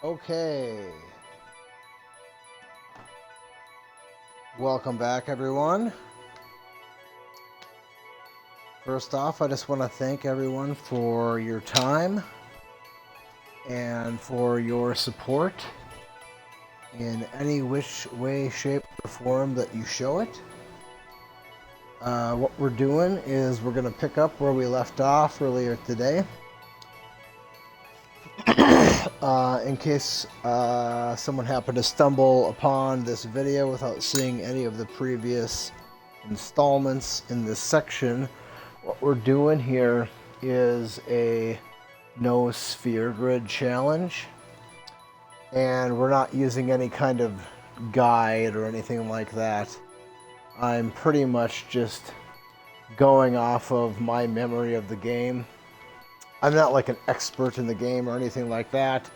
Okay. Welcome back, everyone. First off, I just want to thank everyone for your time and for your support in any which way, shape, or form that you show it. What we're doing is we're going to pick up where we left off earlier today. In case someone happened to stumble upon this video without seeing any of the previous installments in this section, what we're doing here is a no sphere grid challenge, and we're not using any kind of guide or anything like that. I'm pretty much just going off of my memory of the game. I'm not like an expert in the game or anything like that.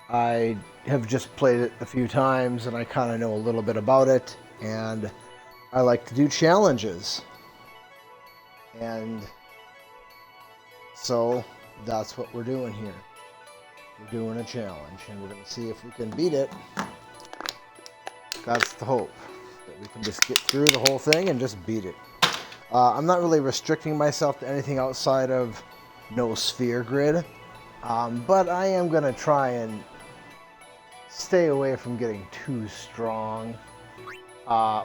I have just played it a few times and I kind of know a little bit about it, and I like to do challenges. And so that's what we're doing here. We're doing a challenge and we're going to see if we can beat it. That's the hope, that we can just get through the whole thing and just beat it. I'm not really restricting myself to anything outside of no sphere grid, but I am going to try and stay away from getting too strong. I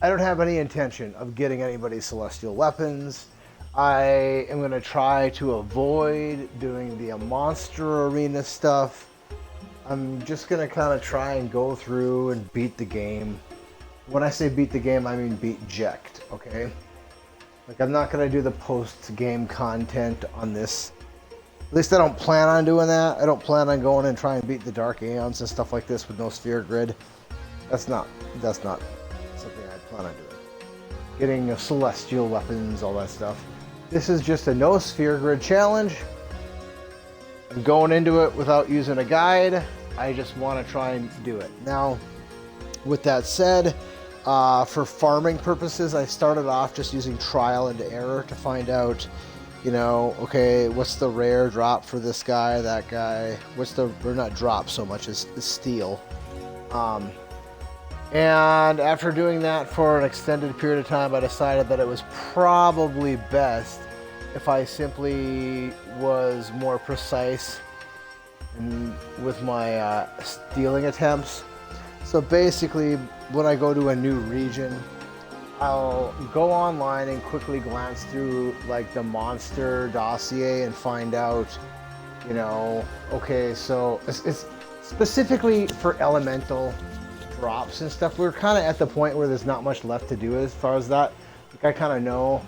don't have any intention of getting anybody's celestial weapons. I am going to try to avoid doing the monster arena stuff. I'm just going to kind of try and go through and beat the game. When I say beat the game, I mean beat Ject, okay? Like, I'm not going to do the post-game content on this. At least I don't plan on doing that. I don't plan on going and trying to beat the Dark Aeons and stuff like this with no sphere grid. That's not something I plan on doing. Getting celestial weapons, all that stuff. This is just a no sphere grid challenge. I'm going into it without using a guide. I just want to try and do it. Now, with that said, for farming purposes, I started off just using trial and error to find out, you know, okay, what's the rare drop for this guy, that guy? Or not drop so much as steal. And after doing that for an extended period of time, I decided that it was probably best if I simply was more precise with my stealing attempts. So basically, when I go to a new region, I'll go online and quickly glance through like the monster dossier and find out, you know, okay, so it's specifically for elemental drops and stuff. We're kind of at the point where there's not much left to do as far as that. Like, I kind of know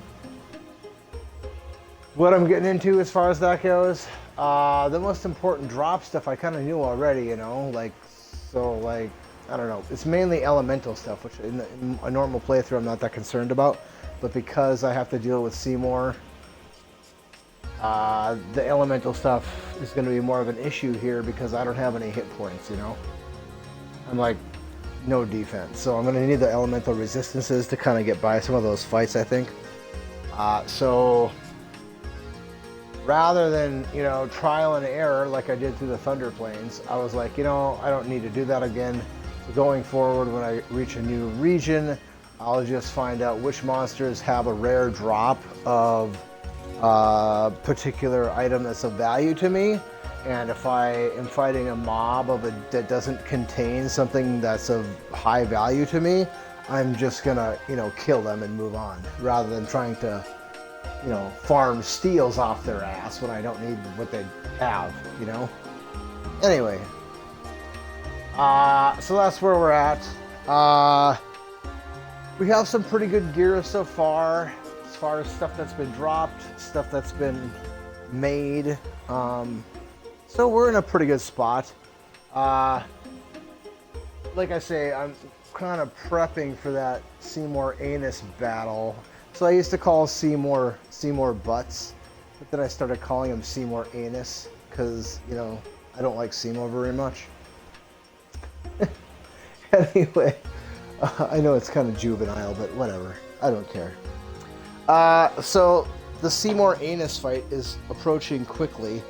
what I'm getting into as far as that goes. The most important drop stuff I kind of knew already, you know, like, so like, I don't know. It's mainly elemental stuff, which in a normal playthrough I'm not that concerned about. But because I have to deal with Seymour, the elemental stuff is going to be more of an issue here because I don't have any hit points, you know. I'm like, no defense. So I'm going to need the elemental resistances to kind of get by some of those fights, I think. So rather than, you know, trial and error like I did through the Thunder Plains, I was like, you know, I don't need to do that again. Going forward, when I reach a new region, I'll just find out which monsters have a rare drop of a particular item that's of value to me, and if I am fighting a mob that doesn't contain something that's of high value to me, I'm just gonna, you know, kill them and move on, rather than trying to, you know, farm steals off their ass when I don't need what they have, you know? Anyway. So that's where we're at. We have some pretty good gear so far as stuff that's been dropped, stuff that's been made. So we're in a pretty good spot. Like I say, I'm kind of prepping for that Seymour Anus battle. So I used to call Seymour Butts, but then I started calling him Seymour Anus because, you know, I don't like Seymour very much. Anyway, I know it's kind of juvenile, but whatever. I don't care. So the Seymour Anus fight is approaching quickly.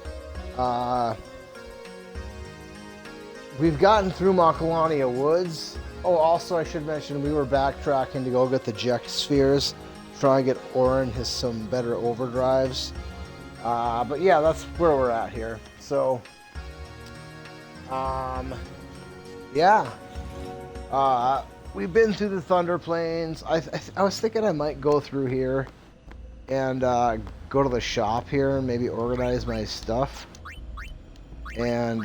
We've gotten through Macalania Woods. Oh, also I should mention we were backtracking to go get the Jek spheres, try and get Orin some better overdrives. But yeah, that's where we're at here. So, yeah. We've been through the Thunder Plains. I was thinking I might go through here and go to the shop here and maybe organize my stuff. And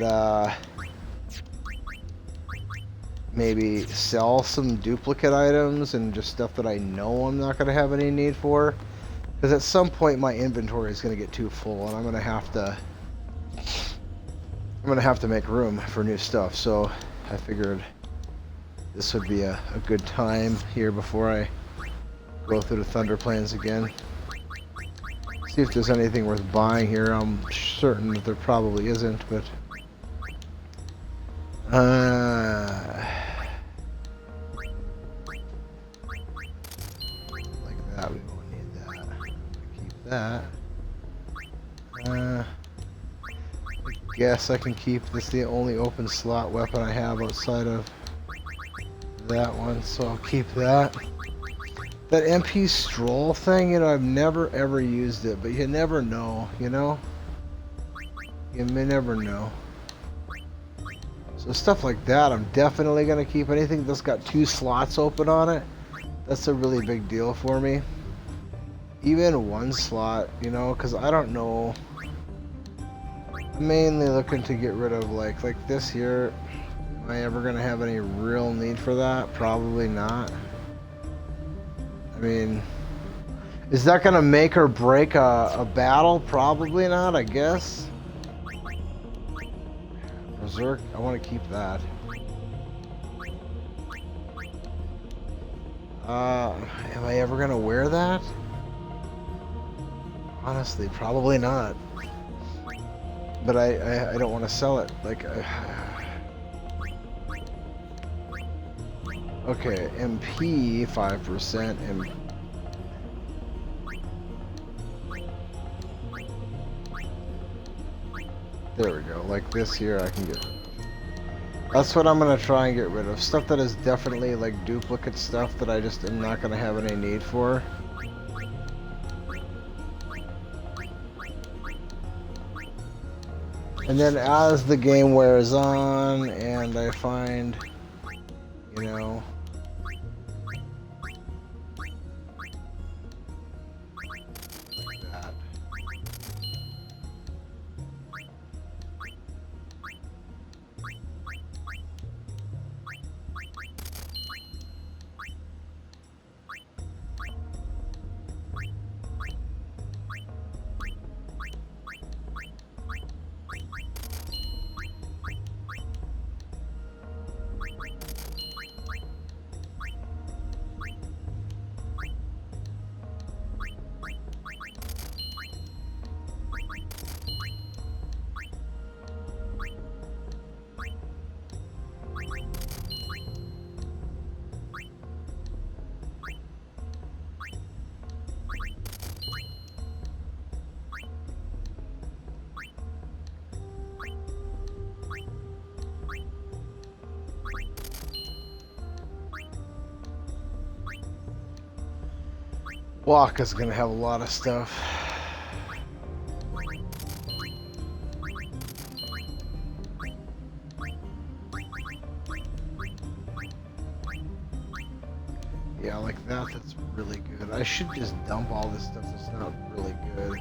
maybe sell some duplicate items and just stuff that I know I'm not going to have any need for. Because at some point my inventory is going to get too full and I'm going to have to make room for new stuff. So I figured this would be a good time here before I go through the Thunder Plains again. See if there's anything worth buying here. I'm certain that there probably isn't, but like that, we won't need that. Keep that. I guess I can keep this, the only open slot weapon I have outside of that one, so I'll keep that. That MP Stroll thing, you know, I've never ever used it, but you never know, you know? You may never know. So stuff like that I'm definitely going to keep. Anything that's got 2 slots open on it, that's a really big deal for me. Even 1 slot, you know, because I don't know. I'm mainly looking to get rid of like this here. Am I ever going to have any real need for that? Probably not. I mean, is that going to make or break a battle? Probably not, I guess. Berserk, I want to keep that. Am I ever going to wear that? Honestly, probably not. But I don't want to sell it. Like, okay, MP 5% and there we go. Like this here, I can get rid of. That's what I'm gonna try and get rid of. Stuff that is definitely like duplicate stuff that I just am not gonna have any need for. And then as the game wears on and I find, you know, that. Waka's gonna have a lot of stuff. Yeah, like that, that's really good. I should just dump all this stuff that's not really good.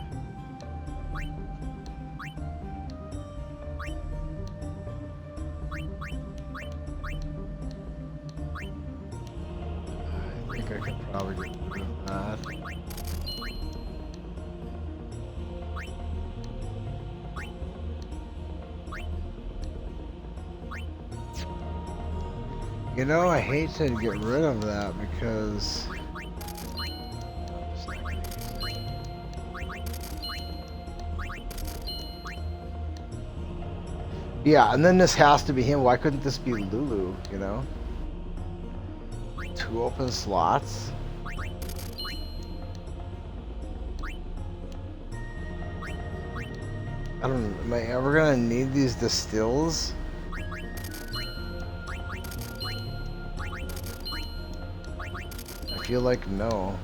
I think I could probably get rid of that. You know, I hate to get rid of that because yeah, and then this has to be him. Why couldn't this be Lulu, you know? 2 open slots. I don't know. Am I ever gonna need these distills? I feel like no.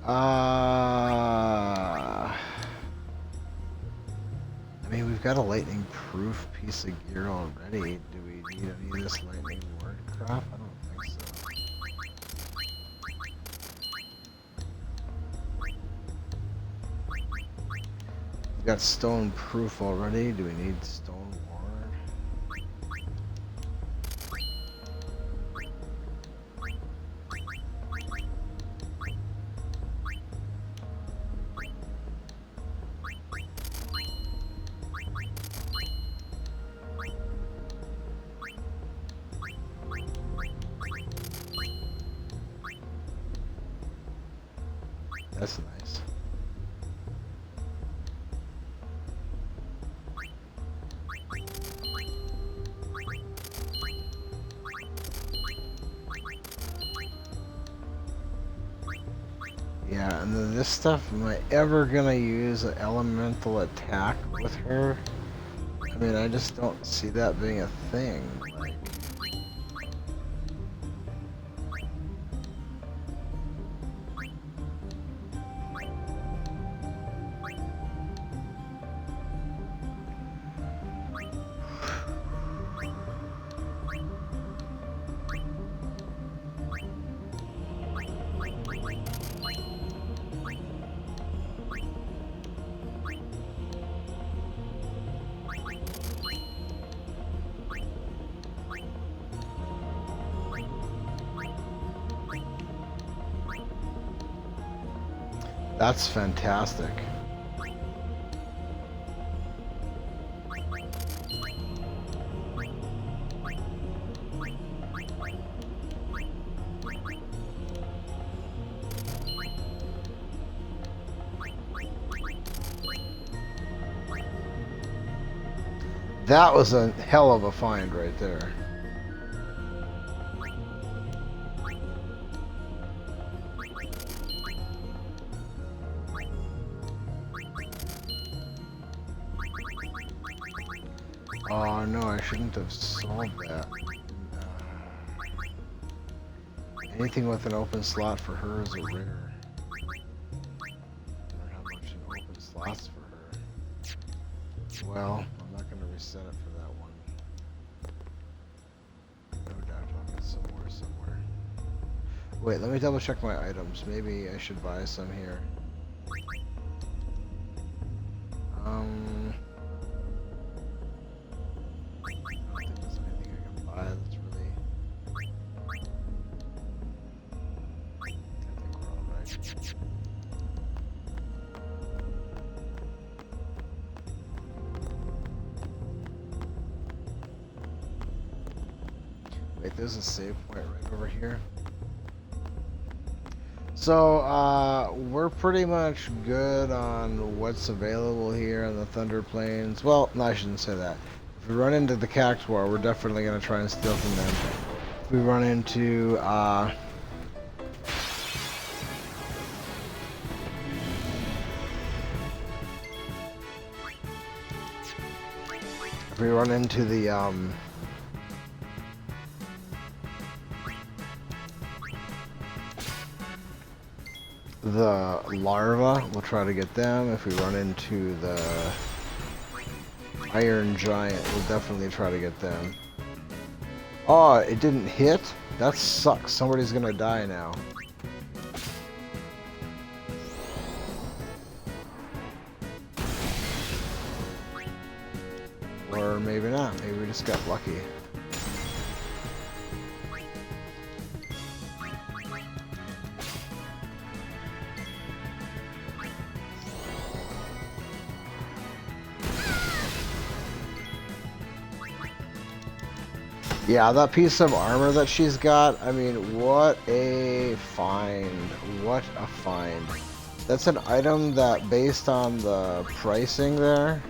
I mean, we've got a lightning-proof piece of gear already. Do we need any of this lightning ward crap? I don't think so. We've got stone-proof already. Do we need stone ward? That's nice. Yeah, and then this stuff, am I ever gonna use an elemental attack with her? I mean, I just don't see that being a thing. Like, that's fantastic. That was a hell of a find right there. Oh no, I shouldn't have sold that. Anything with an open slot for her is a rare. I don't have much in open slots for her. Well, I'm not going to reset it for that one. No doubt I'll get some more somewhere. Wait, let me double check my items. Maybe I should buy some here. I don't think there's anything I can buy that's really... I think we're alright. Wait, there's a save point right over here. So, we're pretty much good on what's available here on the Thunder Plains. Well, no, I shouldn't say that. If we run into the Cactuar, we're definitely going to try and steal from them. If we run into, if we run into the larva, we'll try to get them. If we run into the Iron Giant, we'll definitely try to get them. Oh, it didn't hit? That sucks. Somebody's gonna die now. Or maybe not. Maybe we just got lucky. Yeah, that piece of armor that she's got, I mean, what a find. What a find. That's an item that, based on the pricing there,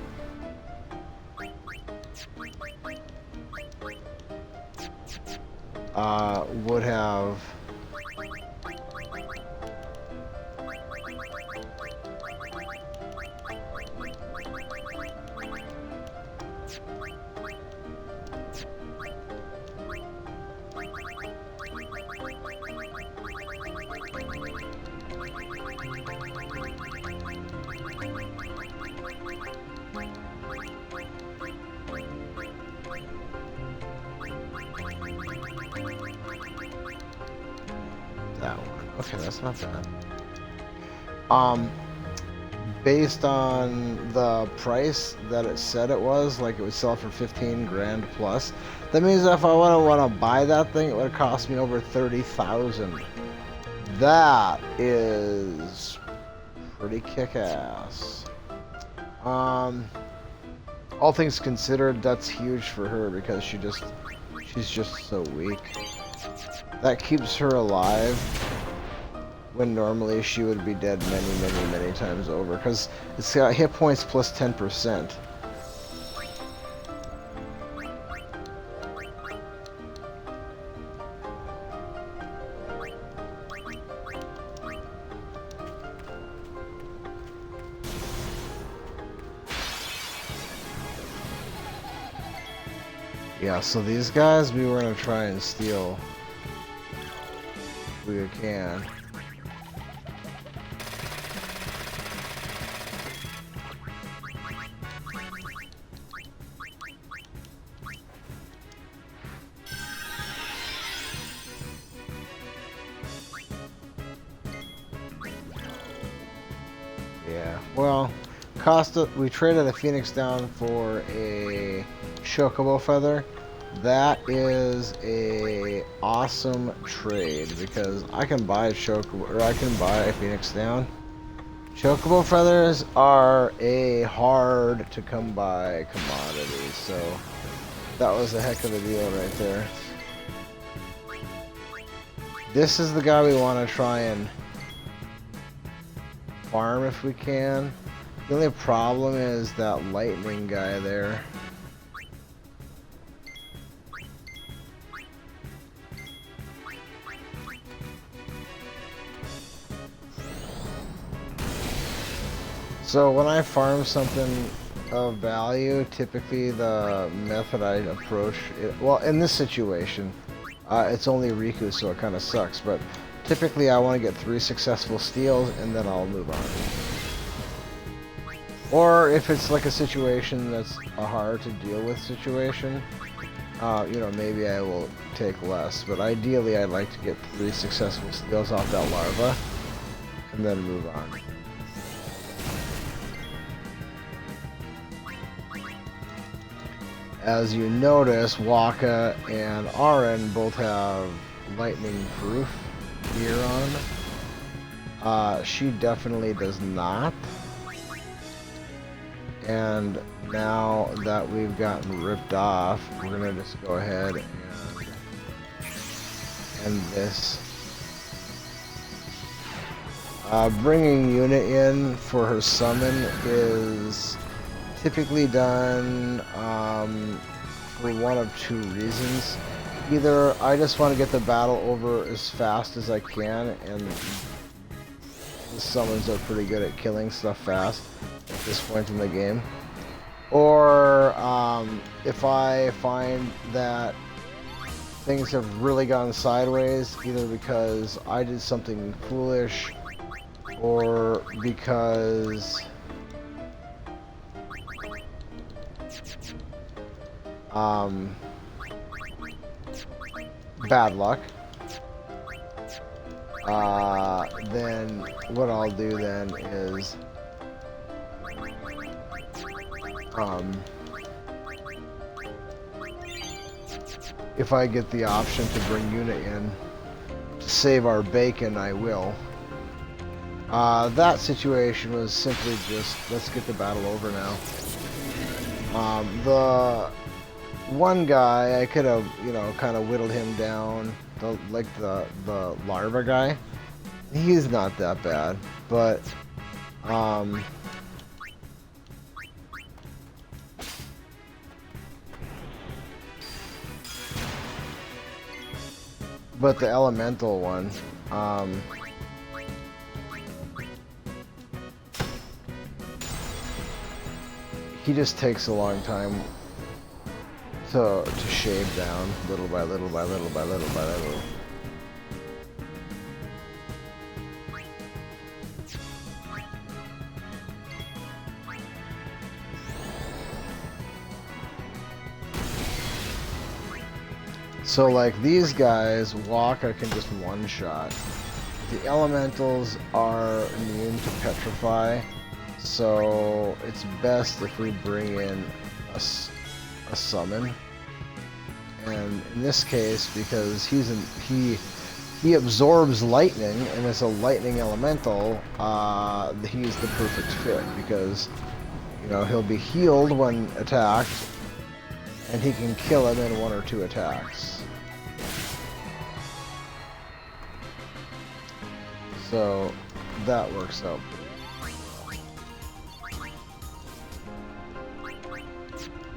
would have that one. Okay, that's not bad. Based on the price that it said it was, like it would sell for 15 grand plus. That means if I want to buy that thing, it would cost me over 30,000. That is pretty kick-ass. All things considered, that's huge for her because she's just so weak. That keeps her alive when normally she would be dead many times over, because it's got hit points plus 10%. Yeah, so these guys we were gonna try and steal if we can. Yeah, well, we traded a Phoenix down for a Chocobo feather. That is a awesome trade because I can buy a Chocobo, or I can buy a Phoenix down. Chocobo feathers are a hard to come by commodity, so that was a heck of a deal right there. This is the guy we want to try and farm if we can. The only problem is that lightning guy there. So when I farm something of value, typically the method I approach it, well, in this situation, it's only Riku, so it kind of sucks, but typically I want to get 3 successful steals and then I'll move on. Or if it's like a situation that's a hard to deal with situation, you know, maybe I will take less, but ideally I'd like to get 3 successful steals off that larva and then move on. As you notice, Waka and Aren both have lightning proof gear on. She definitely does not. And now that we've gotten ripped off, we're gonna just go ahead and end this. Bringing Unit in for her summon is typically done for one of 2 reasons. Either I just want to get the battle over as fast as I can, and the summons are pretty good at killing stuff fast at this point in the game. Or if I find that things have really gone sideways, either because I did something foolish or because bad luck, then what I'll do then is if I get the option to bring Unit in to save our bacon, I will. That situation was simply just, let's get the battle over now. The one guy, I could have, you know, kind of whittled him down, the larva guy. He's not that bad, but But the elemental one, he just takes a long time to shave down, little by little by little by little by little. So like these guys, Waka can just one-shot. The elementals are immune to petrify, so it's best if we bring in a summon. And in this case, because he absorbs lightning and is a lightning elemental, he's the perfect fit because, you know, he'll be healed when attacked, and he can kill him in 1 or 2 attacks. So that works out pretty well.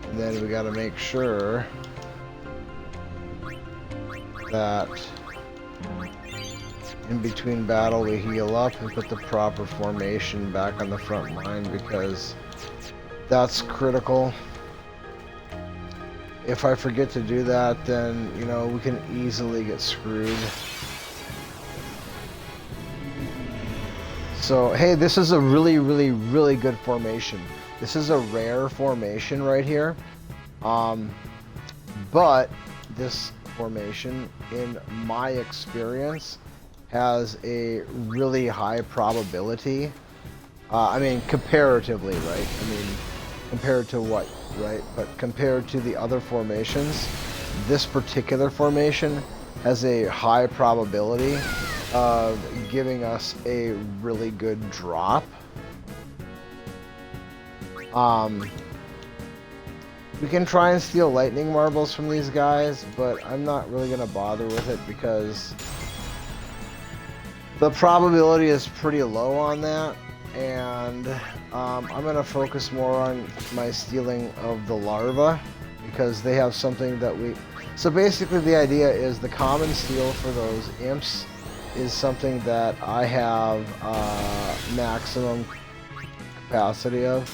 And then we got to make sure that in between battle we heal up and put the proper formation back on the front line, because that's critical. If I forget to do that, then, you know, we can easily get screwed. So, hey, this is a really, really, really good formation. This is a rare formation right here. But this formation, in my experience, has a really high probability. I mean, comparatively, right? I mean, compared to what, right? But compared to the other formations, this particular formation has a high probability of giving us a really good drop. We can try and steal lightning marbles from these guys, but I'm not really going to bother with it because the probability is pretty low on that, and I'm going to focus more on my stealing of the larva, because they have something that we... So basically the idea is the common steal for those imps is something that I have maximum capacity of,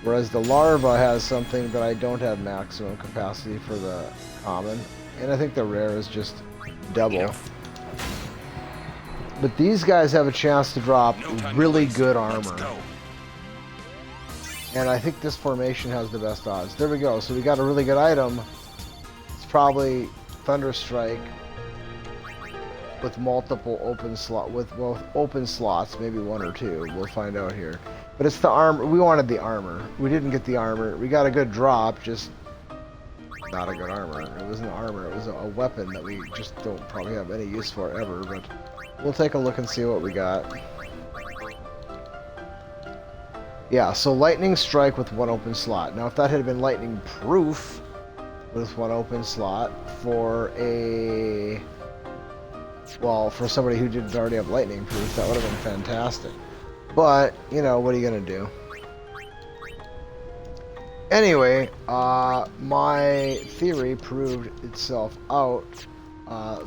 whereas the larva has something that I don't have maximum capacity for the common, and I think the rare is just double. But these guys have a chance to drop really good armor, and I think this formation has the best odds. There we go. So we got a really good item. It's probably Thunderstrike with multiple open open slots, maybe 1 or 2. We'll find out here. But it's the armor. We wanted the armor. We didn't get the armor. We got a good drop, just not a good armor. It wasn't armor. It was a weapon that we just don't probably have any use for ever. But we'll take a look and see what we got. Yeah, so lightning strike with 1 open slot. Now, if that had been lightning proof with 1 open slot for a... well, for somebody who didn't already have lightning proof, that would have been fantastic. But, you know, what are you going to do? Anyway, my theory proved itself out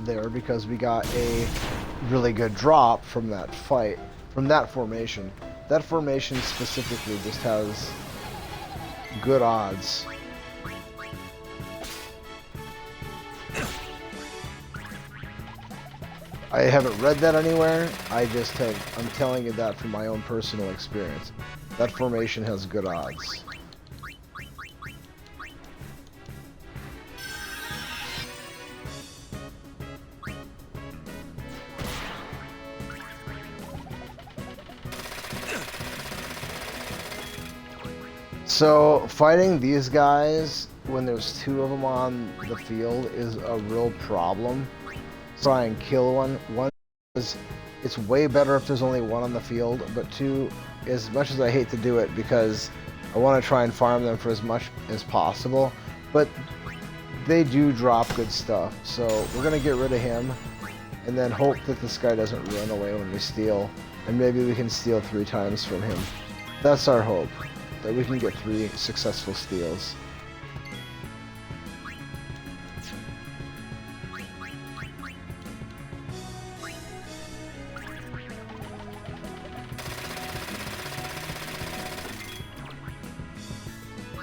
there, because we got a really good drop from that fight, from that formation. That formation specifically just has good odds. I haven't read that anywhere. I'm telling you that from my own personal experience. That formation has good odds. So fighting these guys when there's 2 of them on the field is a real problem. Try and kill one. One is, it's way better if there's only 1 on the field, but 2, as much as I hate to do it because I want to try and farm them for as much as possible, but they do drop good stuff. So we're gonna get rid of him and then hope that this guy doesn't run away when we steal, and maybe we can steal 3 times from him. That's our hope, that we can get 3 successful steals.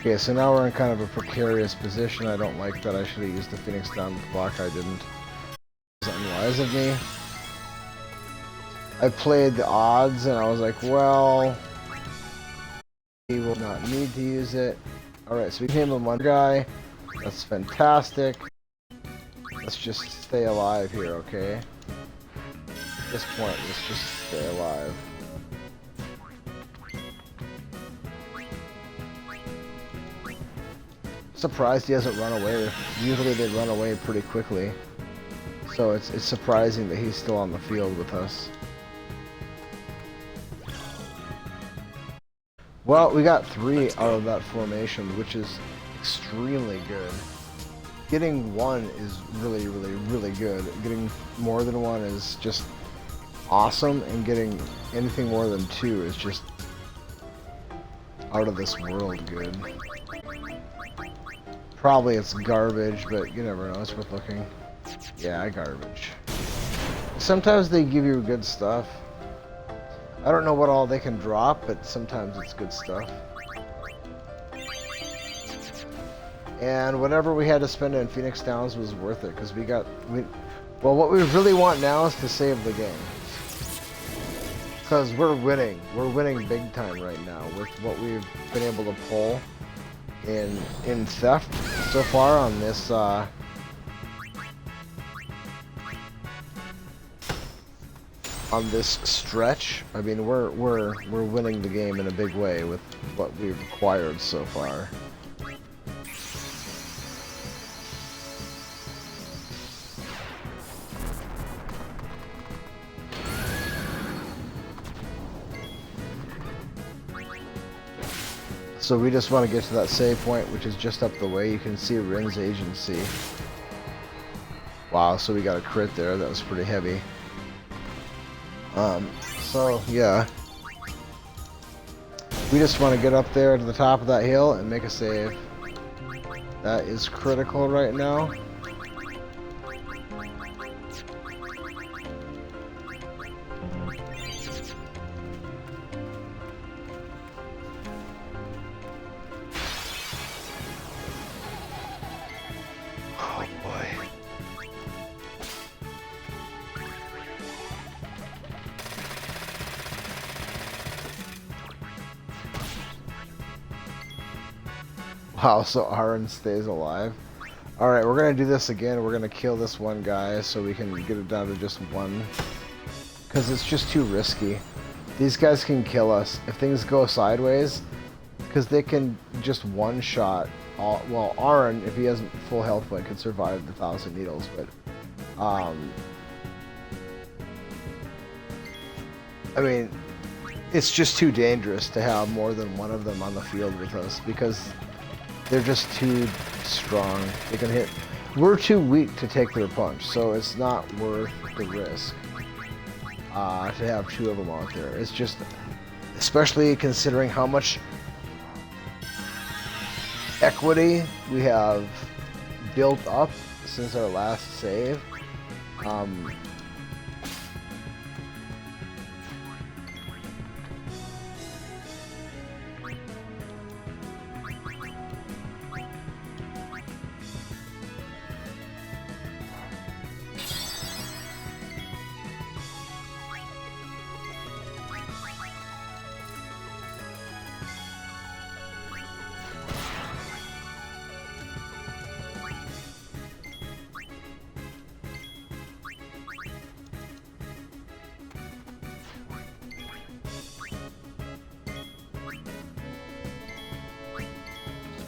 Okay, so now we're in kind of a precarious position. I don't like that. I should have used the Phoenix down block. I didn't. It was unwise of me. I played the odds and I was like, well, he will not need to use it. Alright, so we became a Wonder Guy. That's fantastic. Let's just stay alive here, okay? At this point, let's just stay alive. Surprised he hasn't run away. Usually they run away pretty quickly. So it's surprising that he's still on the field with us. Well, we got 3 out of that formation, which is extremely good. Getting 1 is really, really, really good. Getting more than 1 is just awesome, and getting anything more than 2 is just out of this world good. Probably it's garbage, but you never know, it's worth looking. Yeah, garbage. Sometimes they give you good stuff. I don't know what all they can drop, but sometimes it's good stuff. And whatever we had to spend in Phoenix Downs was worth it, because well, what we really want now is to save the game. Because we're winning. We're winning big time right now with what we've been able to pull in theft so far on this stretch. I mean, we're winning the game in a big way with what we've acquired so far. So we just want to get to that save point, which is just up the way. You can see Rin's agency. Wow, so we got a crit there. That was pretty heavy. So yeah, we just want to get up there to the top of that hill and make a save. That is critical right now. Oh boy. Wow, so Aaron stays alive. Alright, we're gonna do this again. We're gonna kill this one guy so we can get it down to just 1. Because it's just too risky. These guys can kill us if things go sideways. Because they can just one-shot. Well, Aaron, if he has full health point, could survive the 1,000 needles. But, I mean, it's just too dangerous to have more than one of them on the field with us. Because they're just too strong. They can hit. We're too weak to take their punch, so it's not worth the risk to have 2 of them out there. It's just, especially considering how much equity we have built up since our last save.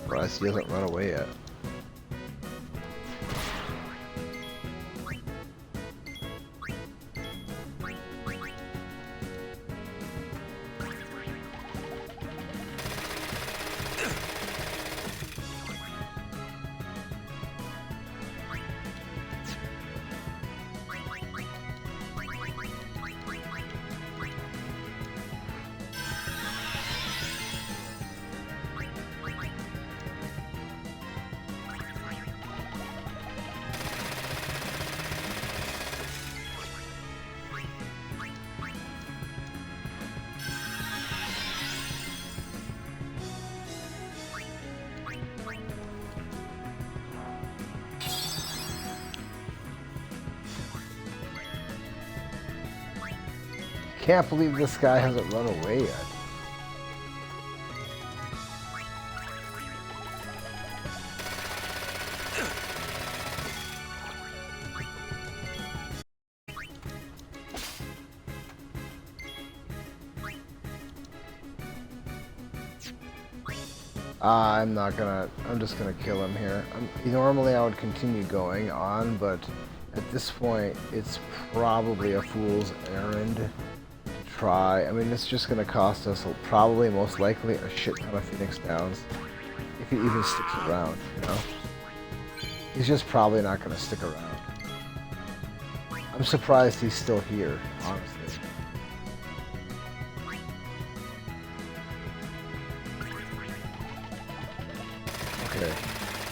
Surprised he hasn't run away yet. can't believe this guy hasn't run away yet. I'm just gonna kill him here. Normally I would continue going on, but at this point, it's probably a fool's errand to try. I mean, it's just gonna cost us probably, most likely, a shit ton of Phoenix Downs. If he even sticks around, you know? He's just probably not gonna stick around. I'm surprised he's still here, honestly. Okay,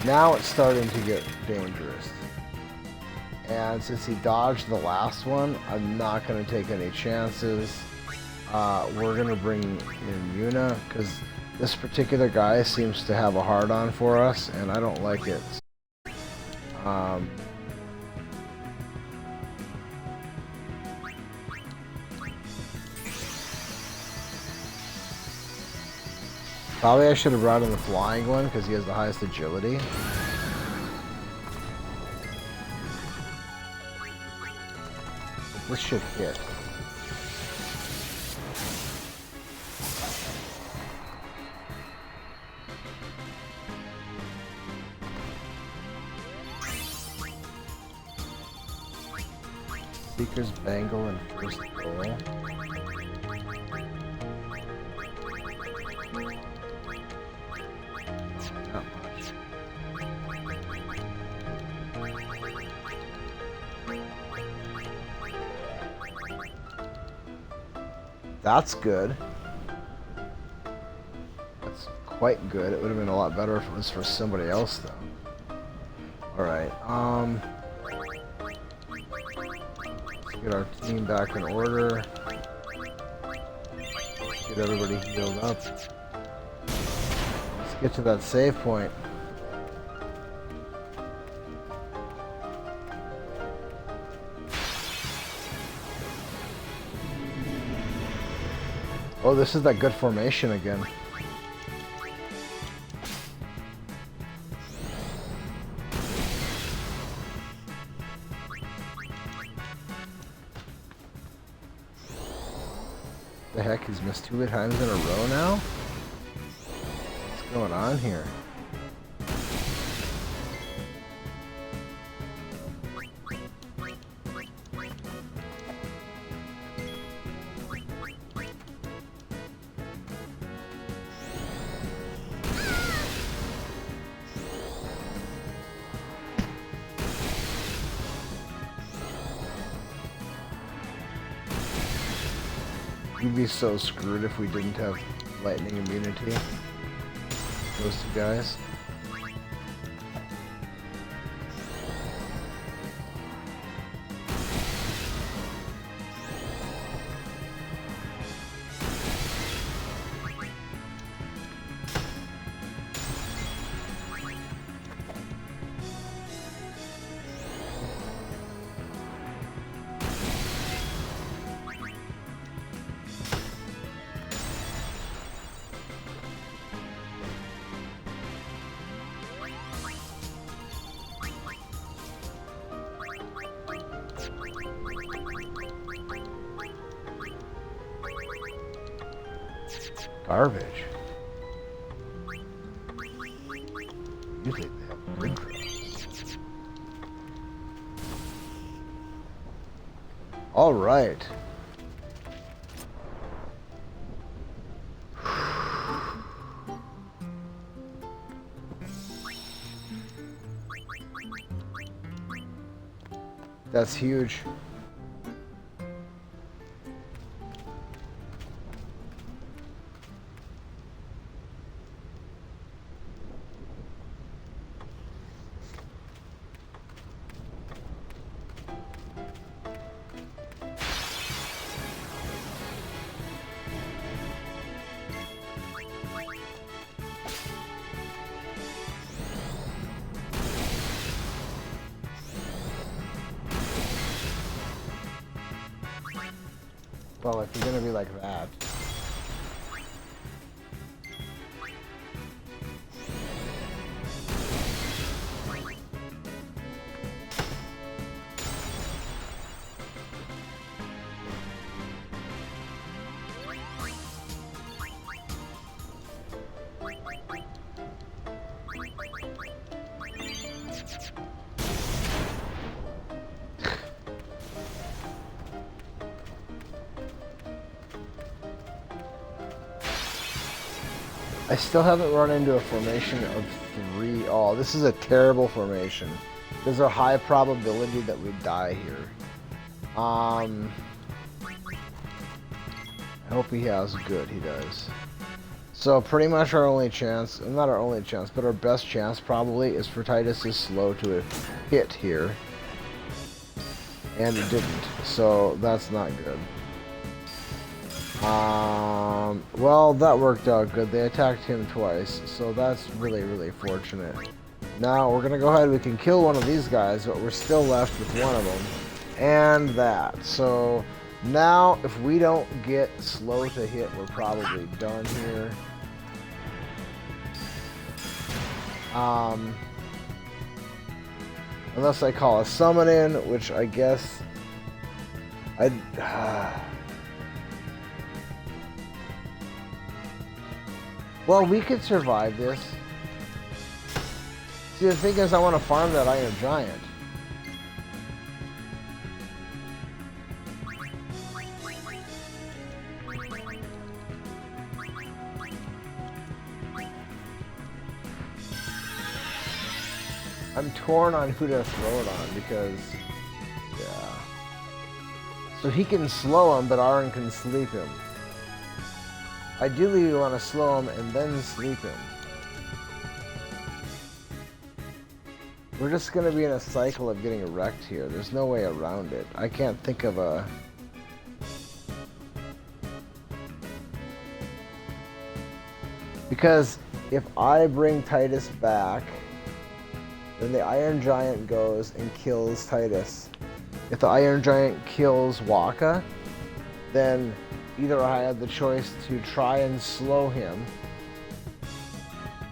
now it's starting to get dangerous. And since he dodged the last one, I'm not going to take any chances. We're going to bring in Yuna, because this particular guy seems to have a hard-on for us, and I don't like it. Probably I should have brought in the flying one, because he has the highest agility. This should hit. Seeker's Bangle and first goal. Not much. That's good. That's quite good. It would have been a lot better if it was for somebody else, though. Alright, let's get our team back in order. Get everybody healed up. Let's get to that save point. Oh, this is that good formation again. The heck, he's missed 2 times in a row now? What's going on here? We'd be so screwed if we didn't have lightning immunity. Those 2 guys. Garbage. Usually they have good drops. All right. That's huge. Well, if you're gonna be like that. I still haven't run into a formation of 3. Oh, this is a terrible formation. There's a high probability that we die here. I hope he has good. He does. So pretty much our only chance, not our only chance, but our best chance probably is for Titus is slow to hit here. And it didn't. So that's not good. Well, that worked out good. They attacked him twice, so that's really, really fortunate. Now, we're gonna go ahead, we can kill one of these guys, but we're still left with one of them. And that. So, now, if we don't get slow to hit, we're probably done here. Unless I call a summon in, which I guess... Well, we could survive this. See, the thing is, I want to farm that Iron Giant. I'm torn on who to throw it on, because... Yeah. So he can slow him, but Aaron can sleep him. Ideally, we want to slow him and then sleep him. We're just going to be in a cycle of getting wrecked here. There's no way around it. I can't think of a... Because if I bring Titus back, then the Iron Giant goes and kills Titus. If the Iron Giant kills Waka, then either I have the choice to try and slow him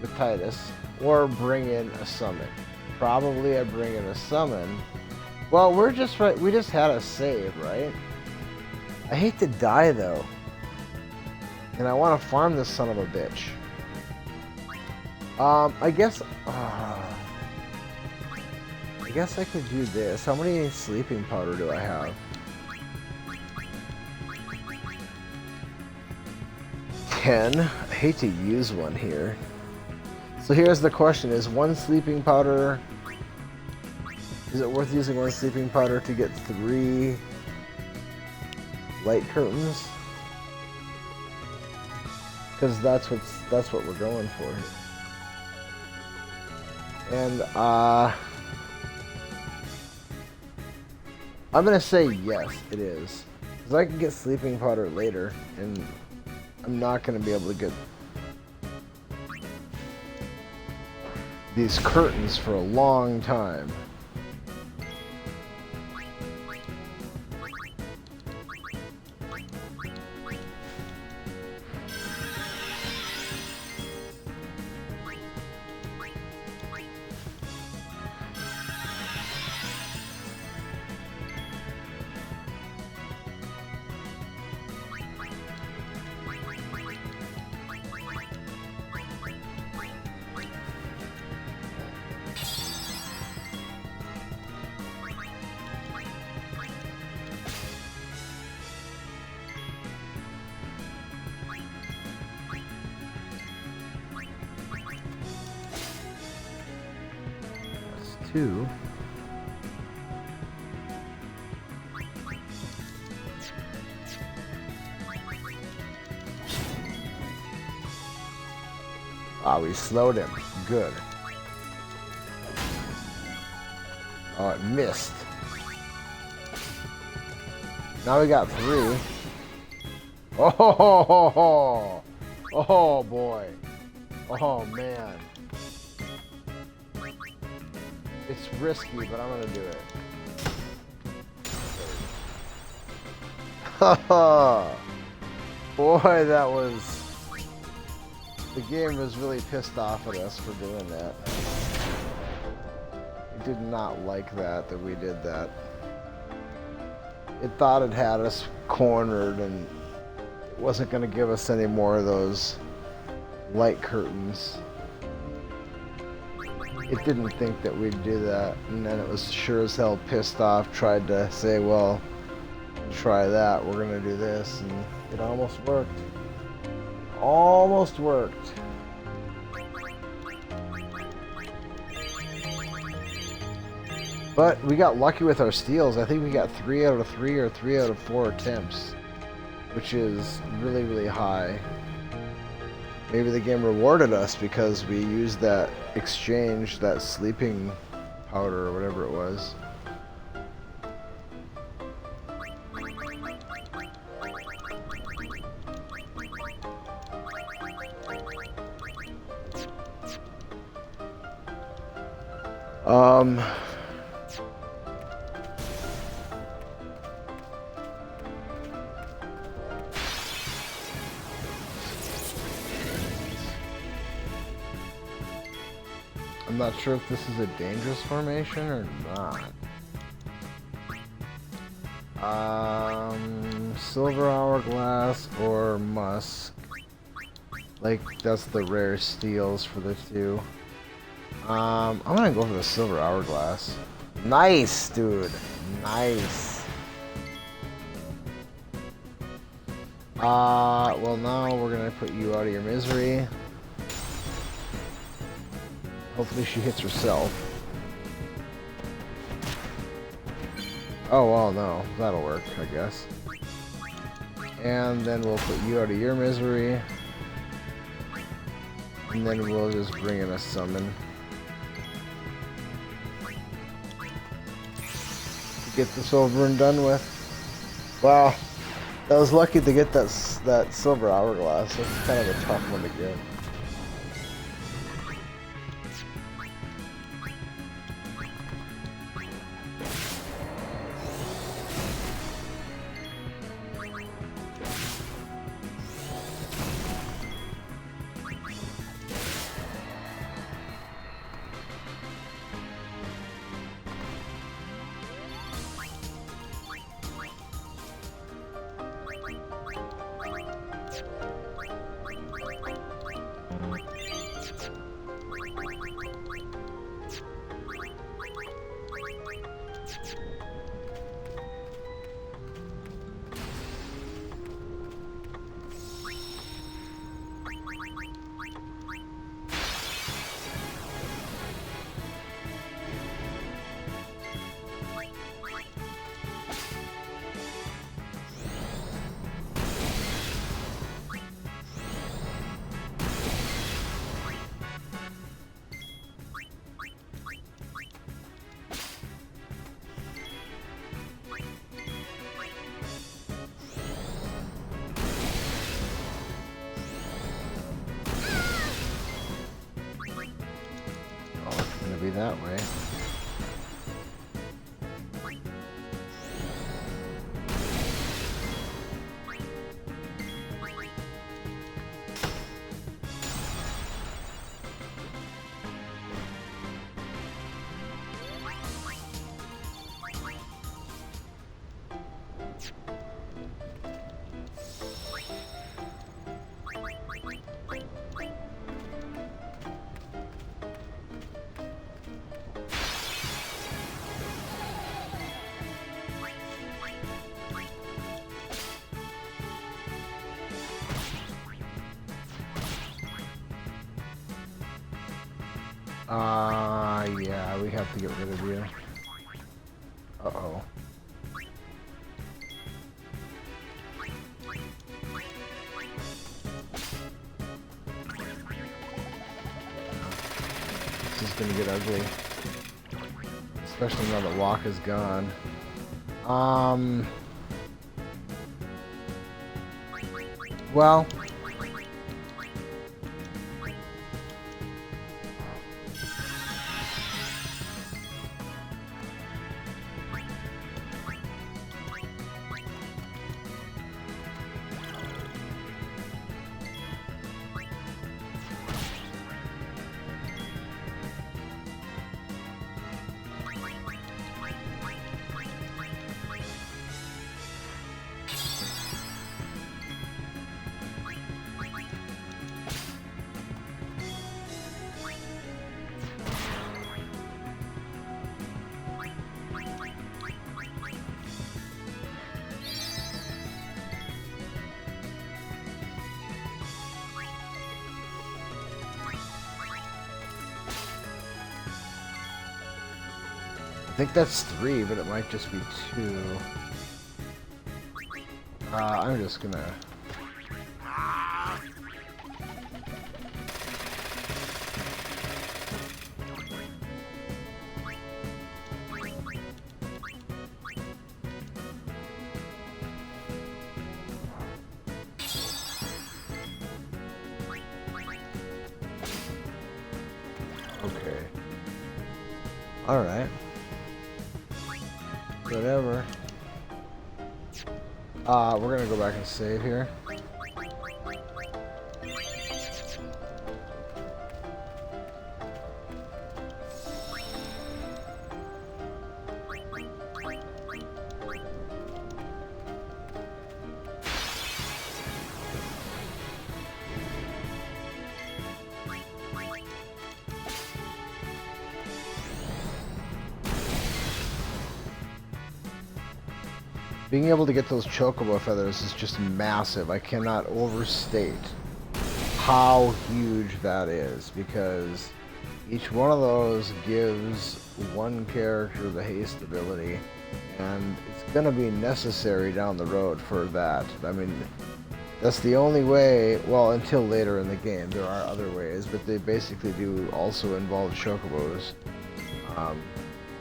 with Titus, or bring in a summon. Probably I bring in a summon. Well, we're just right. We just had a save, right? I hate to die though, and I want to farm this son of a bitch. I guess I could do this. How many sleeping powder do I have? 10. I hate to use one here. So here's the question, is one sleeping powder... Is it worth using one sleeping powder to get 3 light curtains? Because that's what we're going for. And I'm gonna say yes, it is. Because I can get sleeping powder later, and I'm not going to be able to get these curtains for a long time. That's 2. Ah, we slowed him. Good. Oh, it missed. Now we got 3. Oh, ho, ho, ho, ho. Oh boy. Oh man. It's risky, but I'm gonna do it. Boy, that was... The game was really pissed off at us for doing that. It did not like that we did that. It thought it had us cornered and it wasn't going to give us any more of those light curtains. It didn't think that we'd do that, and then it was sure as hell pissed off, tried to say, well, try that, we're gonna do this, and it almost worked. Almost worked. But we got lucky with our steals. I think we got 3 out of 3 or 3 out of 4 attempts, which is really, really high. Maybe the game rewarded us because we used that exchange, that sleeping powder or whatever it was. I'm not sure if this is a dangerous formation or not. Silver Hourglass or Musk. Like, that's the rare steals for the two. I'm gonna go for the Silver Hourglass. Nice, dude. Nice. Well, now we're gonna put you out of your misery. Hopefully she hits herself. Oh, well, no. That'll work, I guess. And then we'll put you out of your misery. And then we'll just bring in a summon. Get this over and done with. Wow. I was lucky to get that Silver Hourglass. That's kind of a tough one to get. Be that way. Yeah, we have to get rid of you. Uh-oh. This is gonna get ugly. Especially now that Walk is gone. Well... think that's 3, but it might just be 2. I'm just gonna... Okay. Alright. Whatever. We're gonna go back and save here. Being able to get those chocobo feathers is just massive. I cannot overstate how huge that is, because each one of those gives one character the haste ability, and it's going to be necessary down the road for that. I mean, that's the only way, well, until later in the game. There are other ways, but they basically do also involve chocobos.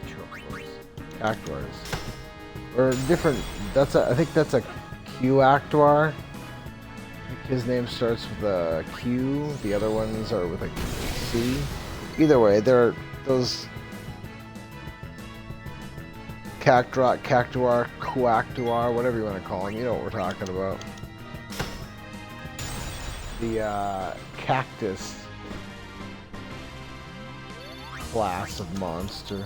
Chocobos. Cactuars. Or different, I think that's a Q Actuar. I think his name starts with a Q, the other ones are with a C. Either way, they're those Cactuar, Coactuar, whatever you want to call them, you know what we're talking about. The cactus class of monster.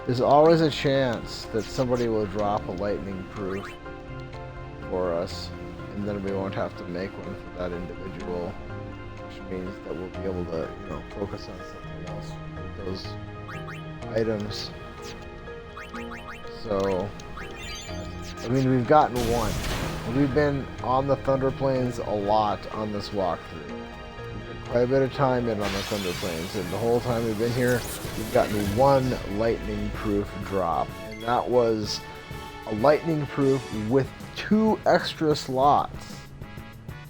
There's always a chance that somebody will drop a lightning proof for us, and then we won't have to make one for that individual, which means that we'll be able to, you know, focus on something else with those items. So, I mean, we've gotten one. We've been on the Thunder Plains a lot on this walkthrough. Quite a bit of time in on the Thunder Plains, and the whole time we've been here, we've gotten one lightning-proof drop, and that was a lightning-proof with 2 extra slots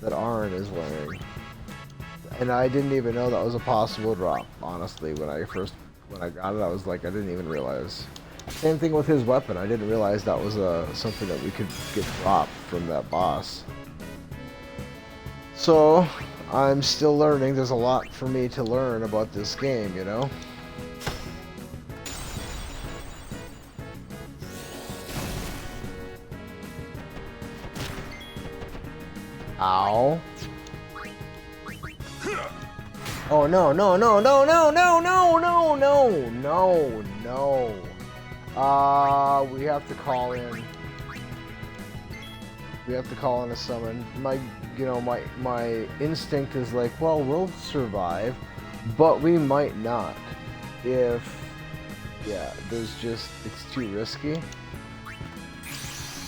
that Arn is wearing. And I didn't even know that was a possible drop, honestly. When I got it, I was like, I didn't even realize. Same thing with his weapon. I didn't realize that was something that we could get dropped from that boss. So, I'm still learning. There's a lot for me to learn about this game, you know? Ow. Oh, no, no, no, no, no, no, no, no, no, no, no. We have to call in. We have to call in a summon. My instinct is like, well, we'll survive, but we might not. Yeah, it's too risky.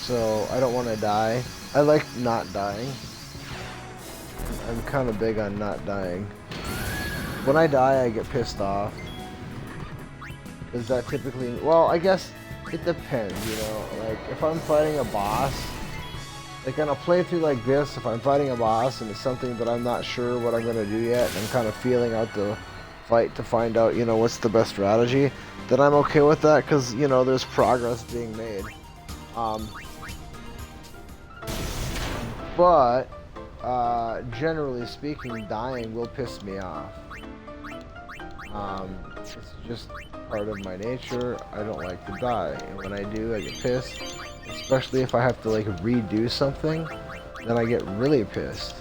So, I don't want to die. I like not dying. I'm kind of big on not dying. When I die, I get pissed off. Is that typically... Well, I guess it depends, you know? Like, if I'm fighting a boss... Like, on a playthrough like this, if I'm fighting a boss and it's something that I'm not sure what I'm going to do yet, and I'm kind of feeling out the fight to find out, you know, what's the best strategy, then I'm okay with that, because, you know, there's progress being made. But, generally speaking, dying will piss me off. It's just part of my nature. I don't like to die, and when I do, I get pissed. Especially if I have to, like, redo something, then I get really pissed.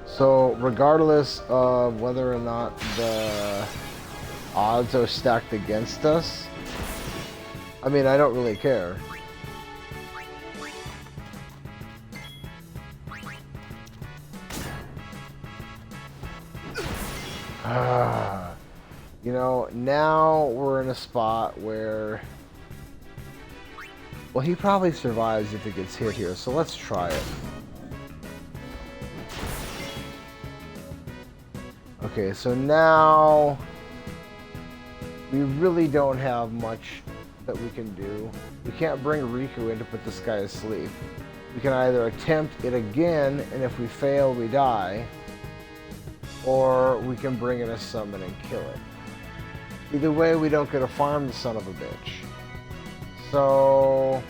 So, regardless of whether or not the odds are stacked against us, I mean, I don't really care. You know, now we're in a spot where Well, he probably survives if he gets hit here, so let's try it. Okay, so now we really don't have much that we can do. We can't bring Riku in to put this guy asleep. We can either attempt it again, and if we fail, we die, or we can bring in a summon and kill it. Either way, we don't get to farm the son of a bitch. So,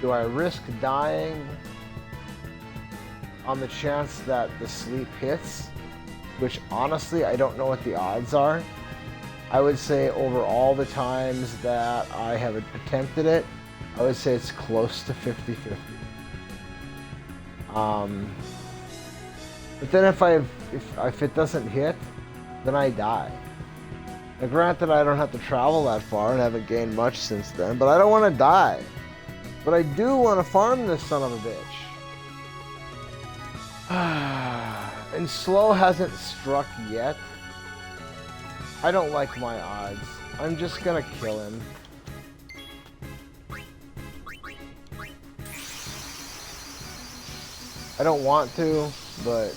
do I risk dying on the chance that the sleep hits? Which, honestly, I don't know what the odds are. I would say over all the times that I have attempted it, I would say it's close to 50-50. But then if it doesn't hit, then I die. Now granted, I don't have to travel that far and haven't gained much since then, but I don't want to die. But I do want to farm this son of a bitch. And slow hasn't struck yet. I don't like my odds. I'm just gonna kill him. I don't want to, but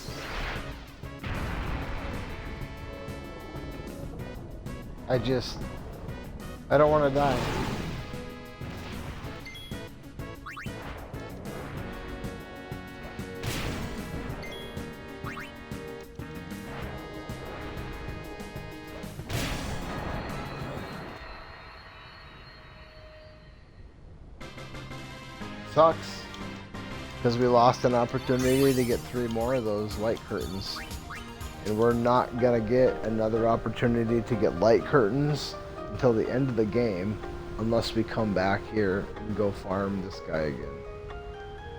I don't want to die. Sucks, because we lost an opportunity to get 3 more of those light curtains. And we're not gonna get another opportunity to get light curtains until the end of the game, unless we come back here and go farm this guy again.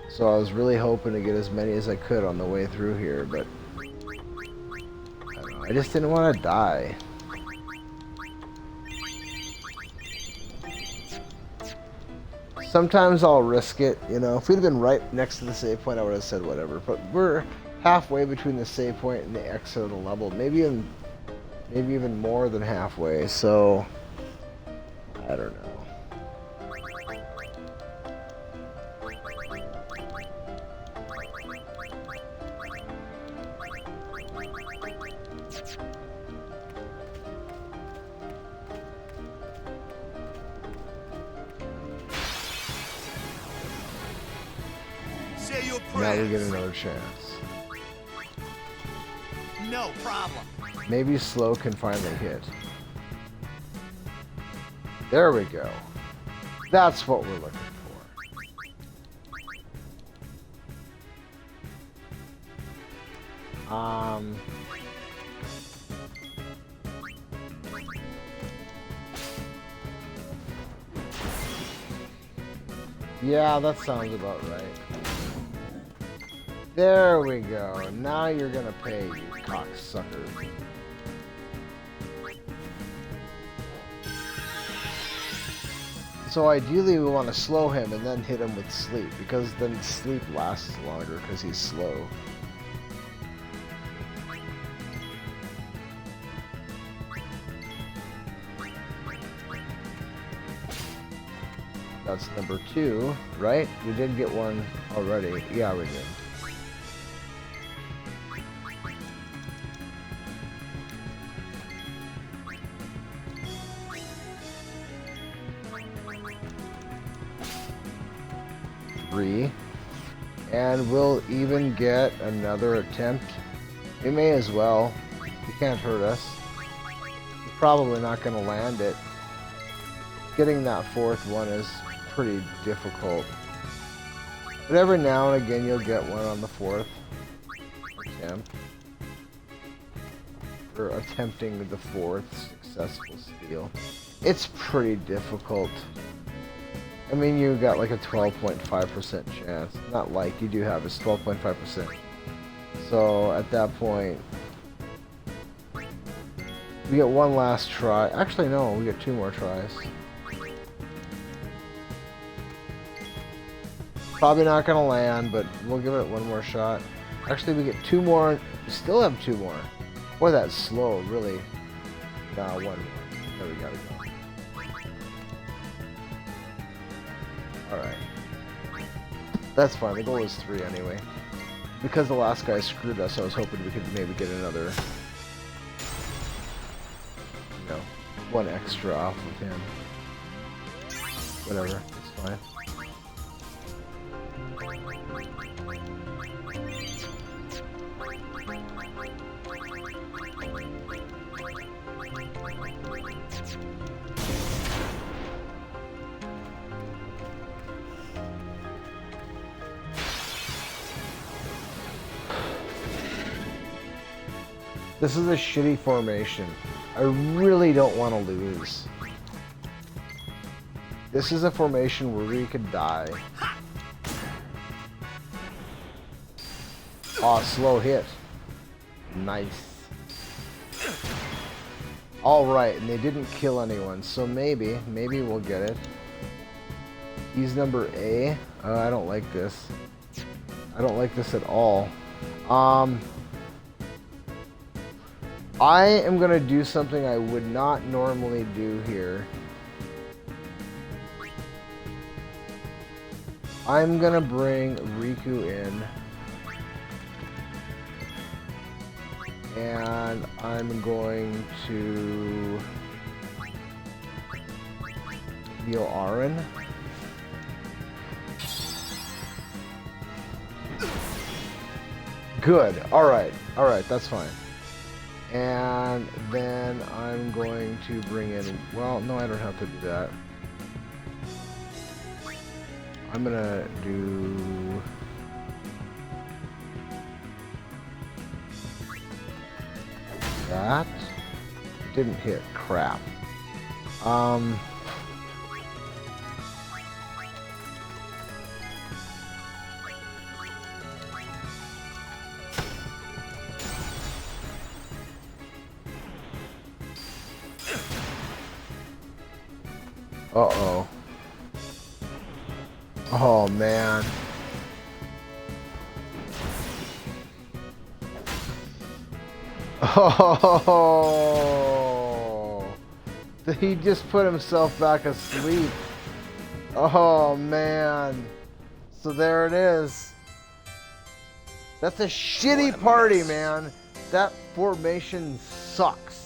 So I was really hoping to get as many as I could on the way through here, but I don't know, I just didn't want to die. Sometimes I'll risk it, you know. If we'd have been right next to the save point, I would have said whatever. But we're halfway between the save point and the exit of the level. Maybe even more than halfway. So I don't know. Now we get another chance. No problem. Maybe slow can finally hit. There we go. That's what we're looking for. Yeah, that sounds about right. There we go. Now you're gonna pay, you cocksucker. So ideally we want to slow him and then hit him with sleep, because then sleep lasts longer because he's slow. That's number 2, right? We did get one already. Yeah, we did. And we'll even get another attempt. We may as well. He can't hurt us. We're probably not going to land it. Getting that 4th one is pretty difficult. But every now and again you'll get one on the 4th attempt. Or attempting the 4th successful steal. It's pretty difficult. I mean, you got like a 12.5% chance. Not like, you do have, it's 12.5%. So at that point, we get one last try. Actually, no, we get 2 more tries. Probably not gonna land, but we'll give it one more shot. Actually, we get 2 more. We still have 2 more. Boy, that's slow, really. Nah, 1 more. There we gotta go. Alright. That's fine, the goal is 3 anyway. Because the last guy screwed us, I was hoping we could maybe get another, you know, 1 extra off of him. Whatever, it's fine. This is a shitty formation. I really don't want to lose. This is a formation where we could die. Aw, slow hit. Nice. Alright, and they didn't kill anyone, so maybe we'll get it. He's number A. I don't like this. I don't like this at all. I am going to do something I would not normally do here. I'm going to bring Riku in. And I'm going to heal Aaron. Good. Alright, that's fine. And then I'm going to bring in, well, no, I don't have to do that. I'm gonna do that. Didn't hit, crap. Uh-oh. Oh, man. Oh, he just put himself back asleep. Oh, man. So there it is. That's a shitty party, man. That formation sucks.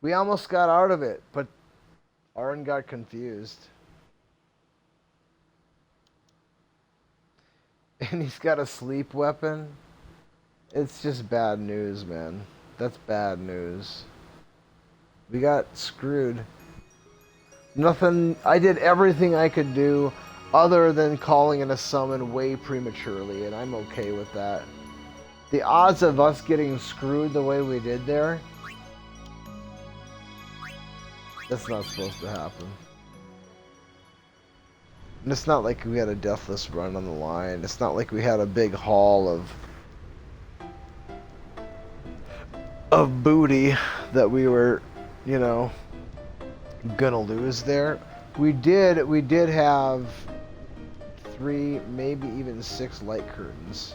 We almost got out of it, but Aaron got confused. And he's got a sleep weapon. It's just bad news, man. That's bad news. We got screwed. Nothing. I did everything I could do other than calling in a summon way prematurely, and I'm okay with that. The odds of us getting screwed the way we did there, that's not supposed to happen. And it's not like we had a deathless run on the line. It's not like we had a big haul of booty that we were, you know, gonna lose there. We did have 3, maybe even 6 light curtains.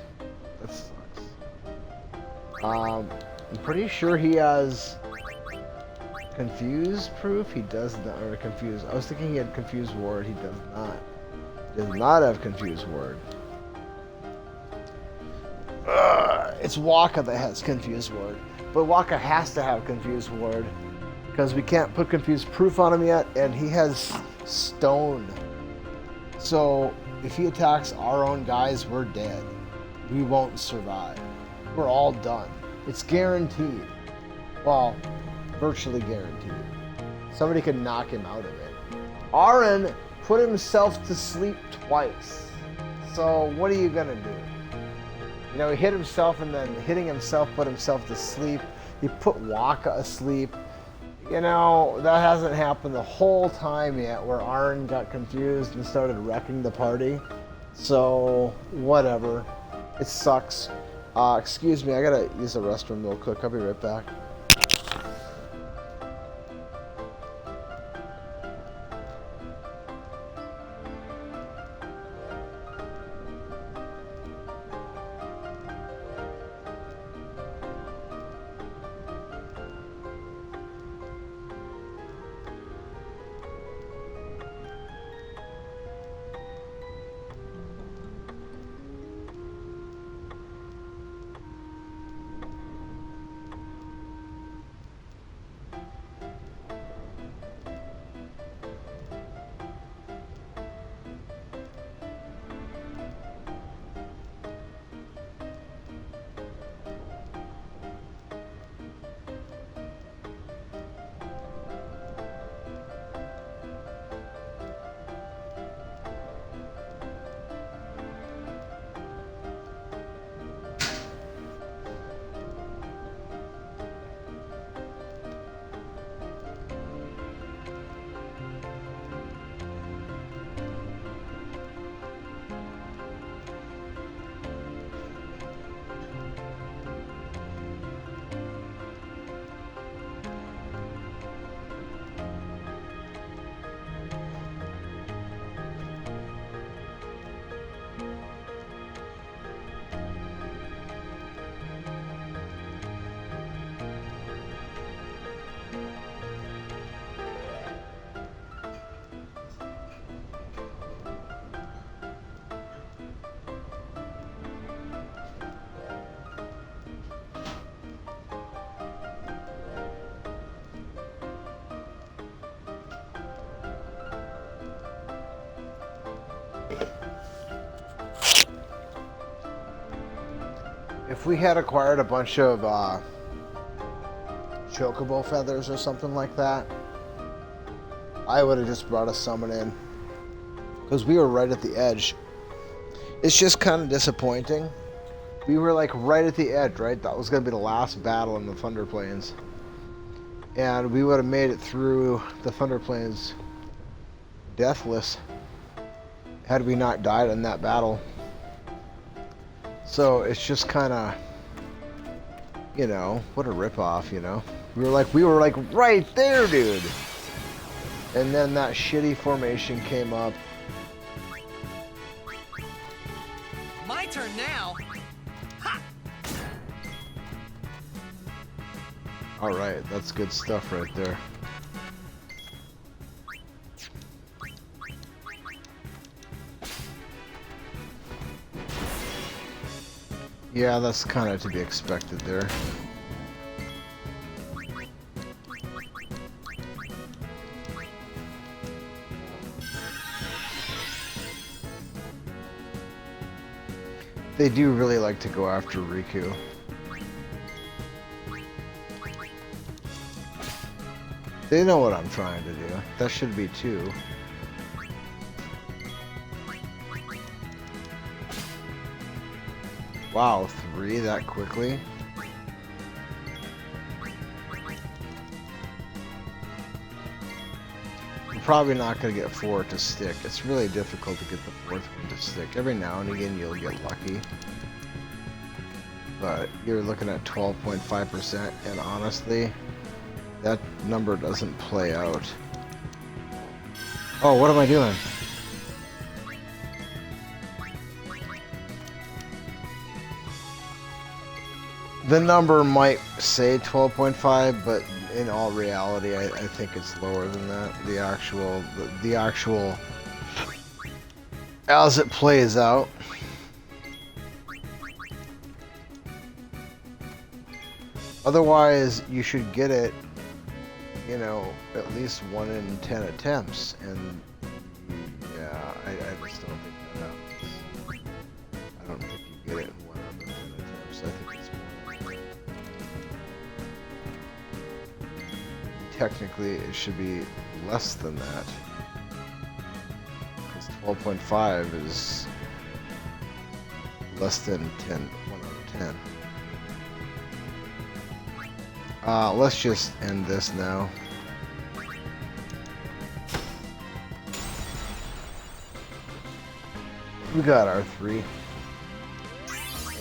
That sucks. I'm pretty sure he has confused proof. He does not, or confused. I was thinking he had confused ward. He does not. He does not have confused ward. It's Waka that has confused ward, but Waka has to have confused ward because we can't put confused proof on him yet, and he has stone. So if he attacks our own guys, we're dead. We won't survive. We're all done. It's guaranteed. Well, virtually guaranteed. Somebody could knock him out of it. Aaron put himself to sleep twice. So what are you gonna do? You know, he hit himself, and then hitting himself put himself to sleep. He put Waka asleep. You know, that hasn't happened the whole time yet, where Aaron got confused and started wrecking the party. So whatever. It sucks. Excuse me, I gotta use the restroom real quick. I'll be right back. If we had acquired a bunch of chocobo feathers or something like that, I would have just brought a summon in. Because we were right at the edge. It's just kind of disappointing. We were like right at the edge, right? That was going to be the last battle in the Thunder Plains. And we would have made it through the Thunder Plains deathless had we not died in that battle. So it's just kind of, you know, what a ripoff, you know? We were like right there, dude. And then that shitty formation came up. My turn now. Ha! All right, that's good stuff right there. Yeah, that's kind of to be expected there. They do really like to go after Riku. They know what I'm trying to do. That should be 2. Wow, 3 that quickly? We're probably not going to get 4 to stick. It's really difficult to get the 4th one to stick. Every now and again you'll get lucky. But you're looking at 12.5%, and honestly, that number doesn't play out. Oh, what am I doing? The number might say 12.5, but in all reality, I think it's lower than that. The actual, as it plays out. Otherwise, you should get it, you know, at least 1 in 10 attempts, and yeah, I just don't think that happens. I don't think you get it in 1 out of 10 attempts. I think it's more. Technically, it should be less than that, because 12.5 is less than 1 out of 10. Let's just end this now. We got our 3.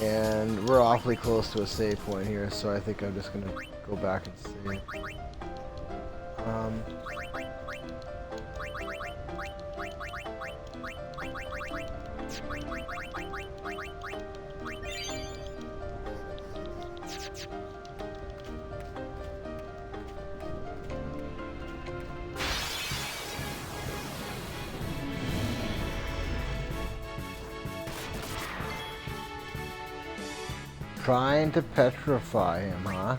And we're awfully close to a save point here, so I think I'm just gonna go back and save. Trying to petrify him, huh?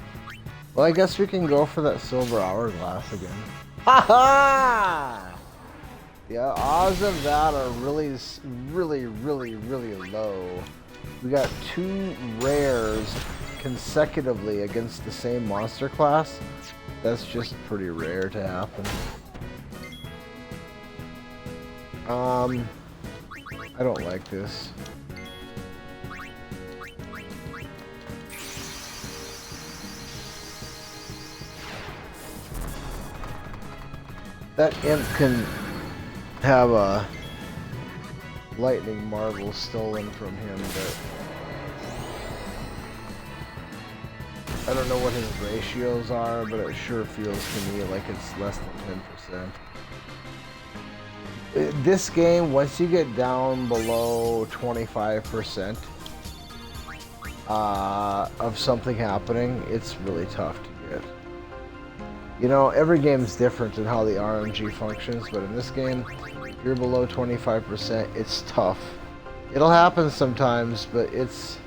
Well, I guess we can go for that silver hourglass again. Ha ha! The odds of that are really low. We got 2 rares consecutively against the same monster class. That's just pretty rare to happen. I don't like this. That imp can have a lightning marble stolen from him, but I don't know what his ratios are, but it sure feels to me like it's less than 10%. This game, once you get down below 25% of something happening, it's really tough to get. You know, every game's different in how the RNG functions, but in this game, if you're below 25%, it's tough. It'll happen sometimes, but it's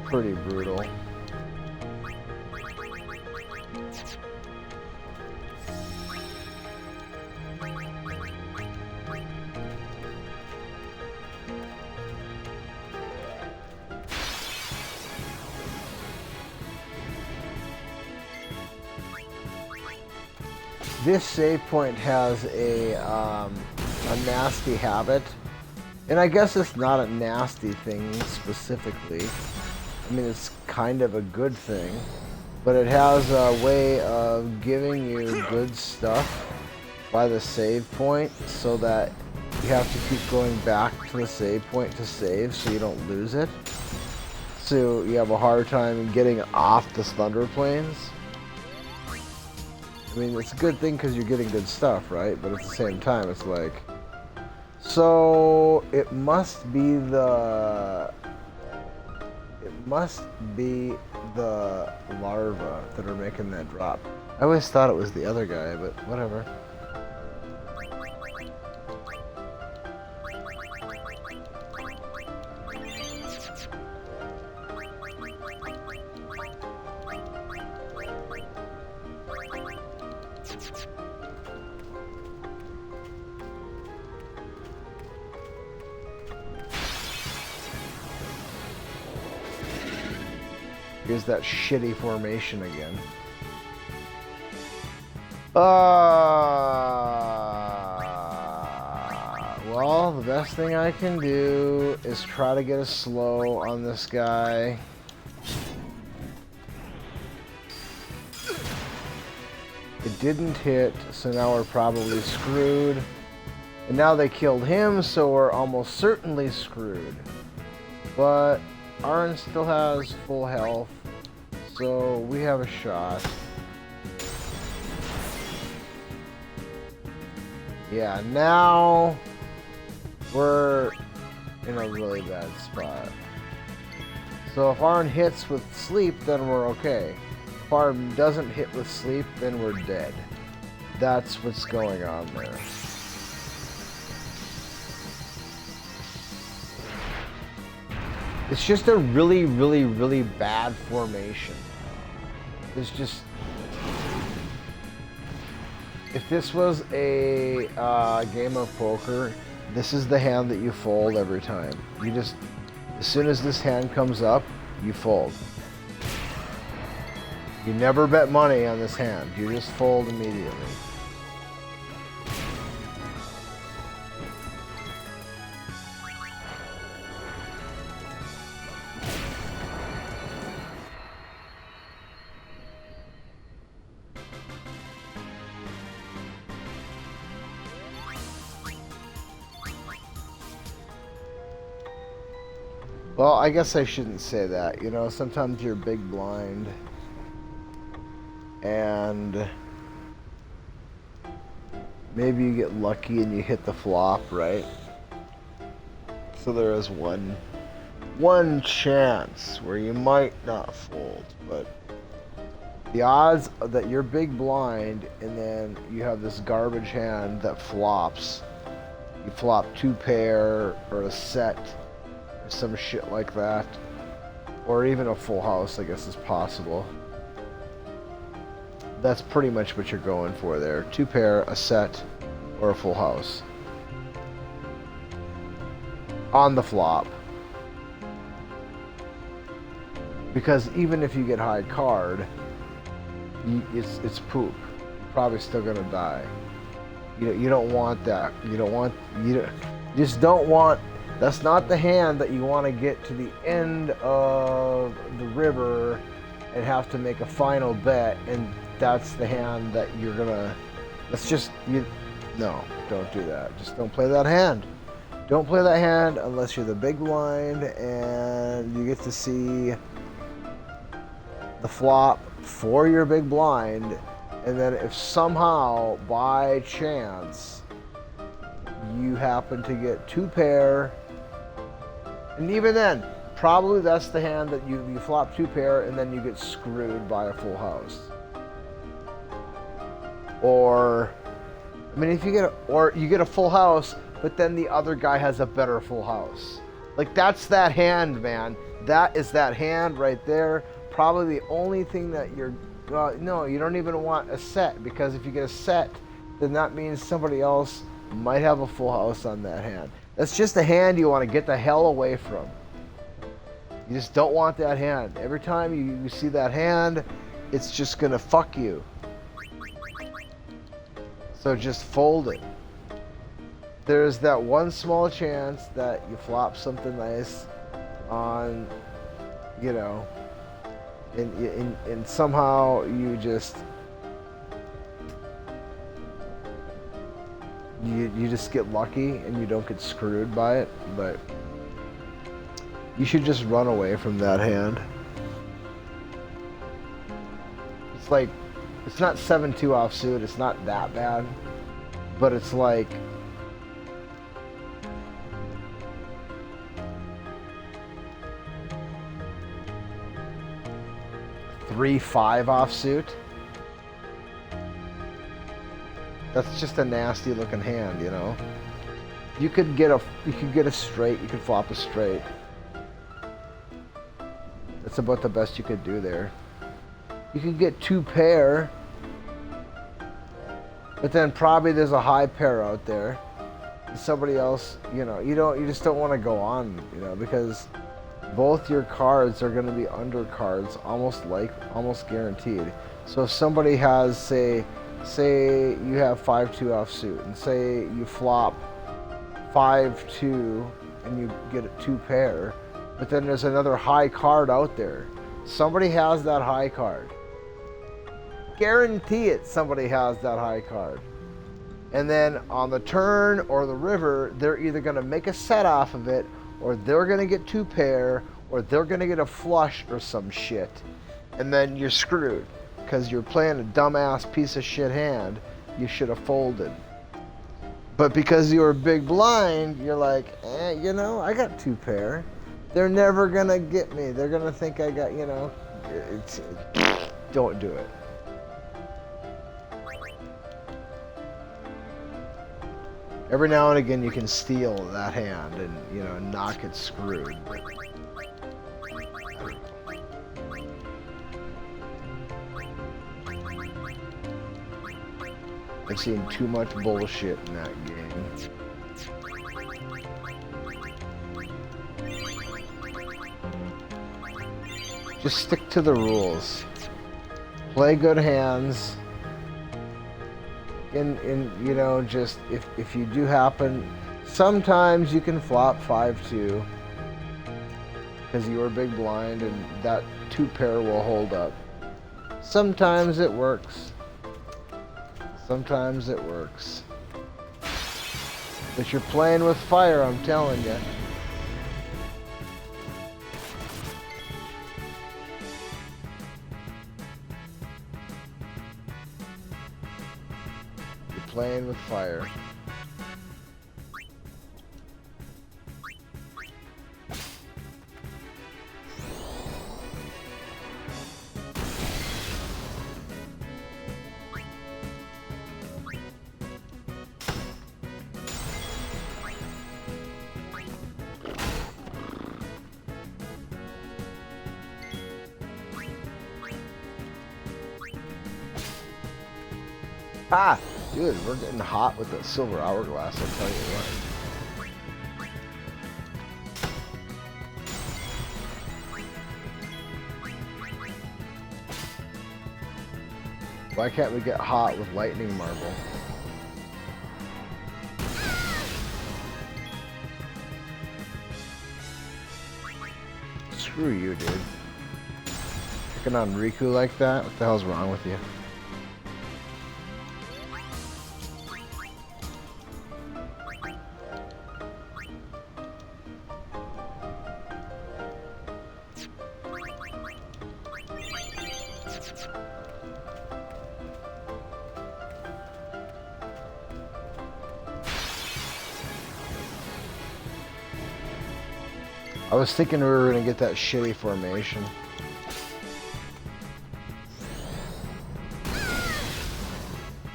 pretty brutal. this save point has a nasty habit. And I guess it's not a nasty thing specifically. I mean, it's kind of a good thing. But it has a way of giving you good stuff by the save point so that you have to keep going back to the save point to save so you don't lose it. So you have a hard time getting off the Thunder Plains. I mean, it's a good thing because you're getting good stuff, right? But at the same time, it's like... So, it must be the larva that are making that drop. I always thought it was the other guy, but whatever. Here's that shitty formation again. Well, the best thing I can do is try to get a slow on this guy. It didn't hit, so now we're probably screwed. And now they killed him, so we're almost certainly screwed. But Arn still has full health, so we have a shot. Yeah, now we're in a really bad spot. So if Arn hits with sleep, then we're okay. If Arn doesn't hit with sleep, then we're dead. That's what's going on there. It's just a really, really, really bad formation. It's just... If this was a game of poker, this is the hand that you fold every time. You just... As soon as this hand comes up, you fold. You never bet money on this hand. You just fold immediately. Well, I guess I shouldn't say that. You know, sometimes you're big blind. And maybe you get lucky and you hit the flop, right? So there is one chance where you might not fold, but the odds that you're big blind and then you have this garbage hand that flops. You flop 2 pair or a set. Some shit like that, or even a full house, I guess is possible. That's pretty much what you're going for there. 2 pair, a set, or a full house on the flop. Because even if you get high card, it's poop. You're probably still gonna die. You don't want that. You just don't want. That's not the hand that you want to get to the end of the river and have to make a final bet, and that's the hand that you're gonna... That's just... No, don't do that. Just don't play that hand. Don't play that hand unless you're the big blind and you get to see the flop for your big blind, and then if somehow, by chance, you happen to get 2 pair... And even then, probably that's the hand that you flop 2 pair and then you get screwed by a full house. Or, I mean, if you get a full house, but then the other guy has a better full house. Like, that's that hand, man. That is that hand right there. Probably the only thing that you're... no, you don't even want a set, because if you get a set, then that means somebody else might have a full house on that hand. That's just a hand you want to get the hell away from. You just don't want that hand. Every time you see that hand, it's just going to fuck you. So just fold it. There's that one small chance that you flop something nice on, you know, and somehow you just you just get lucky and you don't get screwed by it. But you should just run away from that hand. It's like, it's not 7-2 offsuit, it's not that bad, but it's like 3-5 offsuit. That's just a nasty looking hand, you know. You could get a straight, you could flop a straight. That's about the best you could do there. You could get 2 pair, but then probably there's a high pair out there. And somebody else, you know, you just don't want to go on, you know, because both your cards are going to be undercards, almost guaranteed. So if somebody has, say you have 5-2 offsuit, and say you flop 5-2 and you get a 2 pair, but then there's another high card out there. Somebody has that high card. Guarantee it, somebody has that high card. And then on the turn or the river, they're either going to make a set off of it, or they're going to get 2 pair, or they're going to get a flush or some shit. And then you're screwed, because you're playing a dumbass piece of shit hand you should have folded. But because you were big blind, you're like, you know, I got 2 pair. They're never going to get me. They're going to think I got, you know, don't do it. Every now and again you can steal that hand and, you know, not get screwed. I've seen too much bullshit in that game. Just stick to the rules. Play good hands. And you know, just if you do happen, sometimes you can flop 5-2 because you were big blind and that 2 pair will hold up. Sometimes it works. Sometimes it works. But you're playing with fire, I'm telling you. Playing with fire. Ah! Dude, we're getting hot with the silver hourglass, I'll tell you what. Why can't we get hot with lightning marble? Screw you, dude. Picking on Riku like that? What the hell's wrong with you? I was thinking we were going to get that shitty formation.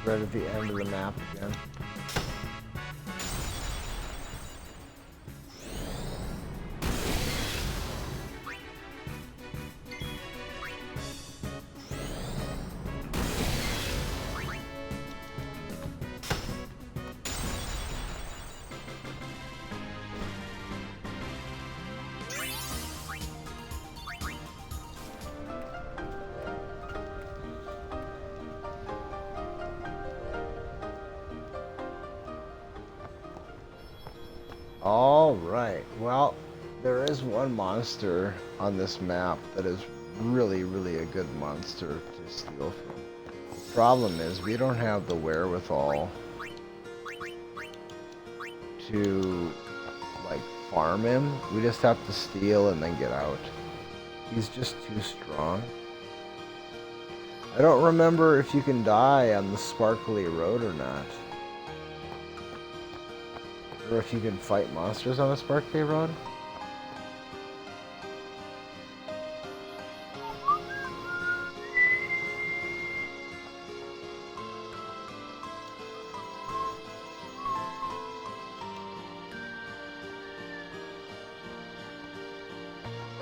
Right at the end of the map again. All right. Well, there is one monster on this map that is really, really a good monster to steal from. The problem is we don't have the wherewithal to, like, farm him. We just have to steal and then get out. He's just too strong. I don't remember if you can die on the sparkly road or not. Or if you can fight monsters on the sparkly road.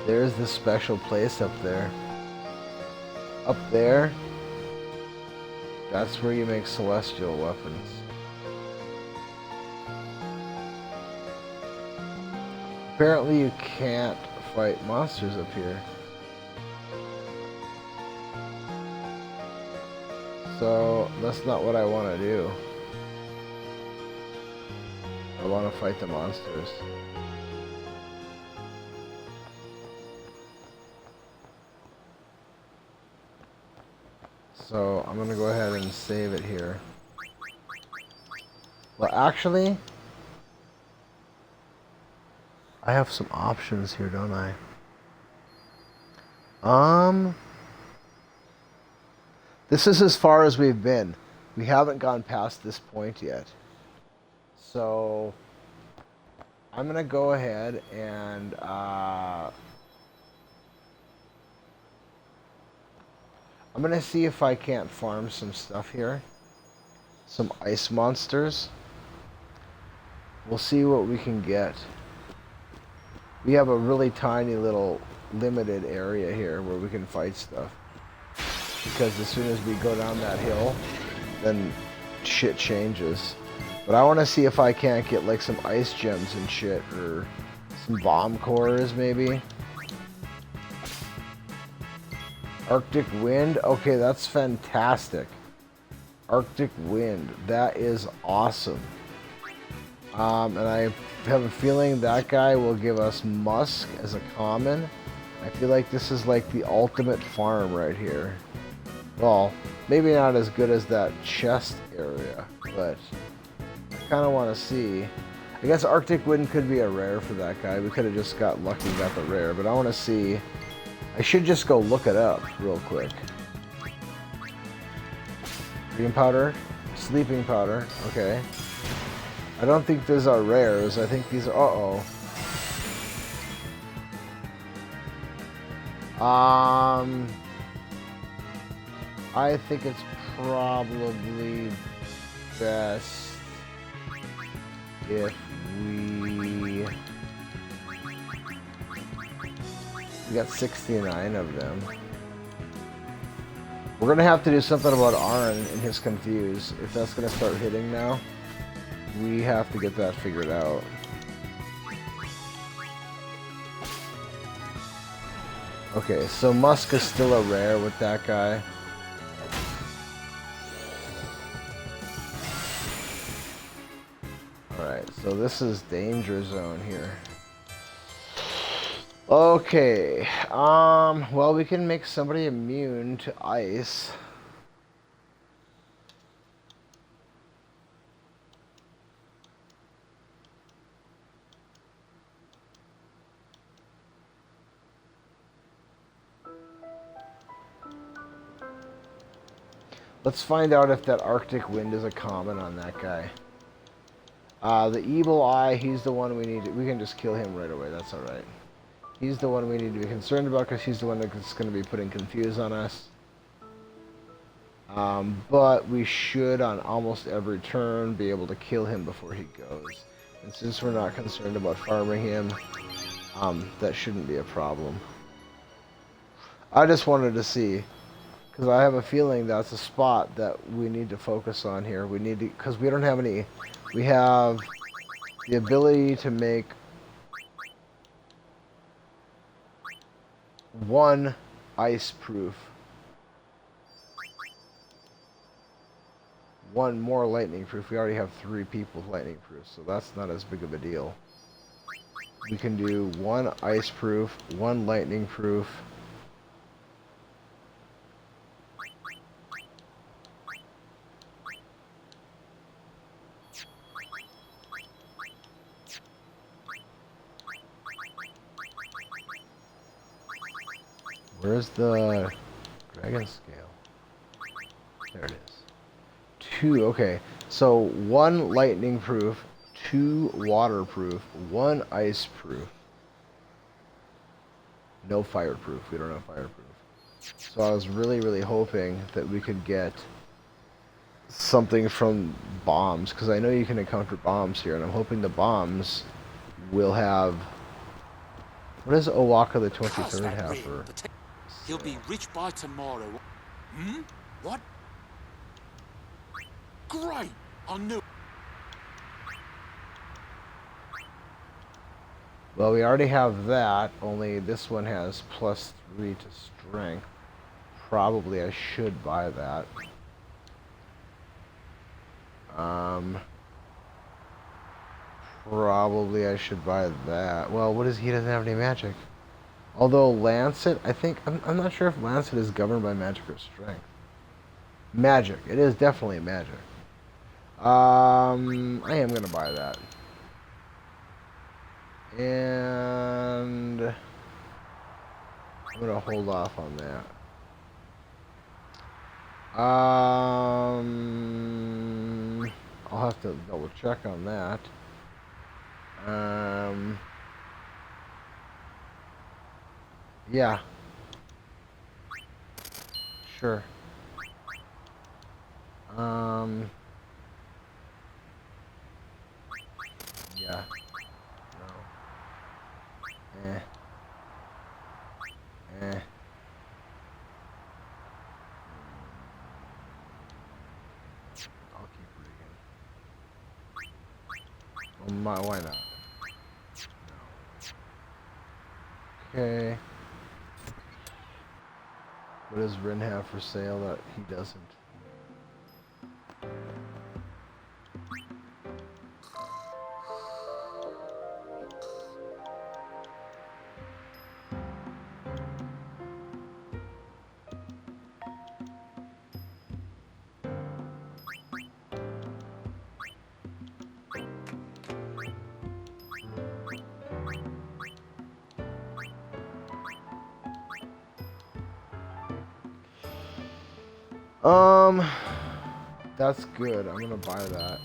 There's this special place up there. Up there, that's where you make celestial weapons. Apparently you can't fight monsters up here. So that's not what I want to do. I want to fight the monsters. So I'm gonna go ahead and save it here. Well, actually, I have some options here, don't I? This is as far as we've been. We haven't gone past this point yet. So I'm gonna go ahead and I'm gonna see if I can't farm some stuff here. Some ice monsters. We'll see what we can get. We have a really tiny little limited area here where we can fight stuff. Because as soon as we go down that hill, then shit changes. But I want to see if I can't get like some ice gems and shit, or some bomb cores maybe. Arctic wind? Okay, that's fantastic. Arctic wind. That is awesome. And I have a feeling that guy will give us musk as a common. I feel like this is like the ultimate farm right here. Well, maybe not as good as that chest area, but I kind of want to see. I guess Arctic wind could be a rare for that guy. We could have just got lucky and got the rare, but I want to see. I should just go look it up real quick. Green powder, sleeping powder, okay. I don't think these are rares. I think these are, I think it's probably best if we got 69 of them. We're gonna have to do something about Arn and his confuse. If that's gonna start hitting now, we have to get that figured out. Okay, so musk is still a rare with that guy. Alright, so this is danger zone here. Okay, well, we can make somebody immune to ice. Let's find out if that Arctic wind is a common on that guy. The evil eye, he's the one we need. We can just kill him right away, that's alright. He's the one we need to be concerned about because he's the one that's going to be putting confuse on us. But we should, on almost every turn, be able to kill him before he goes. And since we're not concerned about farming him, that shouldn't be a problem. I just wanted to see, because I have a feeling that's a spot that we need to focus on here. We need to, because we don't have any, we have the ability to make one ice proof, one more lightning proof. We already have 3 people lightning proof, so that's not as big of a deal. We can do one ice proof, one lightning proof. Where's the dragon scale? There it is. Two, okay. So one lightning proof, two waterproof, one ice proof. No fireproof. We don't have fireproof. So I was really hoping that we could get something from bombs, because I know you can encounter bombs here, and I'm hoping the bombs will have... What does Owaka the 23rd have for? He'll be rich by tomorrow. Hmm? What? Great! I knew. Well, we already have that, only this one has +3 to strength. Probably I should buy that. Probably I should buy that. Well, what is he doesn't have any magic. Although Lancet, I think I'm not sure if Lancet is governed by magic or strength. Magic. It is definitely magic. I am gonna buy that. And I'm gonna hold off on that. I'll have to double check on that. Yeah. Sure. Yeah. No. Eh. I'll keep reading. Well, why not? No. Okay. What does Rin have for sale that he doesn't? That's good. I'm gonna buy that.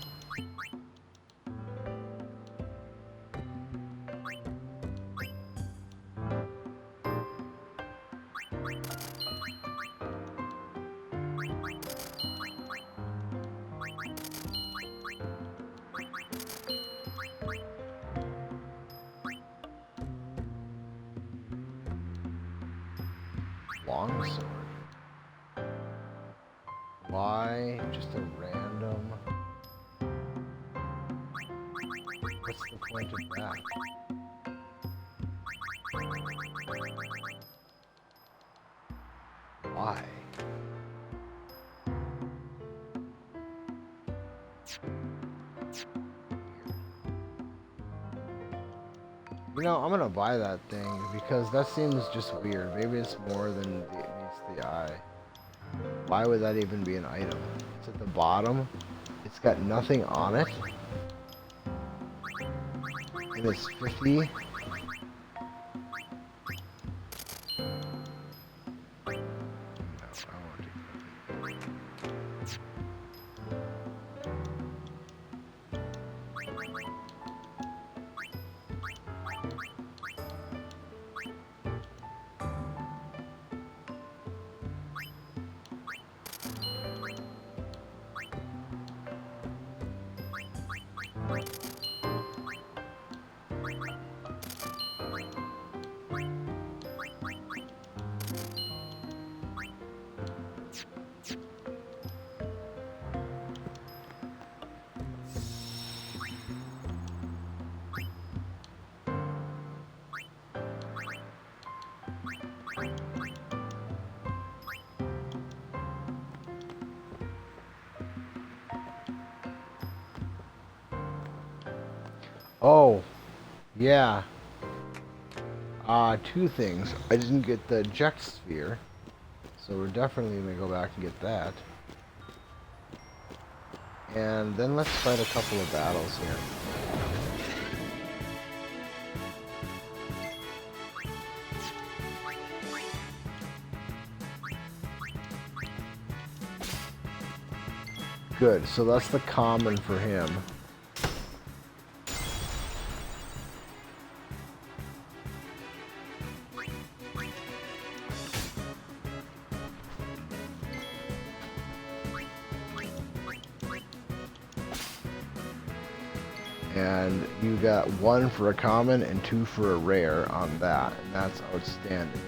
Longsword. Why? Just a random... What's the point of that? Why? You know, I'm gonna buy that thing because that seems just weird. Maybe it's more than it meets the eye. Why would that even be an item? It's at the bottom. It's got nothing on it. And it's 50. Oh, yeah. Two things. I didn't get the eject sphere, so we're definitely gonna go back and get that. And then let's fight a couple of battles here. Good, so that's the common for him. And you got 1 for a common and 2 for a rare on that, and that's outstanding.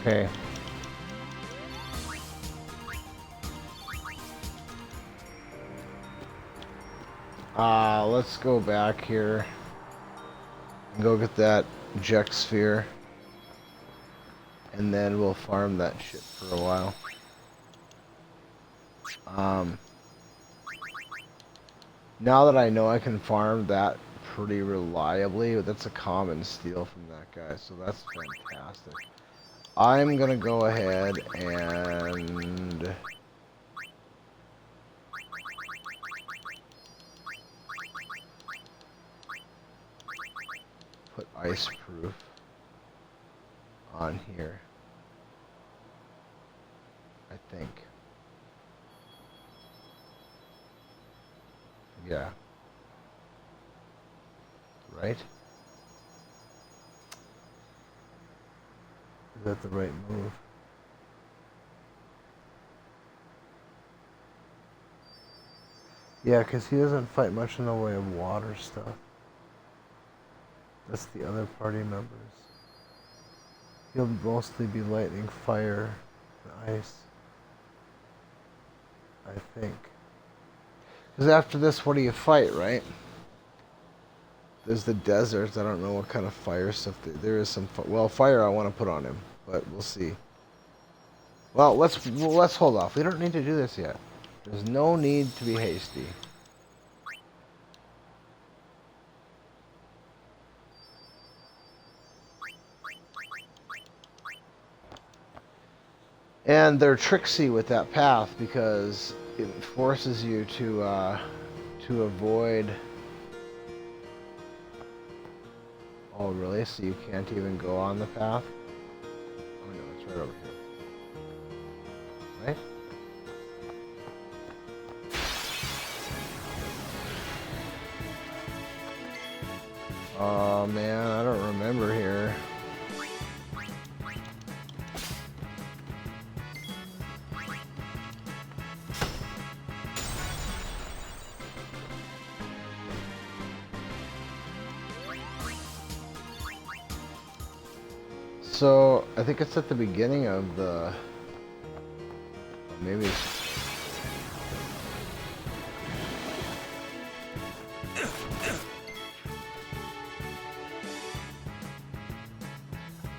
Okay. Let's go back here and go get that eject sphere, and then we'll farm that shit for a while. Now that I know I can farm that pretty reliably, that's a common steal from that guy, so that's fantastic. I'm gonna go ahead and put ice proof on here, I think. Yeah. Right? Is that the right move? Yeah, because he doesn't fight much in the way of water stuff. That's the other party members. He'll mostly be lightning, fire, and ice. I think. Because after this, what do you fight, right? There's the deserts. I don't know what kind of fire stuff. There is some. Well, fire I want to put on him, but we'll see. Well, let's hold off. We don't need to do this yet. There's no need to be hasty. And they're tricksy with that path because it forces you to avoid. Oh, really? So you can't even go on the path? Oh no, it's right over here. Right? Oh man, I don't remember here. So, I think it's at the beginning of the... Maybe it's...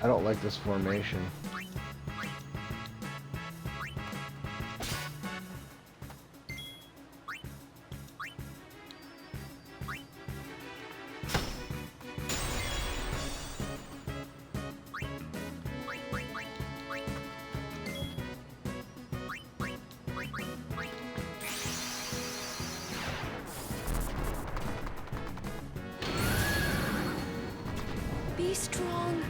I don't like this formation. strong.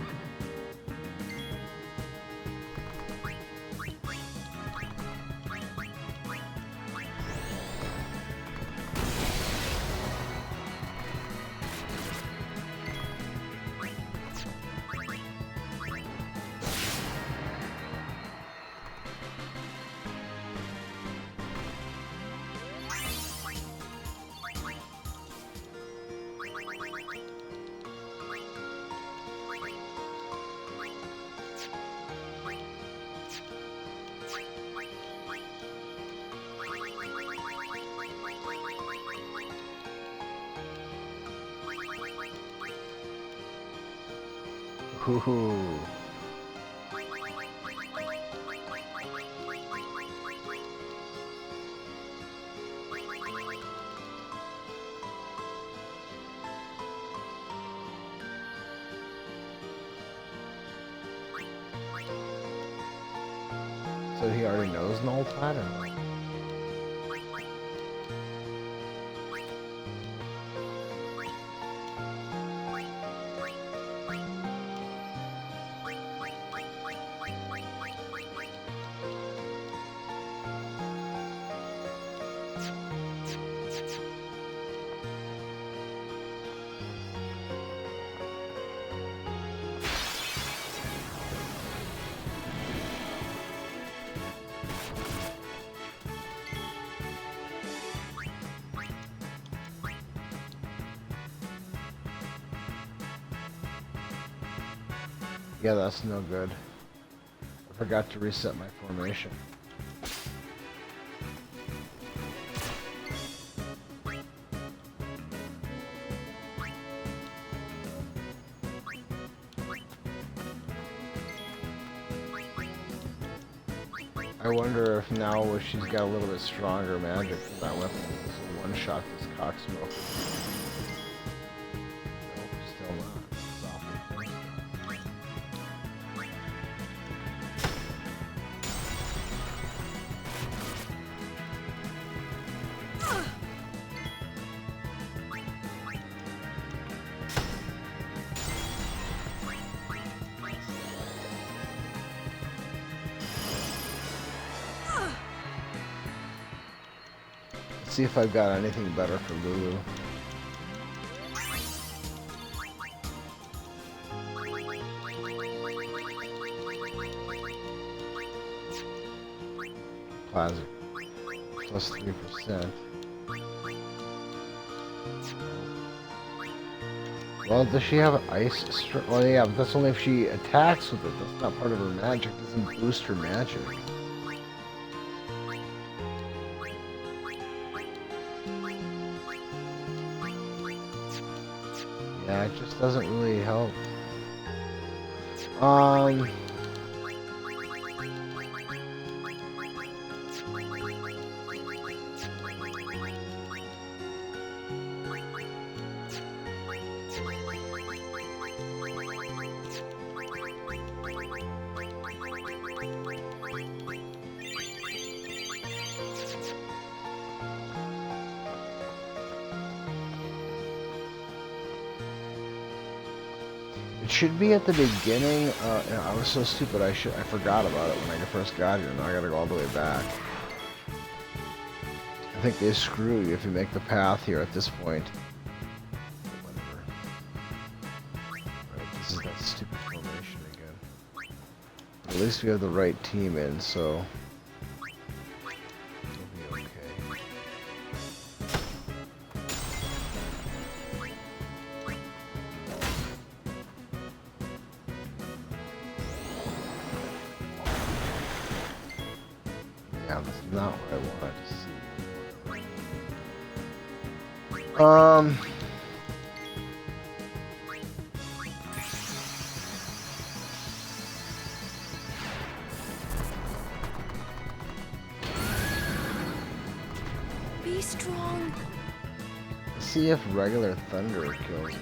Hoo-hoo. So he already knows null pattern. Yeah, that's no good. I forgot to reset my formation. I wonder if now she's got a little bit stronger magic from that weapon, this one-shot this cocksmoke. Nope, still not. It's awfully close. Let's see if I've got anything better for Lulu. Plasma. Plus 3%. Well, does she have ice strike? Well, yeah, but that's only if she attacks with it. That's not part of her magic. It doesn't boost her magic. Yeah, it just doesn't really help. It should be at the beginning. I was so stupid. I forgot about it when I first got here. Now I gotta go all the way back. I think they screw you if you make the path here at this point. Whatever. Right, this is that stupid formation again. At least we have the right team in, so we'll be okay. Yeah, that's not what I wanted to see. Be strong. Let's see if regular thunder kills me.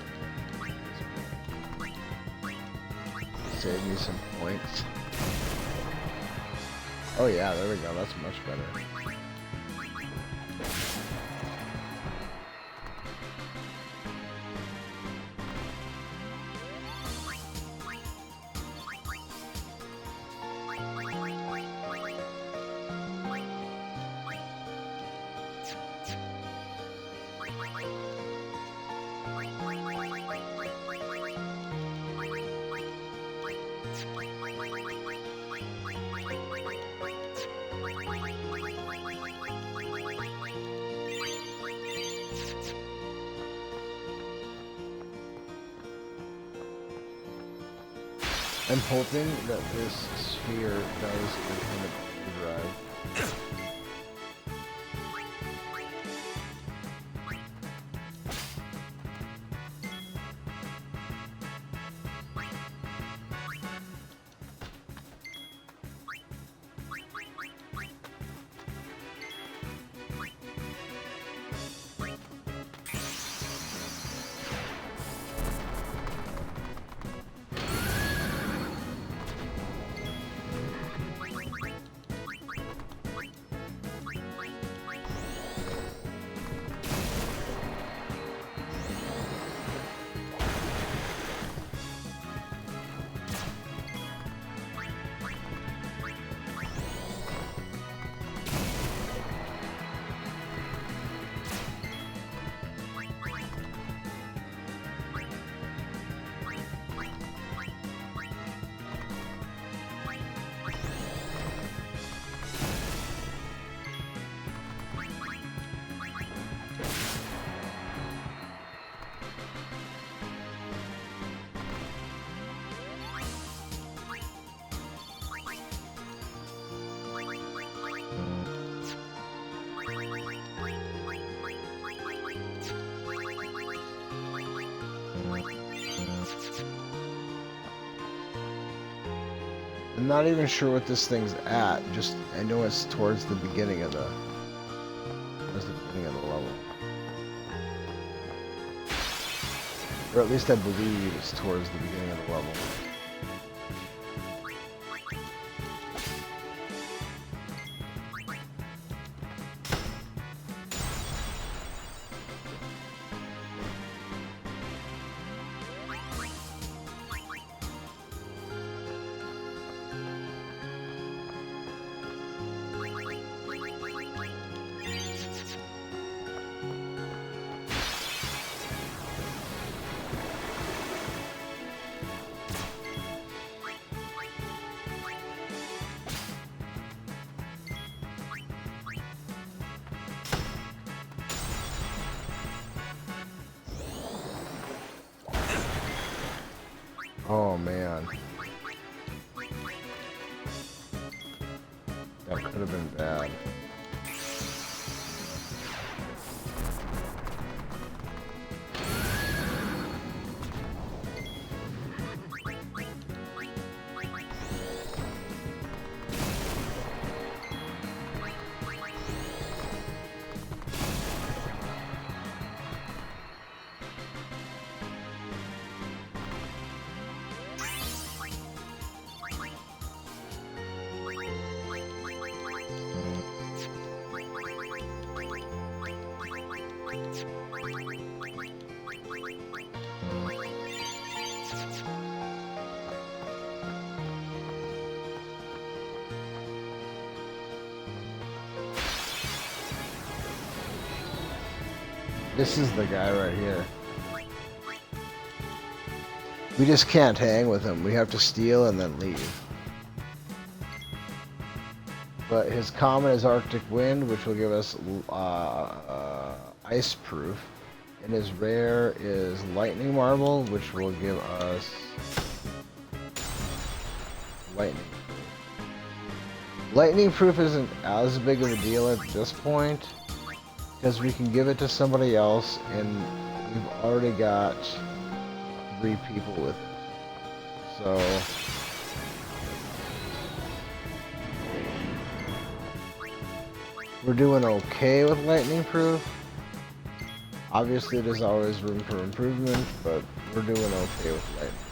Save me some points. Oh yeah, there we go. That's much better. I'm hoping that this sphere does contain an overdrive. I'm not even sure what this thing's at. Just I know it's towards the beginning of the level, or at least I believe it's towards the beginning of the level. Oh man. That could have been bad. This is the guy right here. We just can't hang with him. We have to steal and then leave. But his common is Arctic Wind, which will give us ice proof. And his rare is Lightning Marble, which will give us lightning proof. Lightning proof isn't as big of a deal at this point, because we can give it to somebody else, and we've already got 3 people with it. So we're doing okay with lightning proof. Obviously there's always room for improvement, but we're doing okay with lightning proof.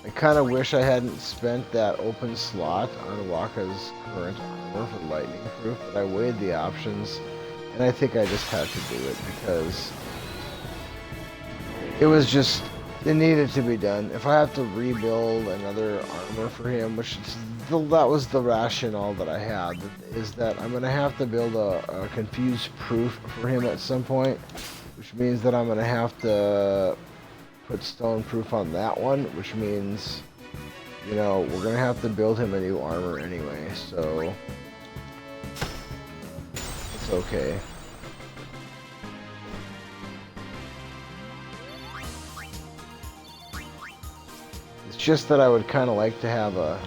I kind of wish I hadn't spent that open slot on Waka's current armor for lightning proof, but I weighed the options, and I think I just had to do it because it needed to be done. If I have to rebuild another armor for him, that was the rationale that I had, is that I'm going to have to build a confused proof for him at some point, which means that I'm going to have to put stone proof on that one, which means, you know, we're going to have to build him a new armor anyway, so it's okay. just that I would kind of like to have a,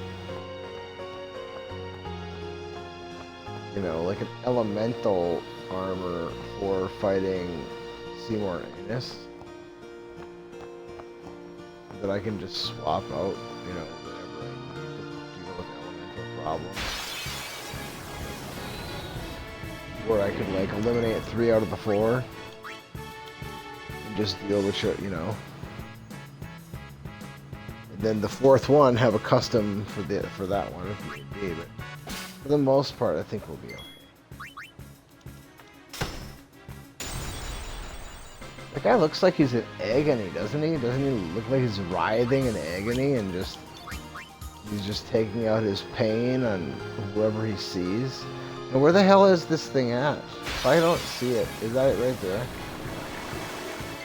you know, like an elemental armor for fighting Seymour and Anus that I can just swap out, you know, whenever I need to deal with elemental problems. Where I could like eliminate 3 out of the 4 and just deal with it, you know. And then the 4th one have a custom for that one if need be, but for the most part I think we'll be okay. That guy looks like he's in agony, doesn't he? Doesn't he look like he's writhing in agony and he's just taking out his pain on whoever he sees? And where the hell is this thing at? If I don't see it, is that it right there?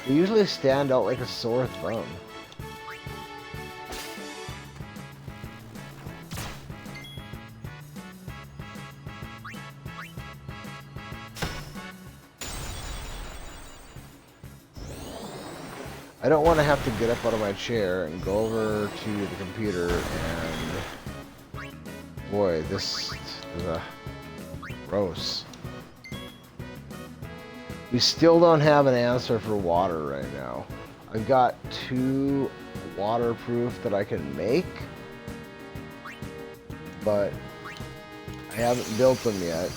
They usually stand out like a sore thumb. I don't want to have to get up out of my chair and go over to the computer and... Boy, this is gross. We still don't have an answer for water right now. I've got 2 waterproof that I can make, but I haven't built them yet.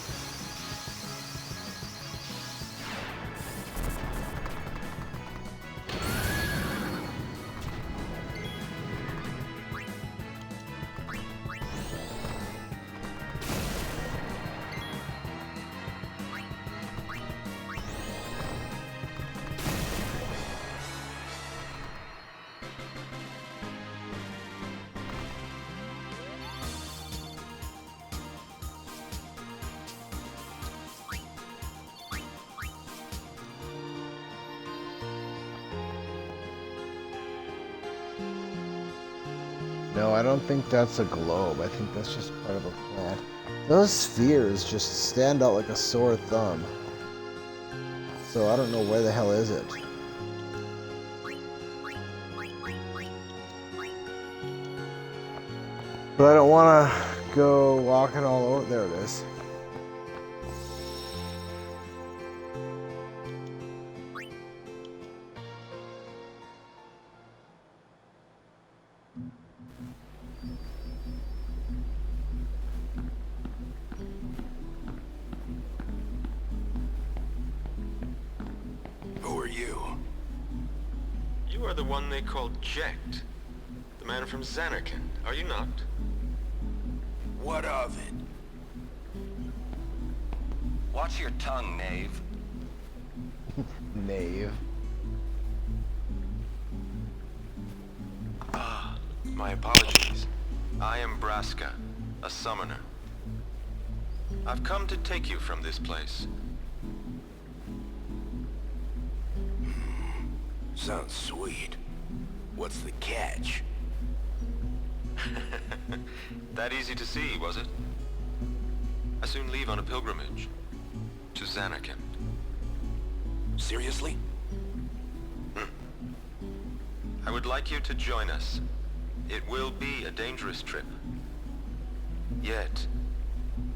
No, I don't think that's a globe. I think that's just part of a plant. Those spheres just stand out like a sore thumb. So I don't know where the hell is it. But I don't want to go walking all over. There it is. Who are you? You are the one they called Jekt. The man from Zanarkand, are you not? What of it? Watch your tongue, knave. Knave. Ah, my apologies. I am Braska, a summoner. I've come to take you from this place. Sounds sweet. What's the catch? That easy to see, was it? I soon leave on a pilgrimage to Zanarkand. Seriously? I would like you to join us. It will be a dangerous trip. Yet,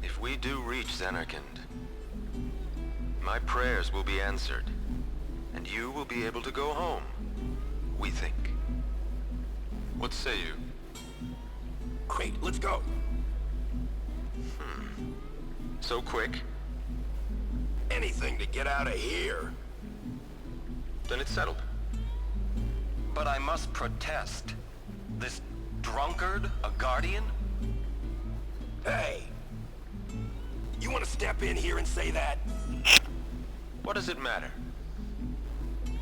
if we do reach Zanarkand, my prayers will be answered, and you will be able to go home, we think. What say you? Great, let's go. So quick? Anything to get out of here. Then it's settled. But I must protest. This drunkard, a guardian? Hey! You want to step in here and say that? What does it matter?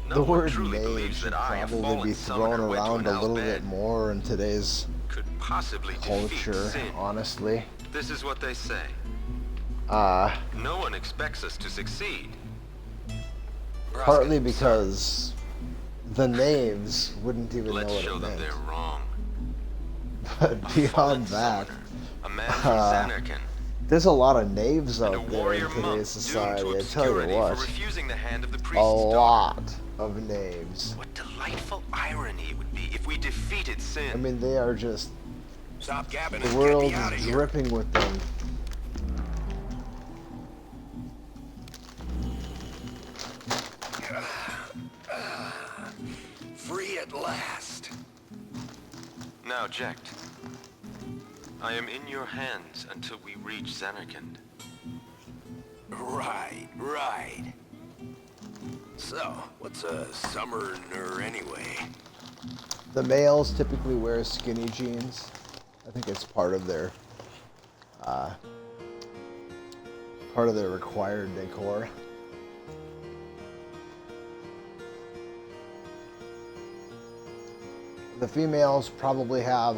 The No one word truly knave believes should that I, a probably fallen be thrown summoner, went to around an a little Al-Bed, bit more in today's could possibly defeat culture, sin. honestly. This is what they say. No one expects us to succeed. Partly because the knaves wouldn't even Let's know what show it them meant. they're wrong. But Fallen beyond that, summoner, a man from Zanarkand, there's a lot of knaves and a out there warrior in monk today's doomed society, to I tell you obscurity what. for refusing the hand of the A priest's daughter. lot. of knaves. What delightful irony it would be if we defeated sin. I mean, they are just, Stop gabbing the and world get me out of is here. dripping with them. Free at last. Now, Jecht, I am in your hands until we reach Zanarkand. Right. So, what's a summoner anyway? The males typically wear skinny jeans. I think it's part of their required decor. The females probably have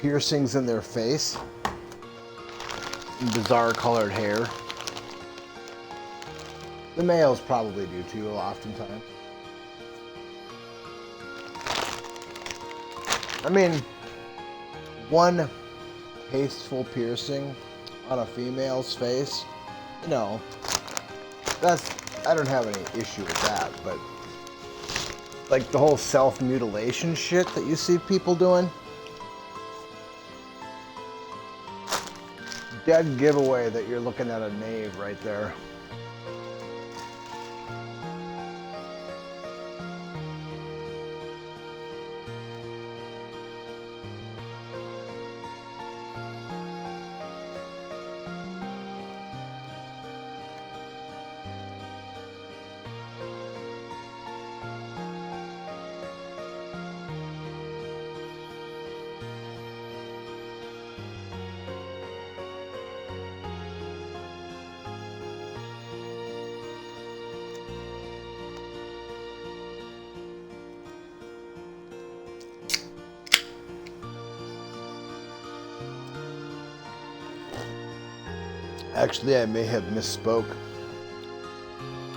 piercings in their face and bizarre colored hair. The males probably do too, oftentimes. I mean, one tasteful piercing on a female's face, you know, I don't have any issue with that, but like the whole self-mutilation shit that you see people doing, dead giveaway that you're looking at a knave right there. Actually, I may have misspoke.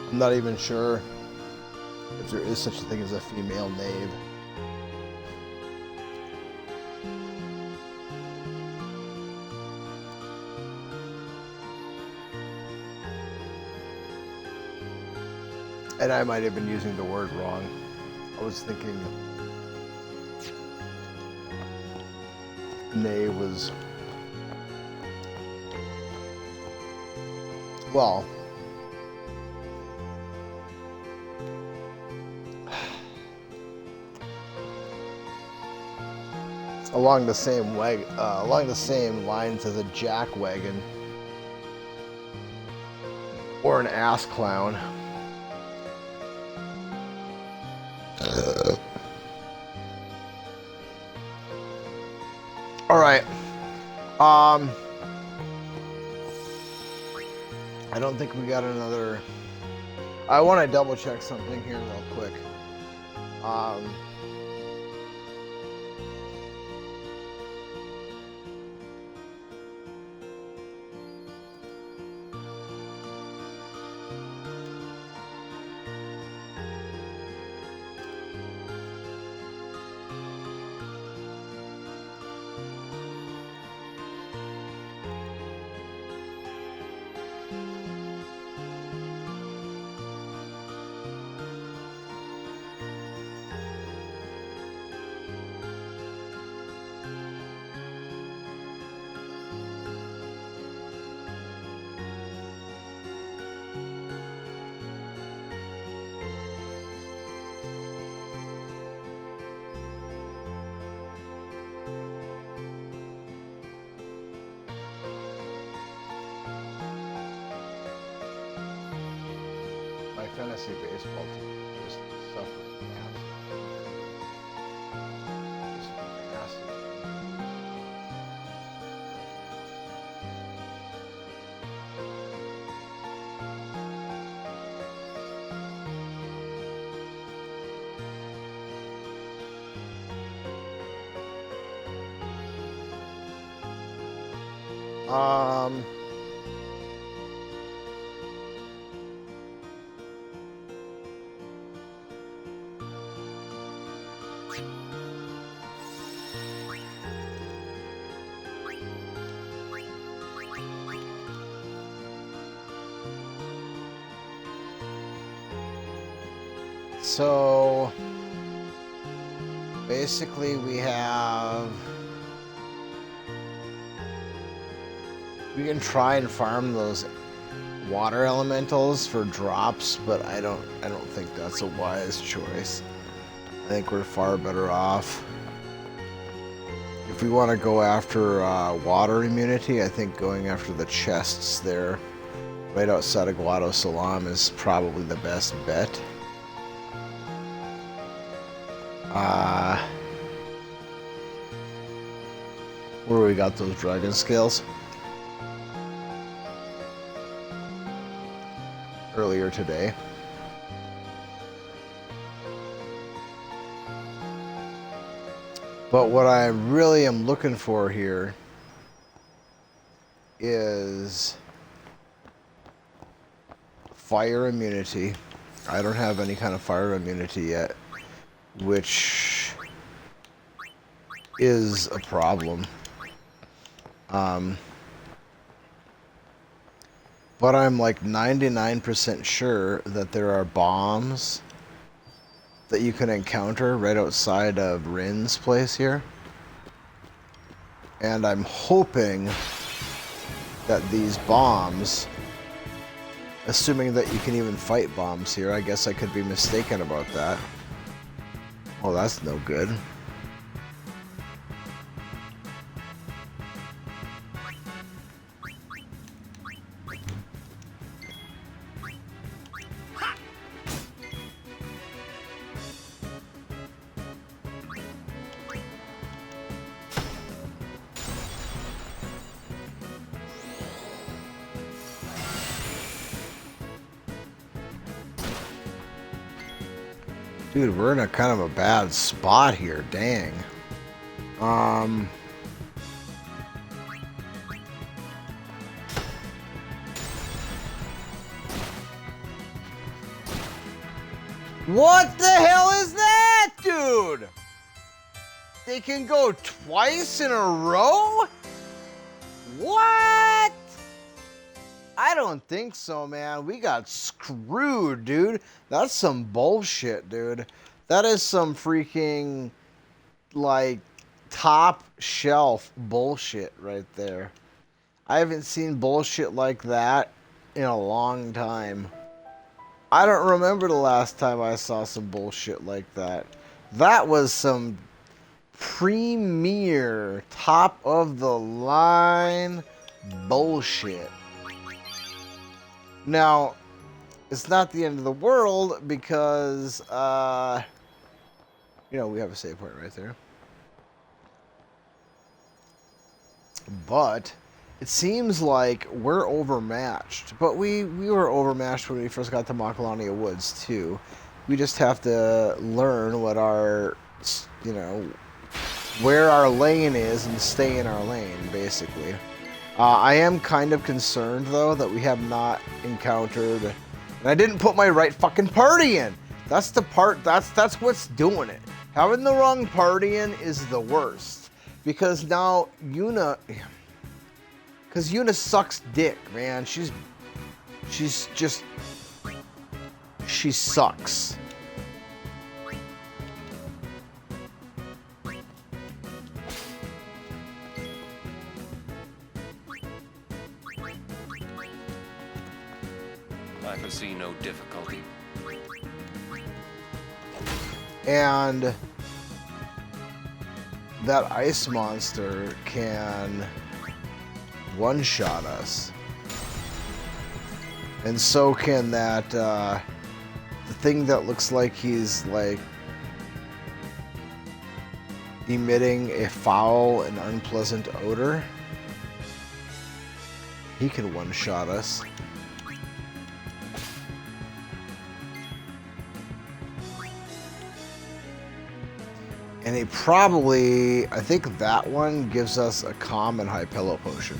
I'm not even sure if there is such a thing as a female knave. And I might have been using the word wrong. I was thinking knave was, well, along the same lines as a jack wagon or an ass clown. All right. I don't think we got another. I want to double check something here real quick. My fantasy baseball team just suffering just massive. So basically we can try and farm those water elementals for drops, but I don't think that's a wise choice. I think we're far better off. If we want to go after water immunity, I think going after the chests there right outside of Guado Salam is probably the best bet. Where we got those dragon scales? Earlier today. But what I really am looking for here is fire immunity. I don't have any kind of fire immunity yet, which is a problem. But I'm like 99% sure that there are bombs that you can encounter right outside of Rin's place here. And I'm hoping that these bombs, assuming that you can even fight bombs here, I guess I could be mistaken about that. Oh, that's no good. Dude, we're in a kind of a bad spot here, dang. What the hell is that, dude? They can go twice in a row? What? I don't think so, man. We got screwed, dude. That's some bullshit, dude. That is some freaking, like, top shelf bullshit right there. I haven't seen bullshit like that in a long time. I don't remember the last time I saw some bullshit like that. That was some premier, top of the line bullshit. Now, it's not the end of the world because, you know, we have a save point right there. But it seems like we're overmatched. But we were overmatched when we first got to Macalania Woods, too. We just have to learn what our, you know, where our lane is and stay in our lane, basically. I am kind of concerned, though, that we have not encountered... And I didn't put my right fucking party in! That's the part, that's what's doing it. Having the wrong party in is the worst. Because now, Yuna... Because Yuna sucks dick, man. She's just... She sucks. I foresee no difficulty. And that ice monster can one-shot us. And so can that, the thing that looks like he's, like, emitting a foul and unpleasant odor. He can one-shot us. And he probably, I think that one gives us a calm and high pillow potion.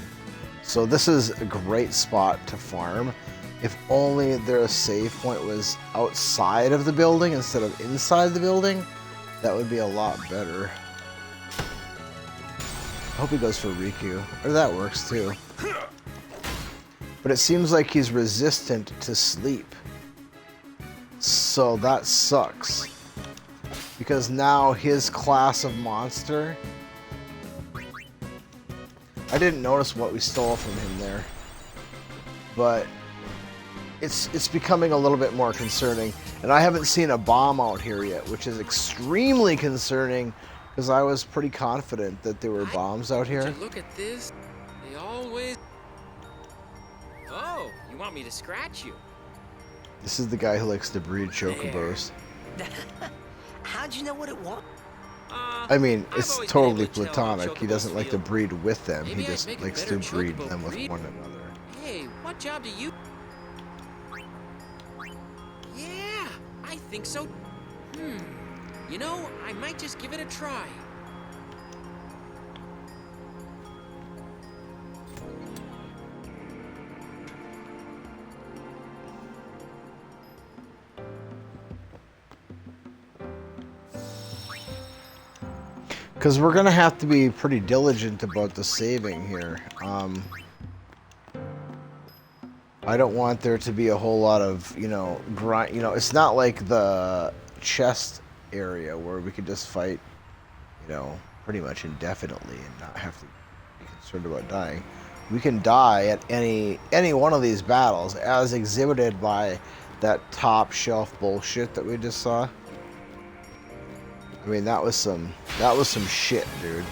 So this is a great spot to farm. If only their save point was outside of the building instead of inside the building, that would be a lot better. I hope he goes for Riku. Or that works too. But it seems like he's resistant to sleep. So that sucks. Because now his class of monster... I didn't notice what we stole from him there. But it's becoming a little bit more concerning. And I haven't seen a bomb out here yet, which is extremely concerning because I was pretty confident that there were bombs out here. Look at this. They always... Oh, you want me to scratch you? This is the guy who likes to breed chocobos. How'd you know what it was? I mean, it's always been totally able to tell how platonic. He chocobos doesn't like to feel. breed with them. Maybe He I'd just make a likes to better breed chocobo them with breed. one another. Hey, what job do you... Yeah, I think so. You know, I might just give it a try. Because we're going to have to be pretty diligent about the saving here. I don't want there to be a whole lot of, grind. It's not like the chest area where we could just fight, pretty much indefinitely and not have to be concerned about dying. We can die at any one of these battles, as exhibited by that top shelf bullshit that we just saw. I mean, that was some shit, dude.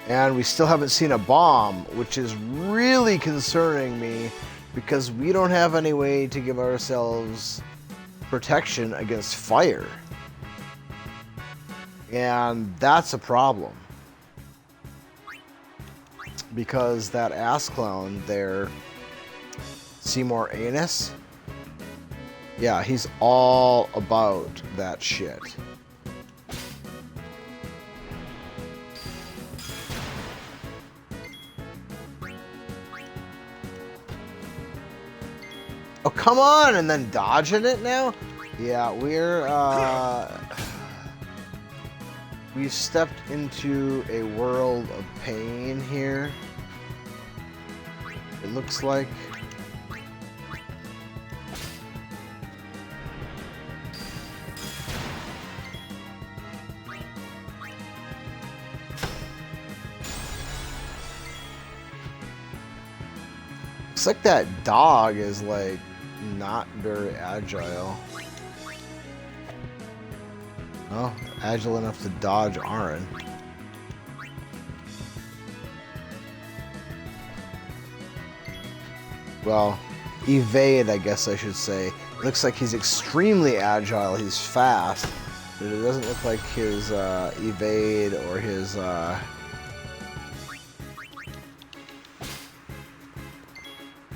And we still haven't seen a bomb, which is really concerning me because we don't have any way to give ourselves protection against fire. And that's a problem. Because that ass clown there, Seymour Anus, yeah, he's all about that shit. Oh, come on, and then dodging it now? Yeah, we've stepped into a world of pain here. It looks like. Looks like that dog is like not very agile. Oh, agile enough to dodge Aaron. Well, evade, I guess I should say. Looks like he's extremely agile. He's fast, but it doesn't look like his evade or his.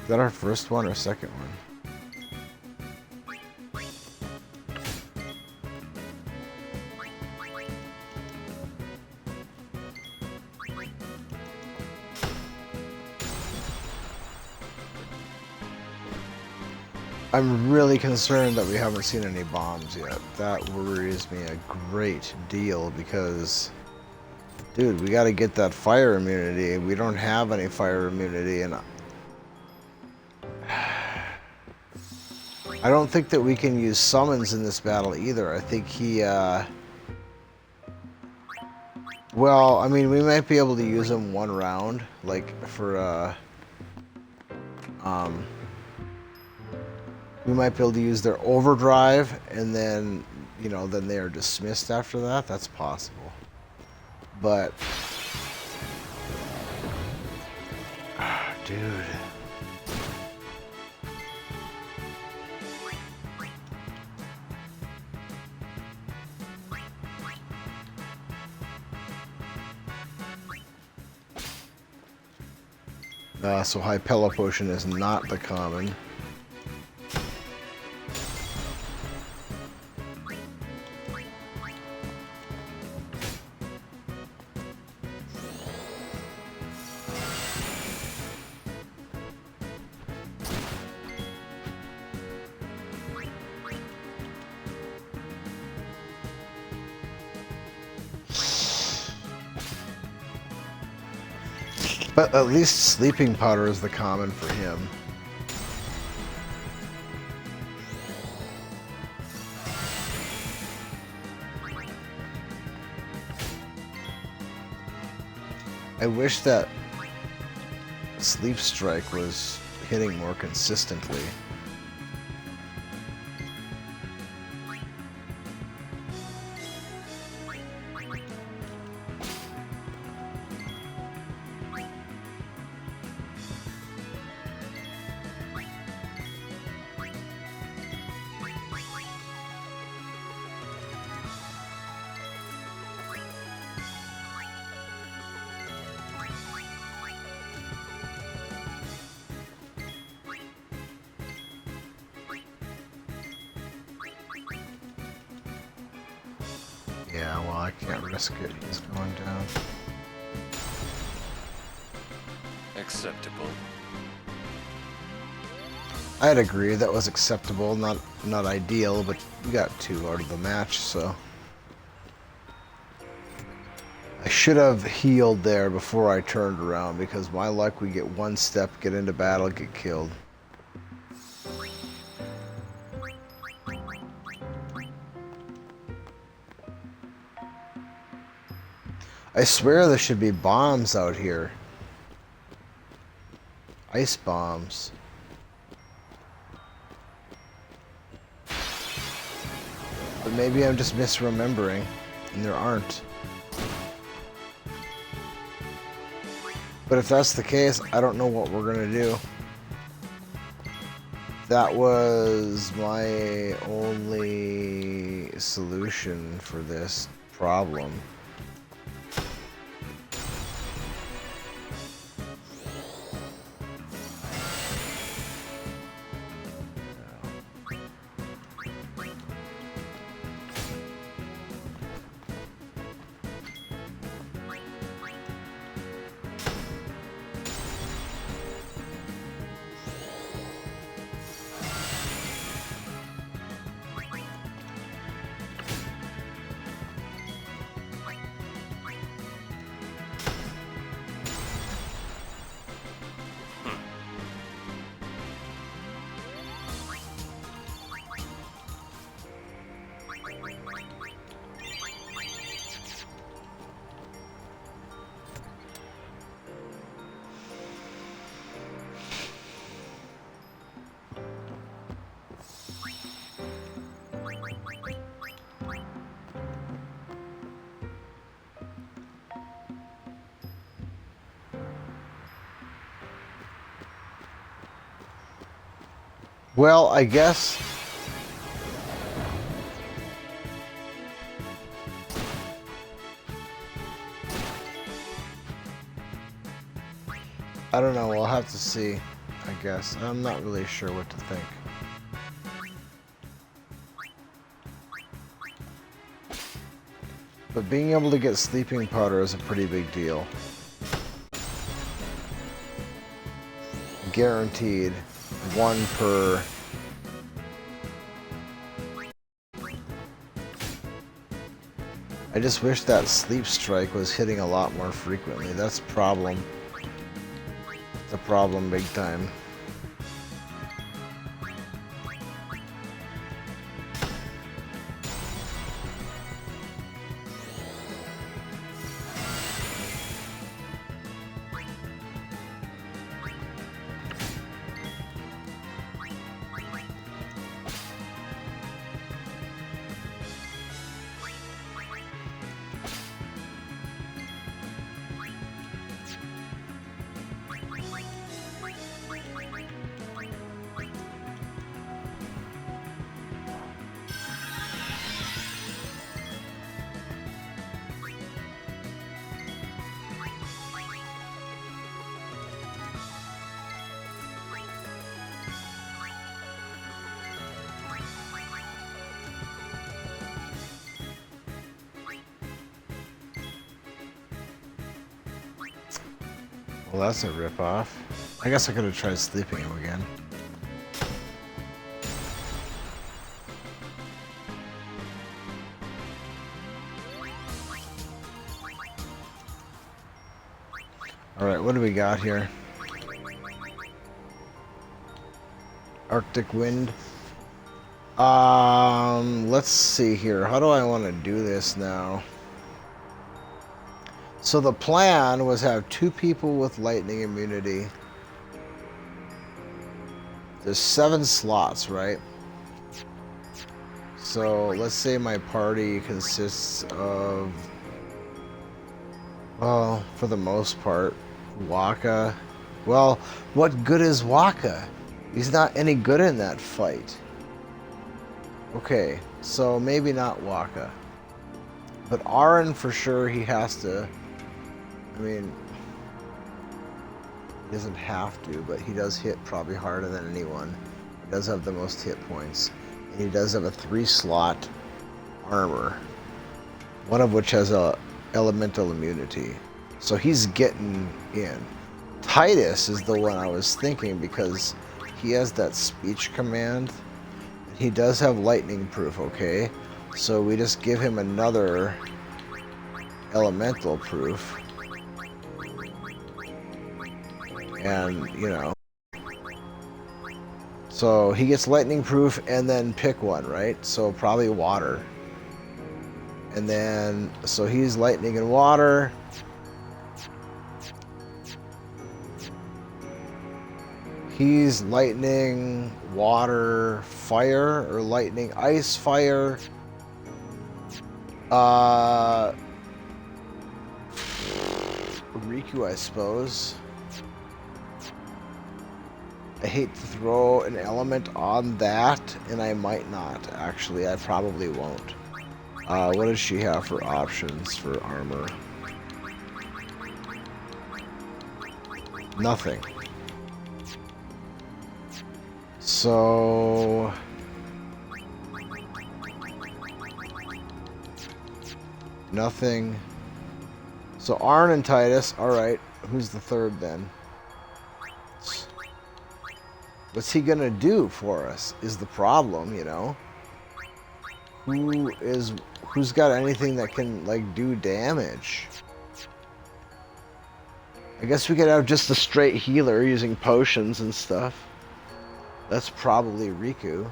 Is that our first one or second one? I'm really concerned that we haven't seen any bombs yet. That worries me a great deal because, dude, we gotta get that fire immunity. We don't have any fire immunity, and I don't think that we can use summons in this battle either. I think he, well, I mean, we might be able to use him one round, like for, we might be able to use their overdrive, and then, then they are dismissed after that. That's possible. But, dude. So high Pella Potion is not the common. But at least sleeping powder is the common for him. I wish that Sleep Strike was hitting more consistently. Yeah, well, I can't risk it. He's going down. Acceptable. I'd agree that was acceptable, not ideal, but we got 2 out of the match, so I should have healed there before I turned around, because my luck, we get 1 step, get into battle, get killed. I swear there should be bombs out here. Ice bombs. But maybe I'm just misremembering, and there aren't. But if that's the case, I don't know what we're gonna do. That was my only solution for this problem. Well, I guess I don't know, we'll have to see, I guess. I'm not really sure what to think. But being able to get sleeping powder is a pretty big deal. Guaranteed. 1 per... I just wish that Sleep Strike was hitting a lot more frequently. That's a problem. It's a problem big time. Well, that's a ripoff. I guess I could have tried sleeping him again. Alright, what do we got here? Arctic wind. Let's see here. How do I want to do this now? So the plan was have 2 people with lightning immunity. There's 7 slots, right? So let's say my party consists of, well, for the most part, Waka. Well, what good is Waka? He's not any good in that fight. Okay, so maybe not Waka. But Aaron, for sure, he has to. I mean, he doesn't have to, but he does hit probably harder than anyone. He does have the most hit points. And he does have a 3-slot armor, one of which has a elemental immunity. So he's getting in. Titus is the one I was thinking because he has that speech command. And he does have lightning proof, okay? So we just give him another elemental proof. And, you know. So he gets lightning proof and then pick one, right? So probably water. And then, so he's lightning and water. He's lightning, water, fire, or lightning, ice, fire. Riku, I suppose. I hate to throw an element on that, and I might not. Actually, I probably won't. What does she have for options for armor? Nothing. So... nothing. So Arn and Titus, alright. Who's the third then? What's he gonna do for us is the problem, you know? Who's got anything that can, like, do damage? I guess we could have just a straight healer using potions and stuff. That's probably Riku.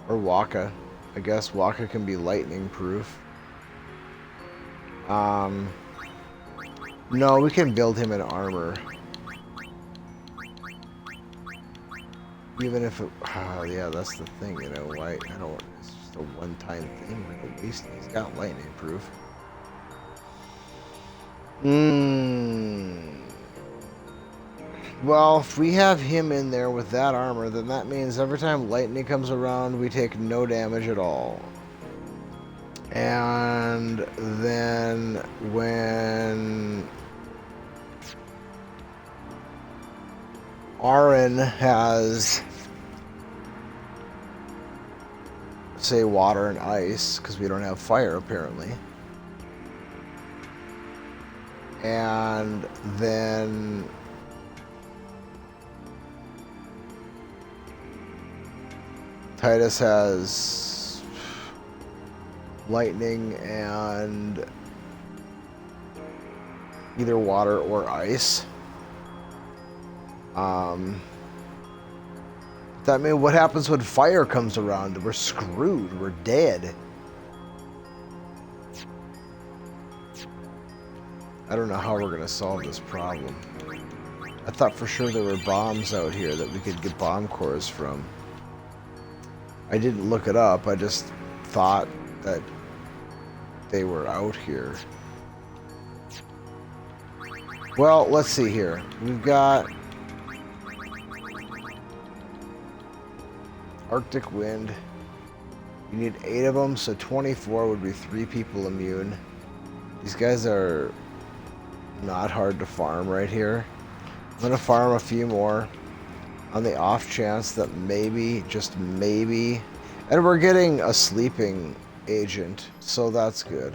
Or Waka. I guess Waka can be lightning proof. No, we can build him in armor. Even if it... yeah, that's the thing, you know, why... I don't... It's just a one-time thing. At least he's got lightning proof. Well, if we have him in there with that armor, then that means every time lightning comes around, we take no damage at all. And then when Aaron has, say, water and ice, because we don't have fire apparently. And then Titus has lightning and either water or ice. That means what happens when fire comes around? We're screwed. We're dead. I don't know how we're gonna solve this problem. I thought for sure there were bombs out here that we could get bomb cores from. I didn't look it up. I just thought that they were out here. Well, let's see here. We've got Arctic wind. You need 8 of them, so 24 would be 3 people immune. These guys are not hard to farm right here. I'm gonna farm a few more on the off chance that maybe, just maybe, and we're getting a sleeping agent, so that's good.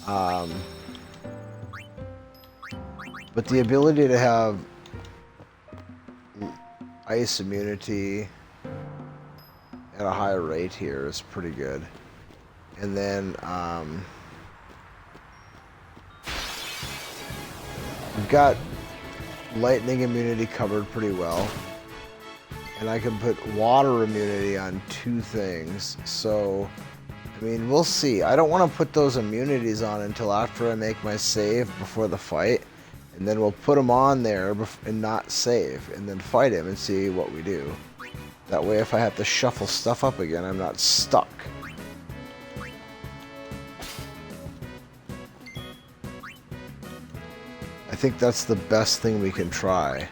But the ability to have ice immunity at a high rate here is pretty good. And then we've got lightning immunity covered pretty well. and I can put water immunity on 2 things. So, I mean, we'll see. I don't want to put those immunities on until after I make my save before the fight. And then we'll put them on there and not save. And then fight him and see what we do. That way, if I have to shuffle stuff up again, I'm not stuck. I think that's the best thing we can try.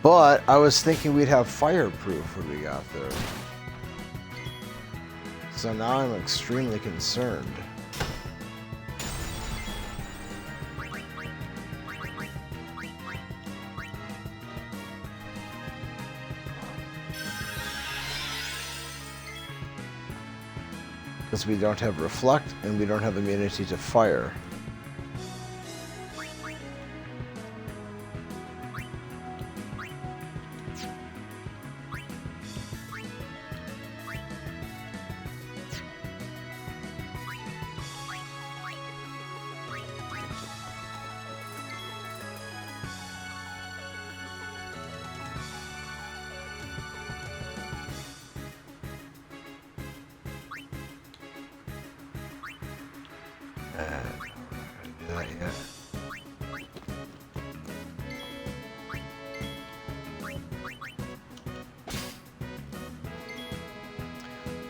But I was thinking we'd have fireproof when we got there. So now I'm extremely concerned. Because we don't have reflect and we don't have immunity to fire.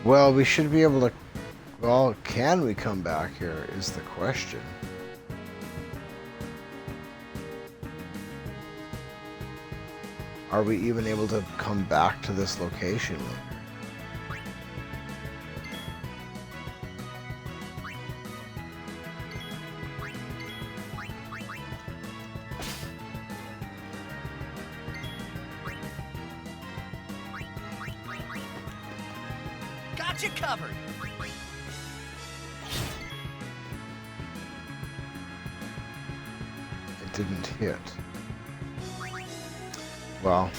Well, we should be able to... Well, can we come back here is the question. Are we even able to come back to this location? Got you covered. It didn't hit. Well,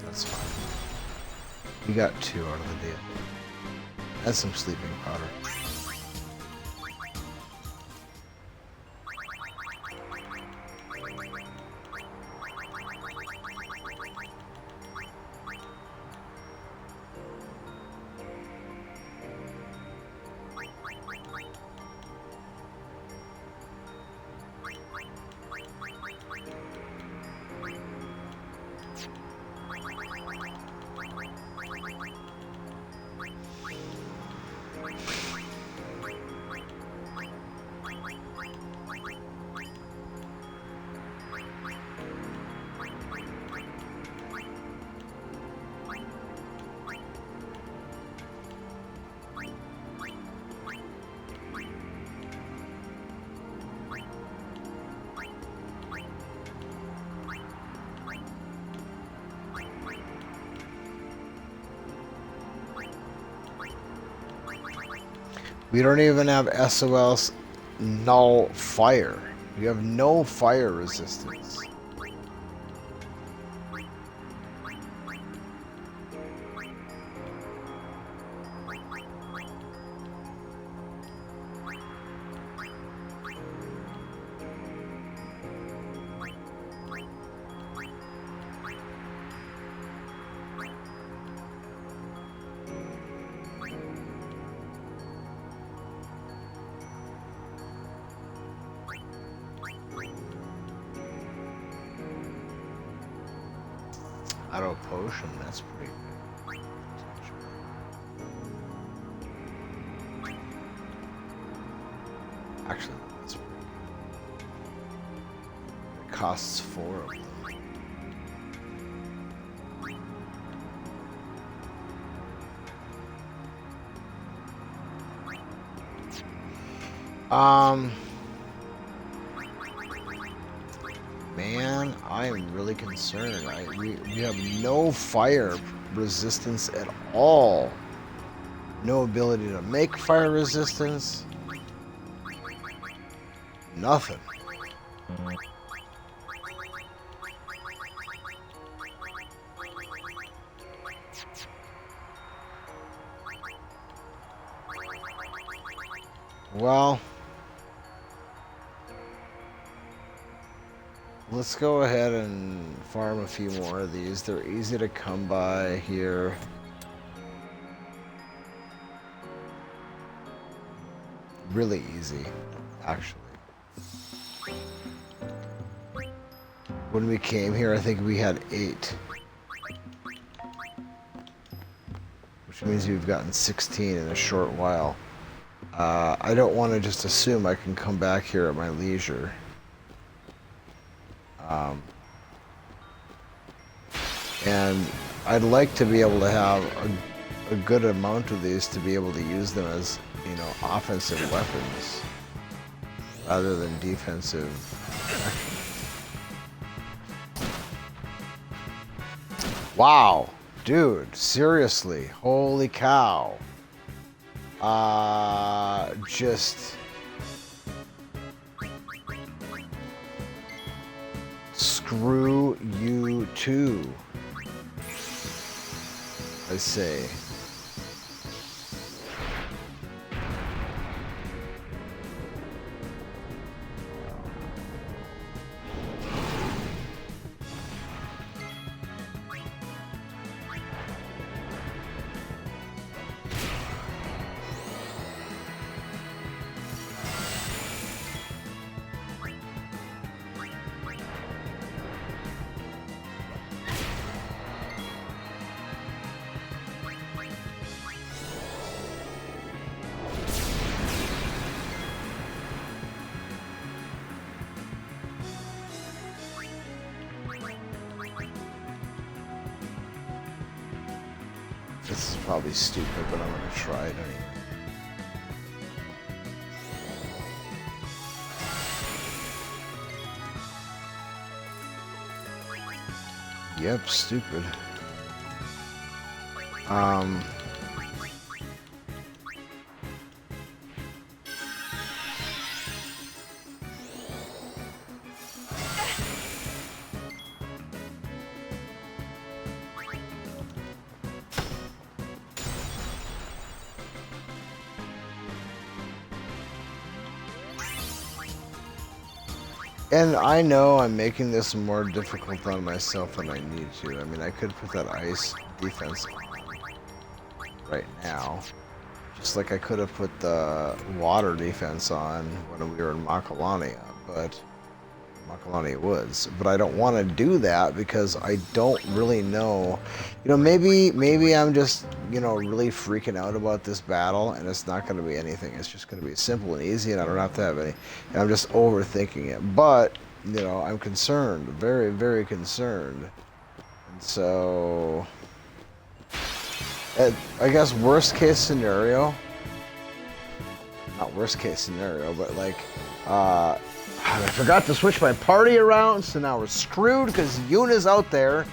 that's fine. We got 2 out of the deal. And some sleeping powder. We don't even have SOS null fire. We have no fire resistance. Auto potion, that's pretty good. Actually, that's pretty good. It costs 4 of them. Man, I am really concerned. We have no fire resistance at all. No ability to make fire resistance. Nothing. Well, let's go ahead and farm a few more of these. They're easy to come by here. Really easy, actually. When we came here, I think we had 8. Which means we've gotten 16 in a short while. I don't want to just assume I can come back here at my leisure. And I'd like to be able to have a good amount of these to be able to use them as, you know, offensive weapons rather than defensive. Wow, dude, seriously, holy cow. Just screw you too, I say. This is probably stupid, but I'm gonna try it anyway. Yep, stupid. And I know I'm making this more difficult on myself than I need to. I mean, I could put that ice defense right now. Just like I could have put the water defense on when we were in Makalania Woods. But I don't want to do that because I don't really know. You know, maybe I'm just, you know, really freaking out about this battle and it's not going to be anything. It's just going to be simple and easy and I don't have to have any. And I'm just overthinking it. But, you know, I'm concerned. Very, very concerned. And so, I guess worst case scenario, not worst case scenario, but like, I forgot to switch my party around, so now we're screwed because Yuna's out there.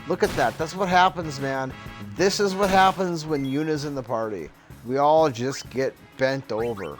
Look at that. That's what happens, man. This is what happens when Yuna's in the party. We all just get bent over.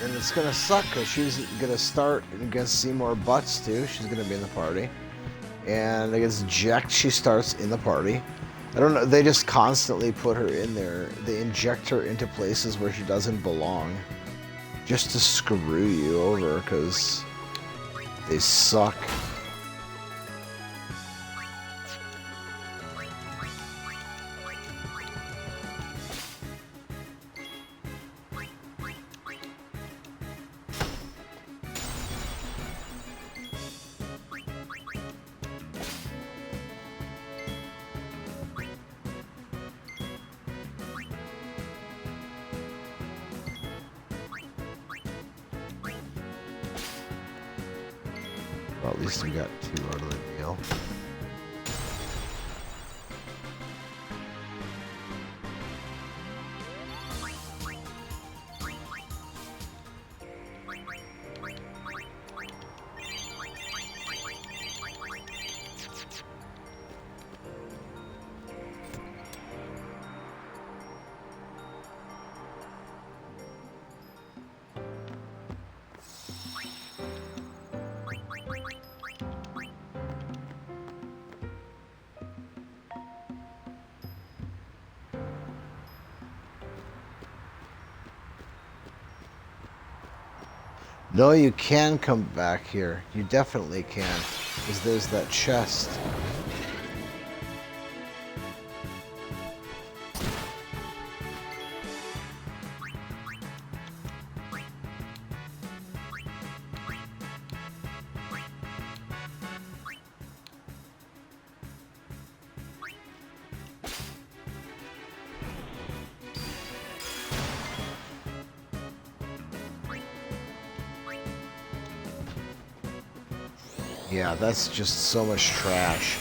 And it's gonna suck because she's gonna start against Seymour Butts too. She's gonna be in the party. And against Jecht, she starts in the party. I don't know, they just constantly put her in there. They inject her into places where she doesn't belong. Just to screw you over because they suck. Well, at least we got 2 out of the deal. No, you can come back here. You definitely can. Because there's that chest. Yeah, that's just so much trash.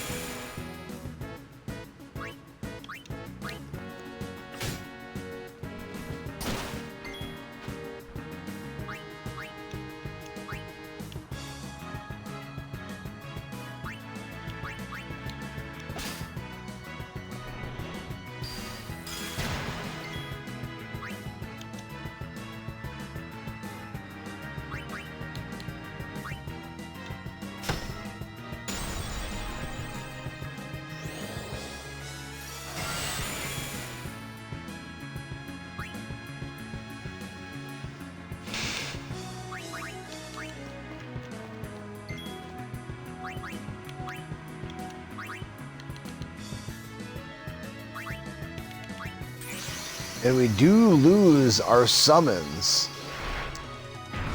And we do lose our summons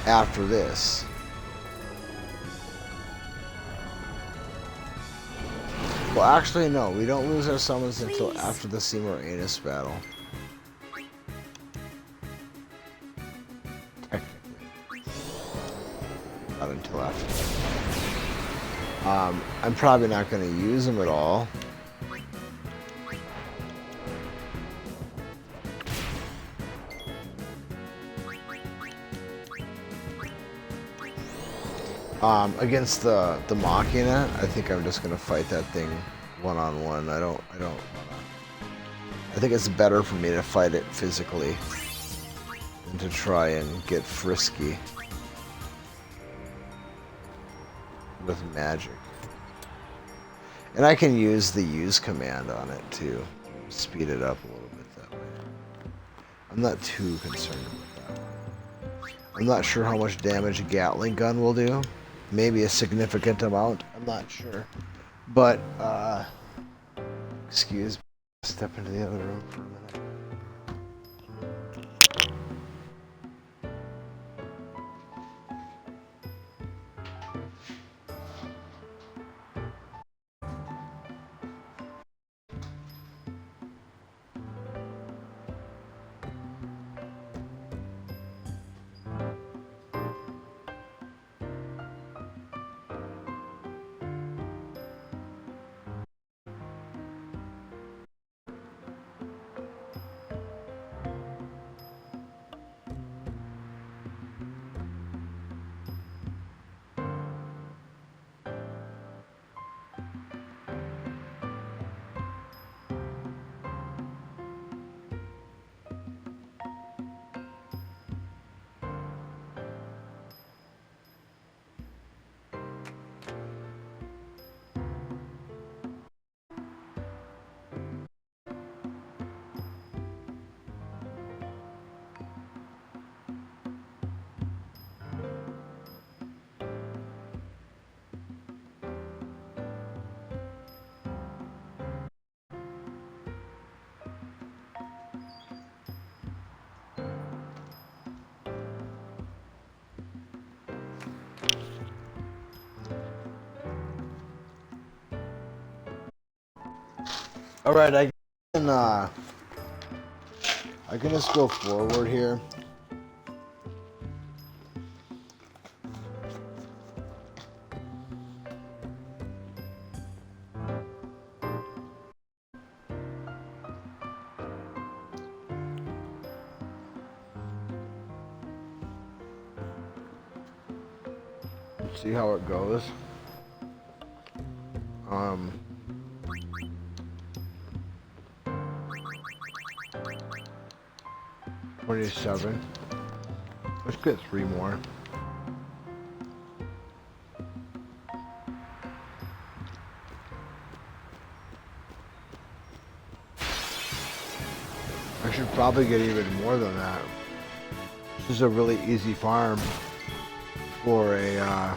after this. Well, actually, no. We don't lose our summons until after the Seymour Anus battle. Technically. Not until after that. I'm probably not going to use them at all. Against the Machina, I think I'm just gonna fight that thing one-on-one. I don't wanna. I think it's better for me to fight it physically than to try and get frisky with magic. And I can use the use command on it to speed it up a little bit that way. I'm not too concerned with that one. I'm not sure how much damage a Gatling gun will do. Maybe a significant amount, I'm not sure. But, excuse me, step into the other room for a minute. All right, I can just go forward here. Let's see how it goes. 27. Let's get 3 more. I should probably get even more than that. This is a really easy farm for a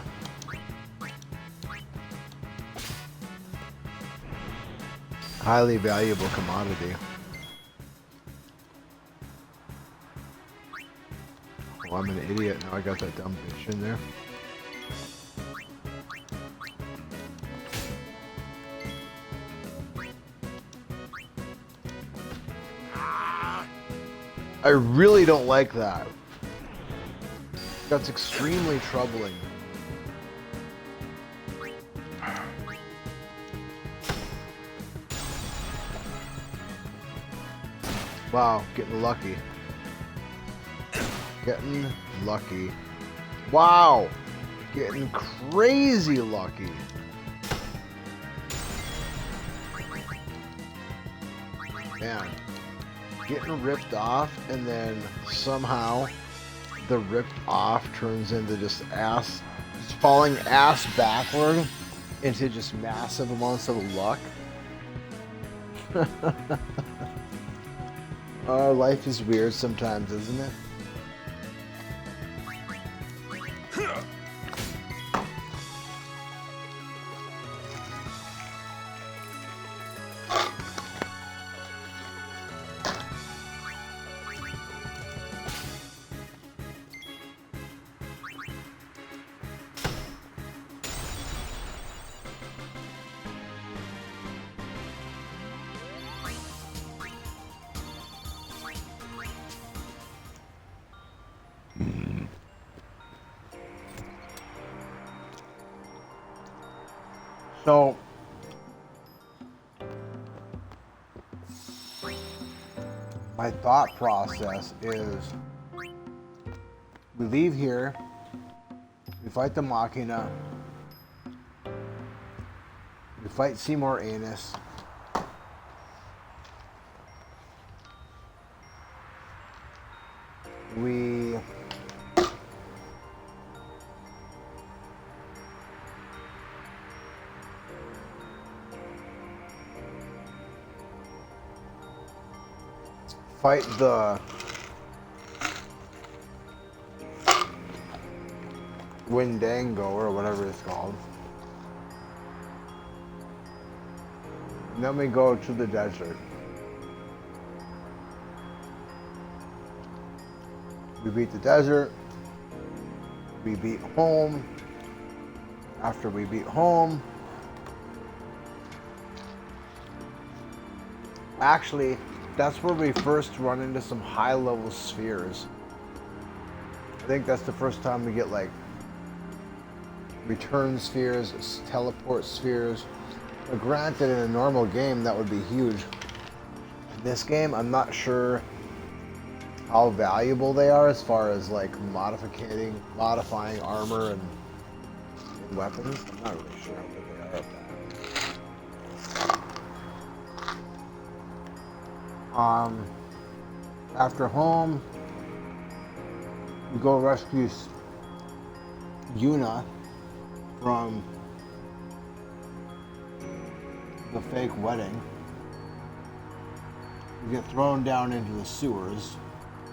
highly valuable commodity. Oh, I'm an idiot. Now I got that dumb bitch in there. I really don't like that. That's extremely troubling. Wow, getting lucky. Getting lucky. Wow! Getting crazy lucky. Man. Getting ripped off, and then somehow the ripped off turns into just falling ass backward into just massive amounts of luck. Life is weird sometimes, isn't it? So, my thought process is, we leave here, we fight the Machina, we fight Seymour Anus, we fight the Windango or whatever it's called. And then we go to the desert. We beat the desert. We beat home. After we beat home, actually, that's where we first run into some high-level spheres. I think that's the first time we get like return spheres, teleport spheres. But granted, in a normal game, that would be huge. In this game, I'm not sure how valuable they are as far as like modifying armor and weapons. I'm not really sure how good they are at that. After home, we go rescue Yuna from the fake wedding. We get thrown down into the sewers.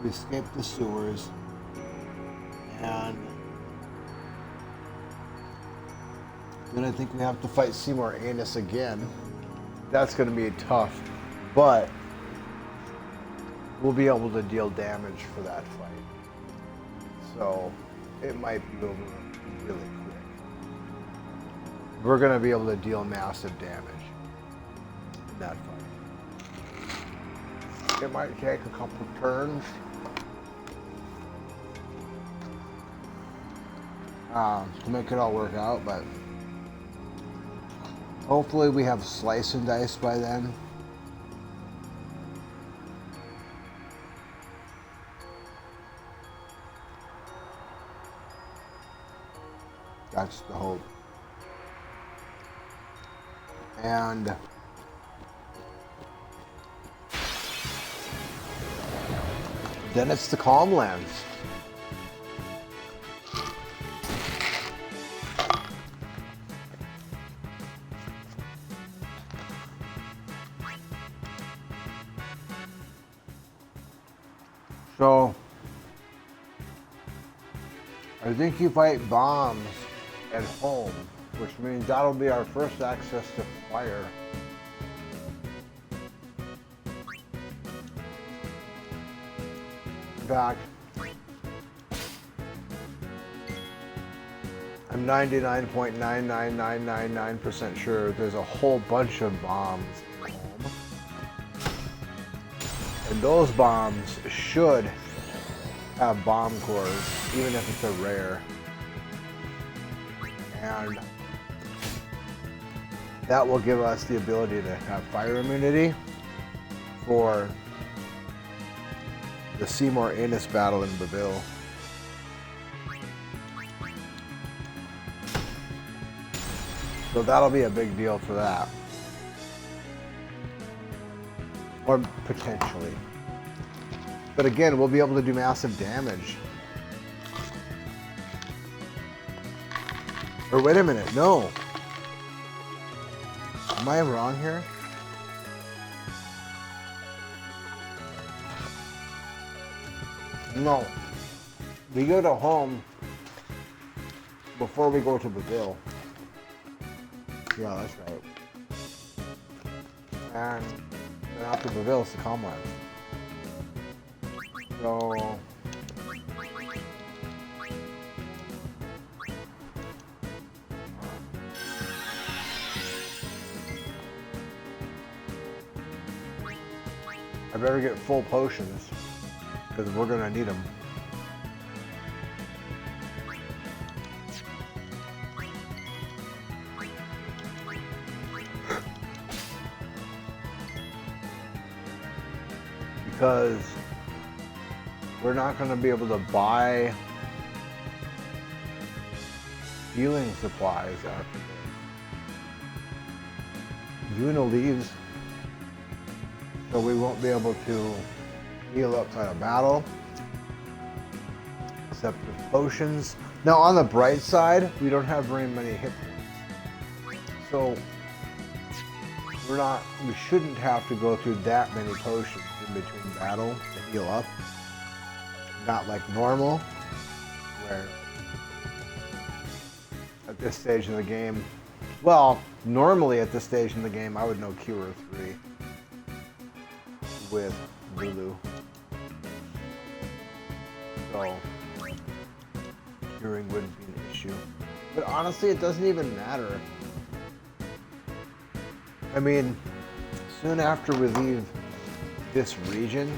We escape the sewers, and then I think we have to fight Seymour Anus again. That's going to be tough, but we'll be able to deal damage for that fight. So it might be over really quick. We're going to be able to deal massive damage in that fight. It might take a couple turns. To make it all work out, but hopefully we have slice and dice by then. That's the hope. And then it's the calm lands. So I think you fight bombs at home, which means that'll be our first access to fire. In fact, I'm 99.99999% sure there's a whole bunch of bombs at home. And those bombs should have bomb cores, even if it's a rare. And that will give us the ability to have fire immunity for the Seymour Anus battle in Beville. So that'll be a big deal for that. Or potentially. But again, we'll be able to do massive damage. Or wait a minute, no. Am I wrong here? No. We go to home before we go to Brazil. Yeah, that's right. And then after Brazil, it's the Commonwealth. So I better get full potions because we're gonna need them. Because we're not going to be able to buy healing supplies after this. Yuna leaves, so we won't be able to heal outside of battle, except with potions. Now, on the bright side, we don't have very many hit points, so we shouldn't have to go through that many potions in between battle to heal up. Not like normal, where at this stage in the game, well, normally at this stage in the game, I would know Cure 3 with Lulu. So, curing wouldn't be an issue. But honestly, it doesn't even matter. I mean, soon after we leave this region,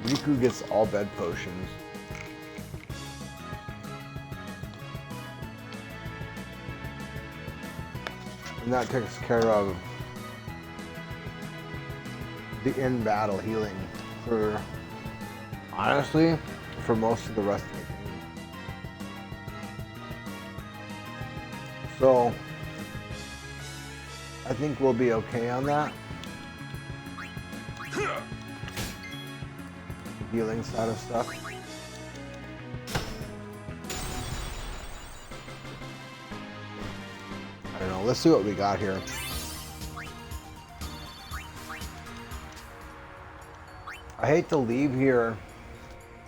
Riku gets all bed potions. And that takes care of the in-battle healing for, honestly, for most of the rest of the game. So, I think we'll be okay on that. Healing side of stuff. I don't know, let's see what we got here. I hate to leave here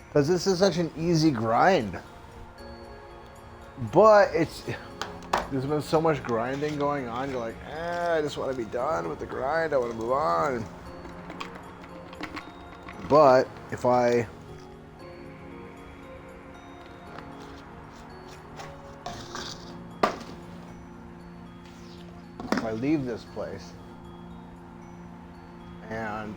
because this is such an easy grind. But there's been so much grinding going on, you're like, I just want to be done with the grind, I want to move on. But if I leave this place and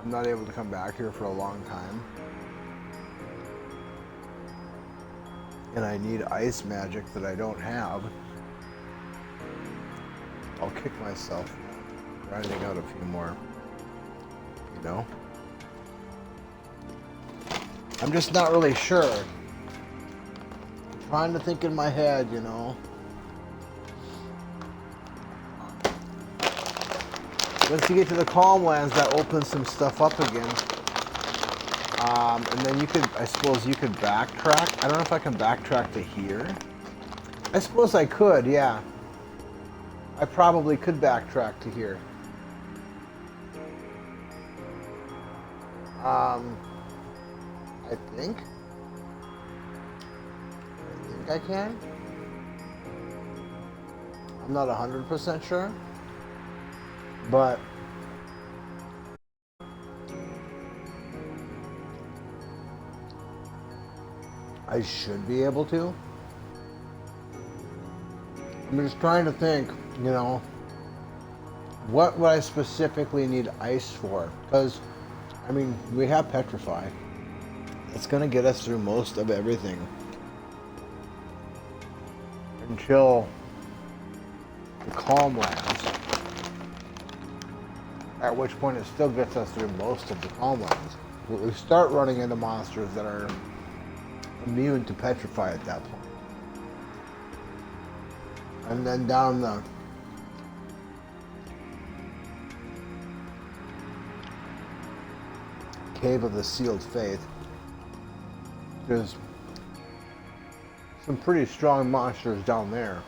I'm not able to come back here for a long time, and I need ice magic that I don't have, I'll kick myself grinding out a few more, you know? I'm just not really sure. I'm trying to think in my head, you know. Once you get to the calm lands, that opens some stuff up again. And then you could, I suppose you could backtrack. I don't know if I can backtrack to here. I suppose I could, yeah. I probably could backtrack to here. I think I can. I'm not 100% sure. But I should be able to. I'm just trying to think, you know, what would I specifically need ice for? Because, I mean, we have Petrify. It's going to get us through most of everything. Until the calm lands. At which point it still gets us through most of the calm lands. We start running into monsters that are immune to Petrify at that point. And then down the Cave of the Sealed Faith, there's some pretty strong monsters down there.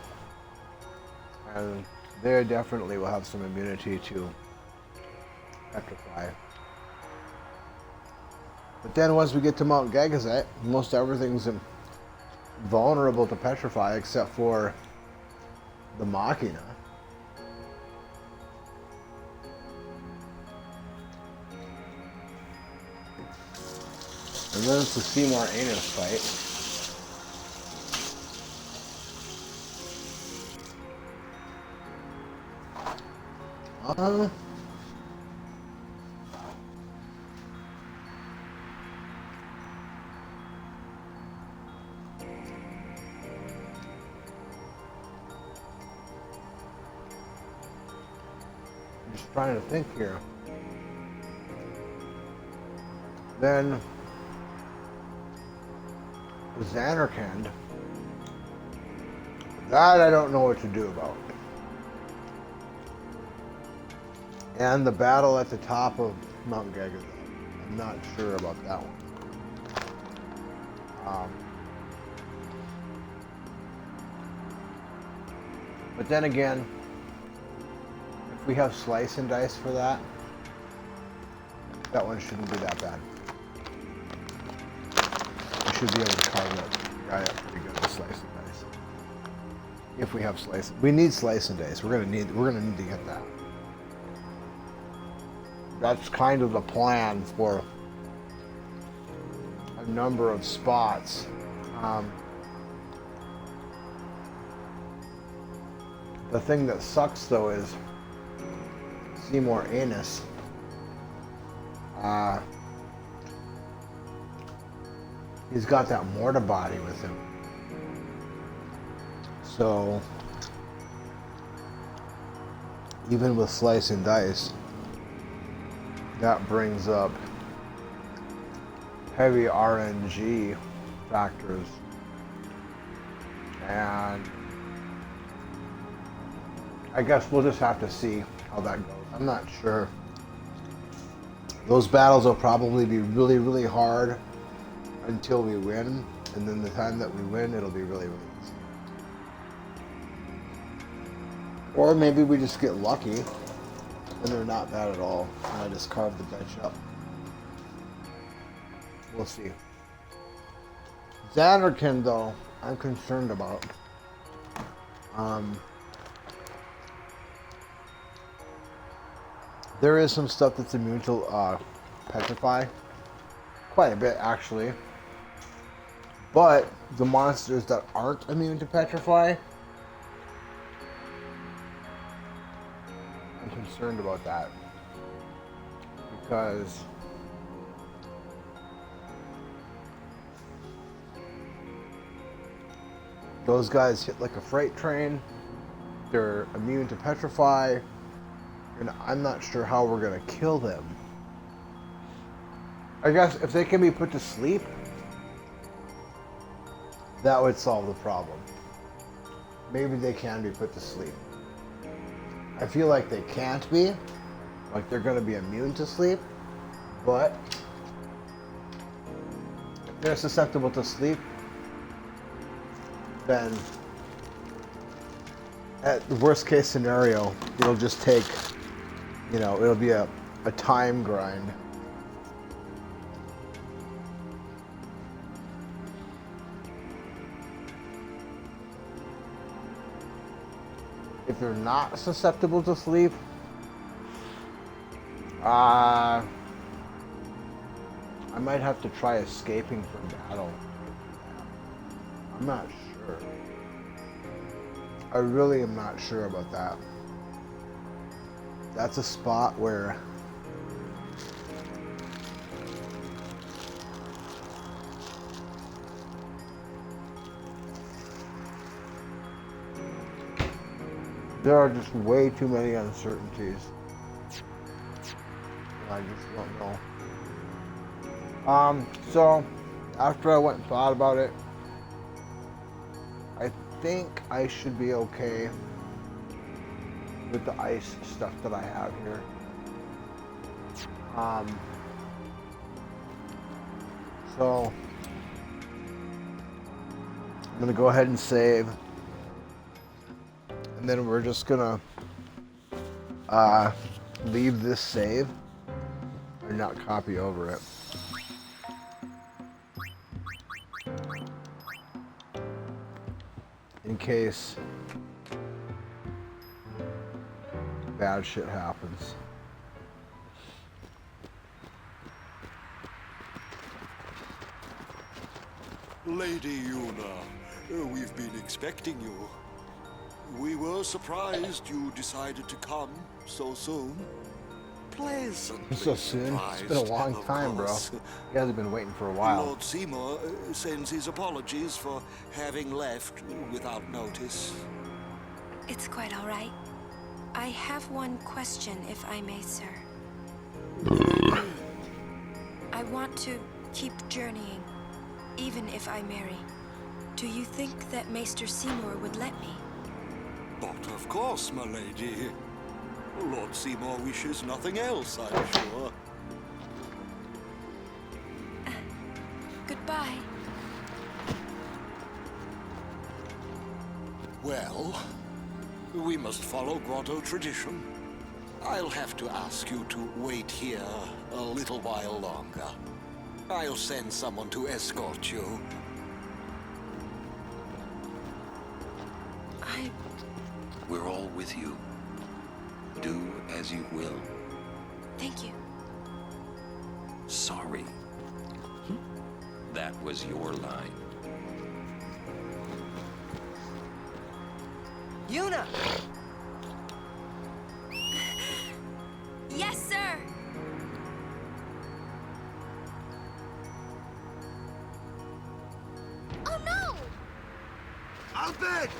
And they definitely will have some immunity to Petrify. But then once we get to Mount Gagazet, most everything's vulnerable to Petrify except for the Machina. And then it's the Seymour Anus fight. Just trying to think here. Then Xanarkand. That I don't know what to do about. And the battle at the top of Mount Gagazet. I'm not sure about that one. But then again, if we have slice and dice for that, that one shouldn't be that bad. We should be able to carve that guy up pretty good with slice and dice. If we have slice, we need slice and dice. We're gonna need to get that. That's kind of the plan for a number of spots. The thing that sucks though is Seymour Anus. He's got that mortar body with him. So even with slice and dice, that brings up heavy RNG factors. And I guess we'll just have to see how that goes. I'm not sure. Those battles will probably be really, really hard until we win. And then the time that we win, it'll be really, really easy. Or maybe we just get lucky and they're not bad at all. And I just carve the bench up. We'll see. Xanarkand, though, I'm concerned about. There is some stuff that's immune to Petrify. Quite a bit, actually. But the monsters that aren't immune to Petrify, I'm concerned about that. Because those guys hit like a freight train. They're immune to Petrify. And I'm not sure how we're going to kill them. I guess if they can be put to sleep, That would solve the problem. Maybe they can be put to sleep. I feel like they can't be. Like they're going to be immune to sleep. But if they're susceptible to sleep, then at the worst case scenario, it'll just take, you know, it'll be a time grind. If they're not susceptible to sleep, I might have to try escaping from battle. I'm not sure. I really am not sure about that. That's a spot where there are just way too many uncertainties. I just don't know. So after I went and thought about it, I think I should be okay with the ice stuff that I have here. So I'm gonna go ahead and save. And then we're just gonna leave this save and not copy over it. In case bad shit happens. Lady Yuna, we've been expecting you. We were surprised you decided to come so soon. Pleasantly So soon? It's been a long surprised, time, of bro. course. You guys have been waiting for a while. Lord Seymour sends his apologies for having left without notice. It's quite all right. I have one question, if I may, sir. I want to keep journeying, even if I marry. Do you think that Maester Seymour would let me? But of course, my lady. Lord Seymour wishes nothing else, I'm sure. Goodbye. Well, we must follow grotto tradition. I'll have to ask you to wait here a little while longer. I'll send someone to escort you. We're all with you. Do as you will. Thank you. Sorry. That was your line. Yuna! Yes, sir! Oh, no! Albert!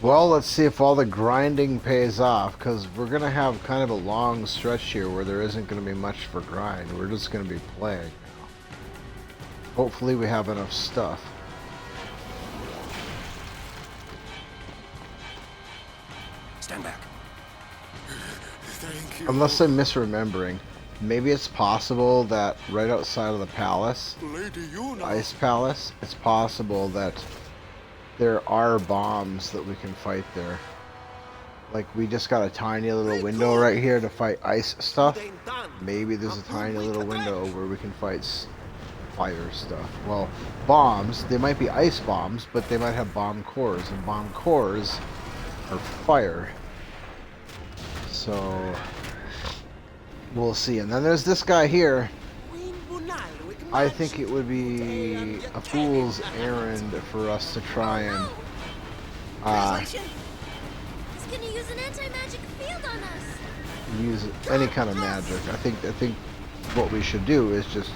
Well, let's see if all the grinding pays off, because we're going to have kind of a long stretch here where there isn't going to be much for grind. We're just going to be playing now. Hopefully we have enough stuff. Stand back. Thank you. Unless I'm misremembering, maybe it's possible that right outside of the palace, Lady Yuna. Ice Palace, it's possible that there are bombs that we can fight there. Like, we just got a tiny little window right here to fight ice stuff. Maybe there's a tiny little window where we can fight fire stuff. Well, bombs, they might be ice bombs, but they might have bomb cores, and bomb cores are fire. So, we'll see. And then there's this guy here. I think it would be a fool's errand for us to try and He's gonna use an anti-magic field on us! use any kind of magic. I think what we should do is just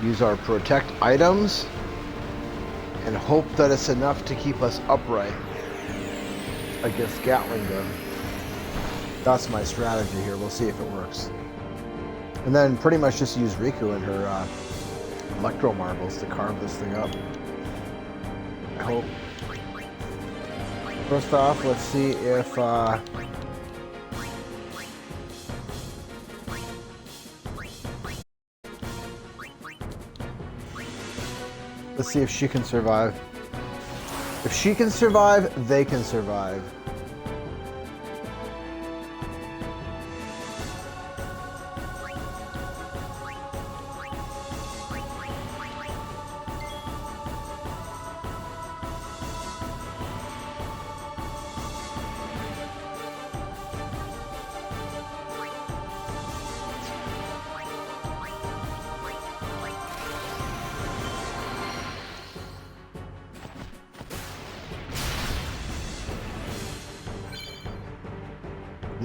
use our protect items and hope that it's enough to keep us upright against Gatling gun. That's my strategy here. We'll see if it works. And then pretty much just use Riku and her electro marbles to carve this thing up. I hope. First off, let's see if let's see if she can survive. If she can survive, they can survive.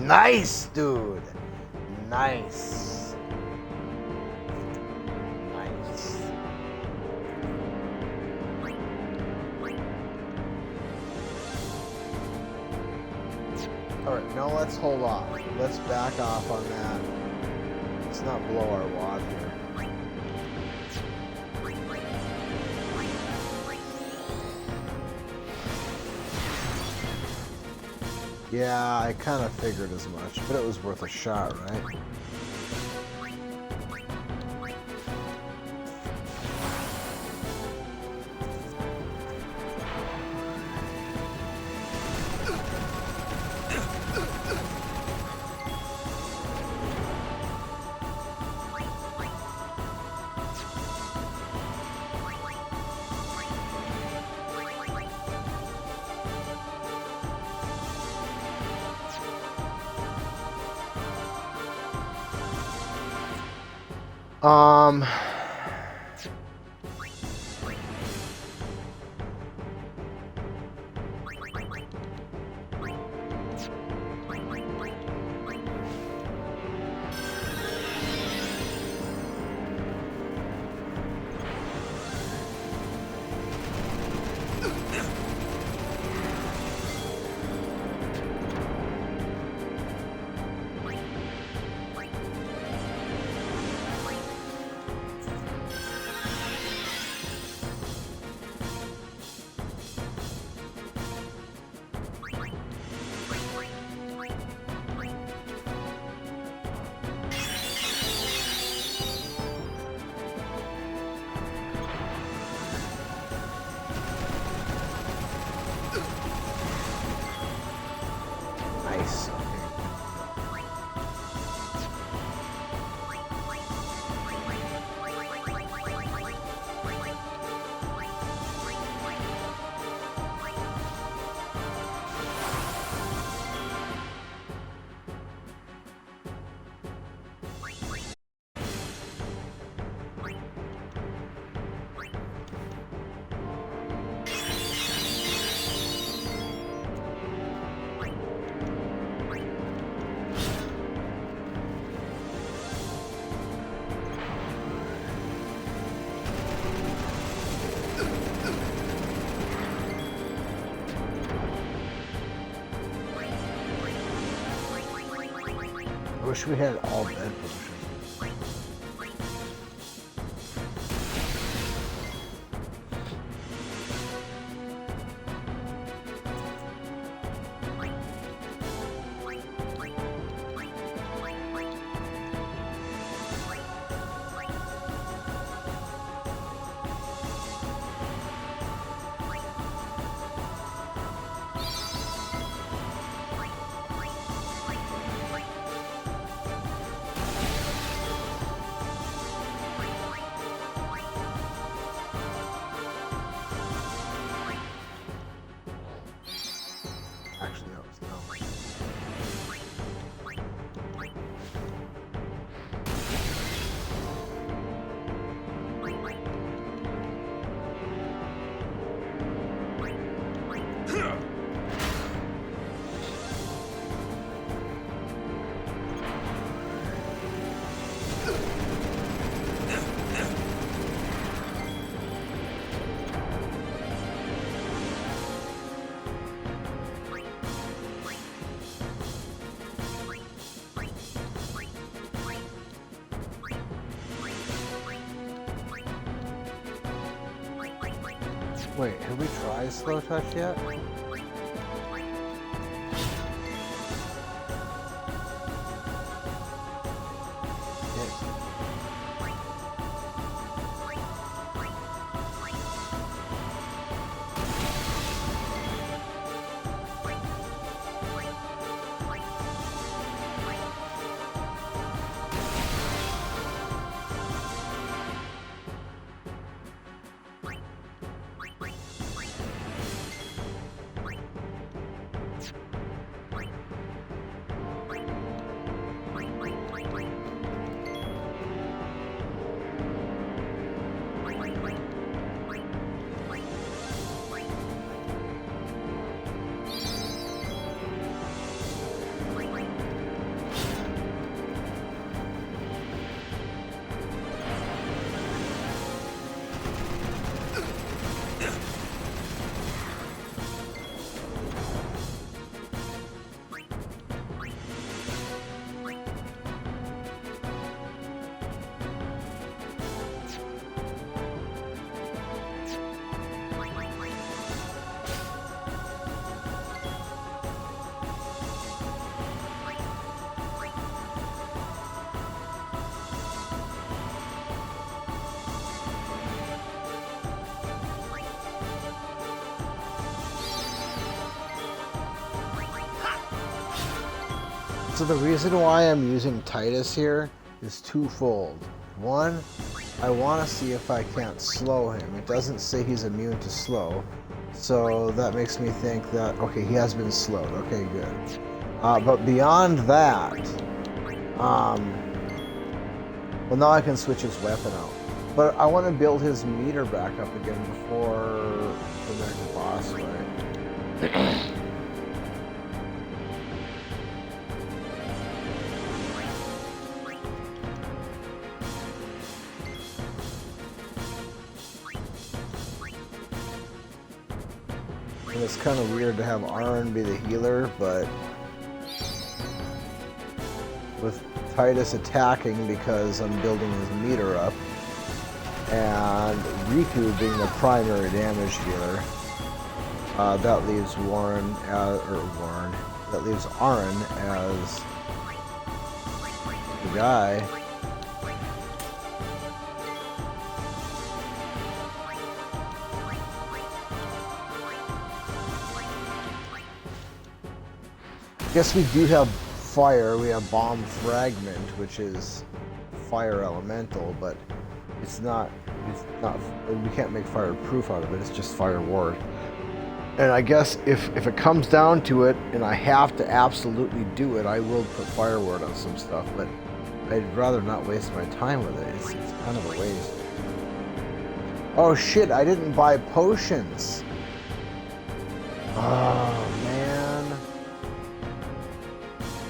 Nice, dude. Nice. Nice. Alright, now let's hold off. Let's back off on that. Let's not blow our wad here. Yeah, I kind of figured as much, but it was worth a shot, right? Um, nice. I wish we had all bed potions. Wait, have we tried slow touch yet? So the reason why I'm using Titus here is twofold. One, I want to see if I can't slow him. It doesn't say he's immune to slow, so that makes me think that, okay, he has been slowed. Okay, good. But beyond that, well, now I can switch his weapon out. But I want to build his meter back up again before the next boss fight. And it's kind of weird to have Aaron be the healer, but with Titus attacking because I'm building his meter up, and Riku being the primary damage healer, that leaves that leaves Aaron as the guy. I guess we do have fire. We have bomb fragment, which is fire elemental, but it's not, we can't make fire proof out of it. It's just fire ward. And I guess if it comes down to it and I have to absolutely do it, I will put fire ward on some stuff, but I'd rather not waste my time with it. It's kind of a waste. Oh shit, I didn't buy potions. Oh man.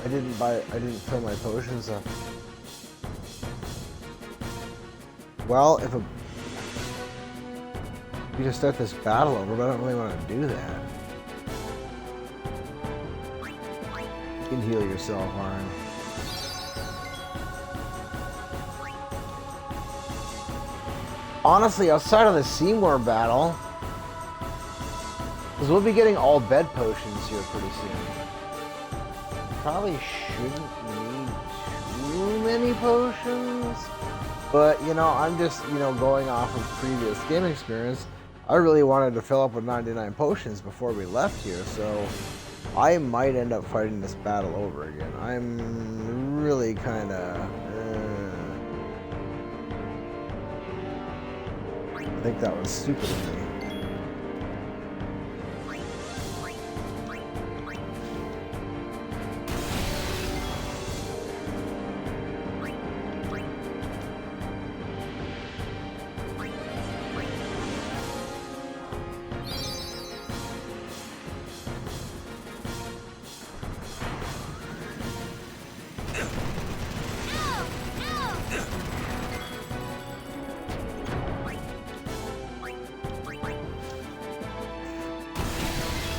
I didn't fill my potions up. Well, if you just start this battle over, but I don't really want to do that. You can heal yourself, Aaron. Honestly, outside of the Seymour battle, because we'll be getting all bed potions here pretty soon. Probably shouldn't need too many potions, but you know, I'm just, you know, going off of previous game experience. I really wanted to fill up with 99 potions before we left here, so I might end up fighting this battle over again. I'm really kind of I think that was stupid of me.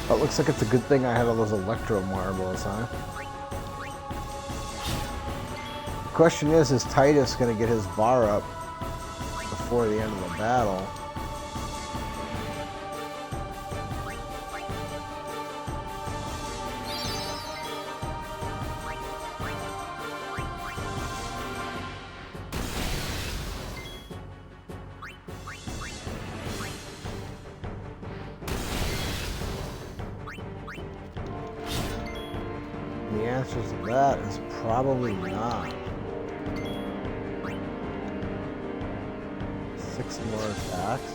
Well, it looks like it's a good thing I had all those electro marbles, huh? The question is Titus going to get his bar up before the end of the battle? answer to that is probably not. 6 more attacks.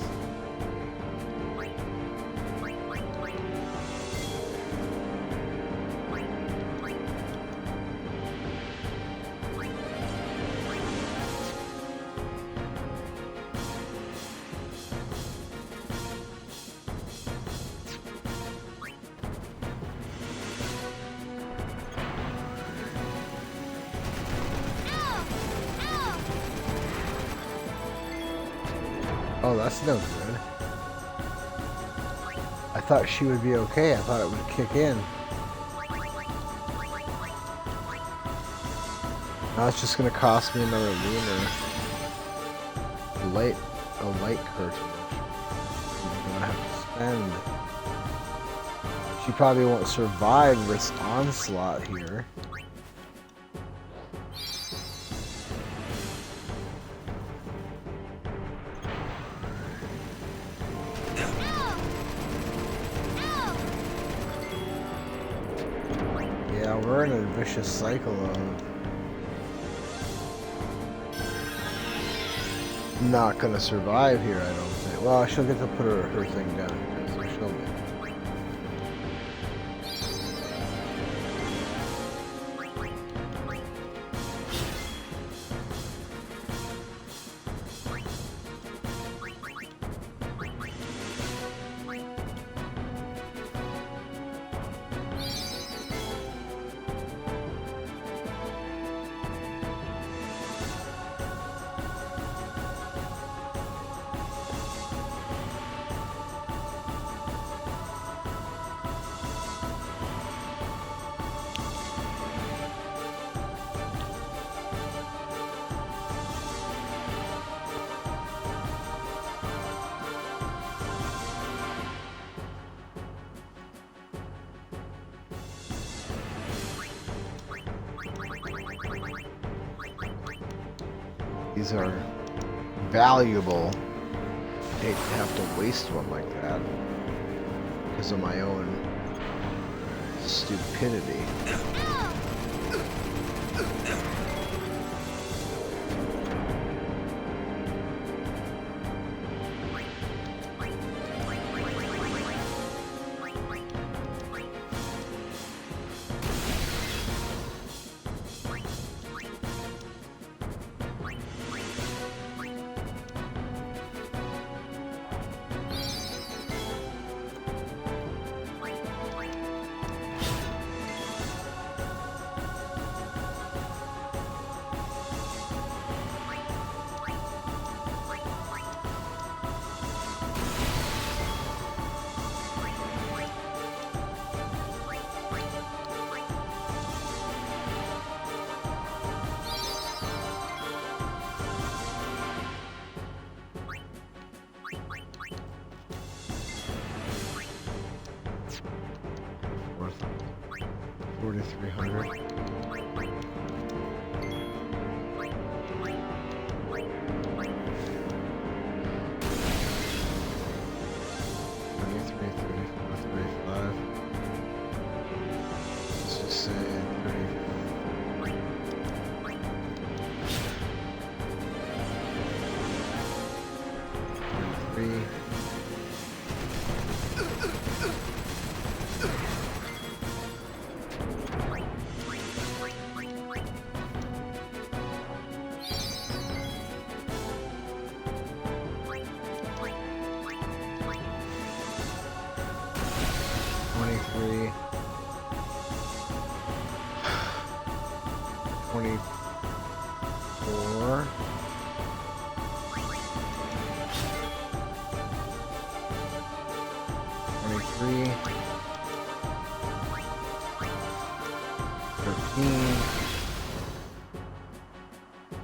Oh, that's no good. I thought she would be okay. I thought it would kick in. Now it's just gonna cost me another lunar. A light curtain. I'm gonna have to spend. She probably won't survive this onslaught here. Yeah, we're in a vicious cycle of not gonna survive here, I don't think. Well, she'll get to put her thing down, so she'll be. These are valuable. I hate to have to waste one like that because of my own stupidity. 4,300. Let's just say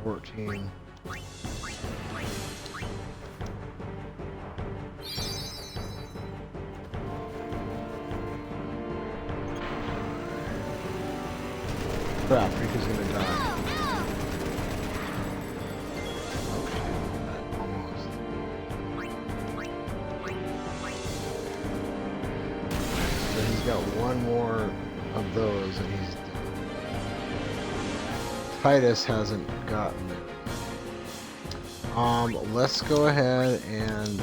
33. Crap, Rika's gonna die. Oh shit, almost. So he's got one more of those and he's dead. Titus hasn't gotten there. Let's go ahead and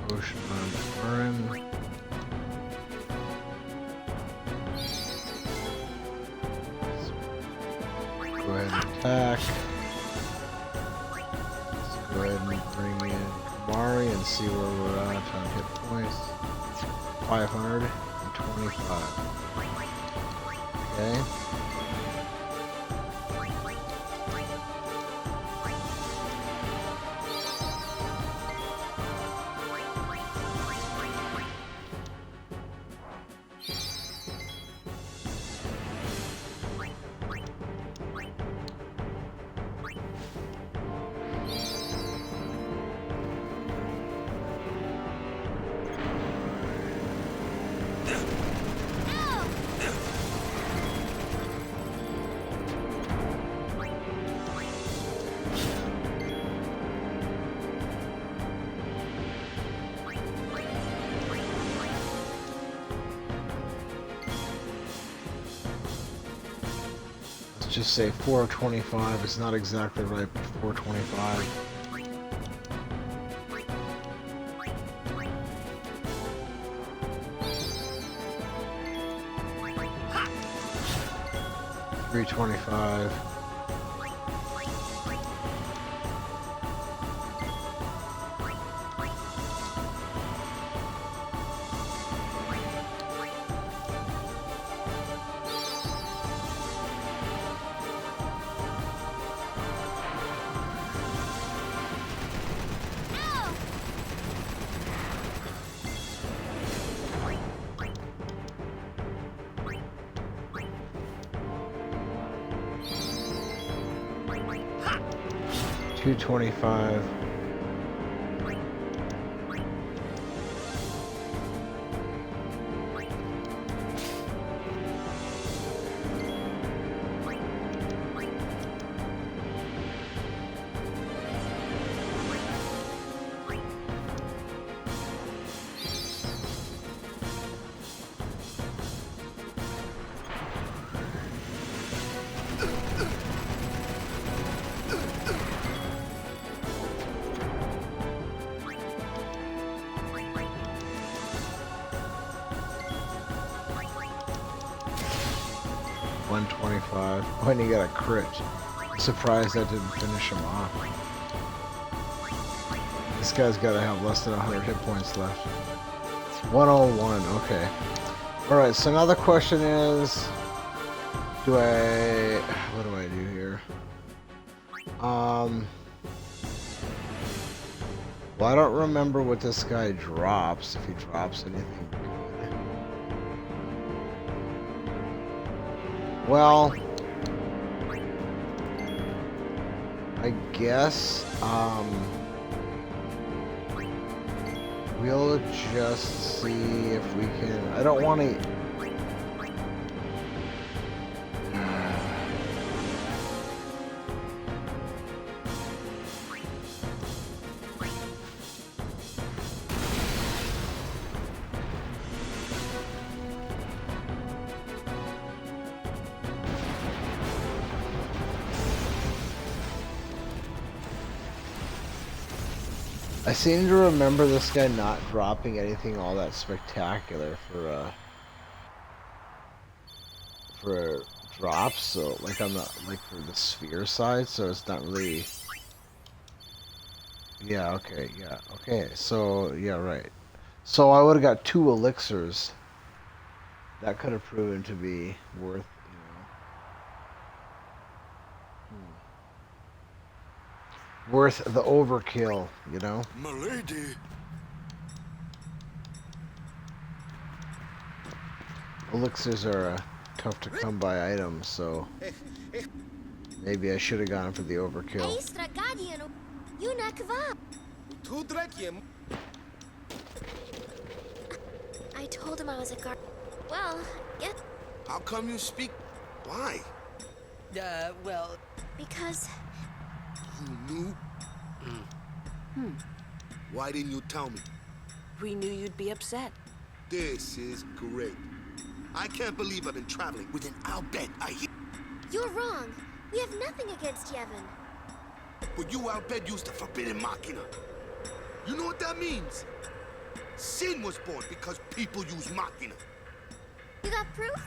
push on Aaron. Go ahead and attack. Let's go ahead and bring in Kamari and see where we're at on hit points. 525. Okay. Just say 425. It's not exactly right, but 425. $325. $225. $125. Oh, and he got a crit. I'm surprised that didn't finish him off. This guy's got to have less than 100 hit points left. 101. Okay. All right. So now the question is, what do I do here? Well, I don't remember what this guy drops. If he drops anything good. Well, I guess we'll just see if we can. I don't want to. I seem to remember this guy not dropping anything all that spectacular for drops, so like I'm not like for the sphere side, so it's not really. Yeah, okay, so yeah, right. So I would have got 2 elixirs. That could have proven to be worth, worth the overkill, you know? Milady. Elixirs are tough to come by items, so maybe I should have gone for the overkill. I told him I was a guard. Well, yeah. How come you speak? Why? Well... Because... You knew? Why didn't you tell me? We knew you'd be upset. This is great. I can't believe I've been traveling with an I'll bet I hear. You're wrong. We have nothing against Yevon. But you Al Bhed used the forbidden machina. You know what that means? Sin was born because people use machina. You got proof?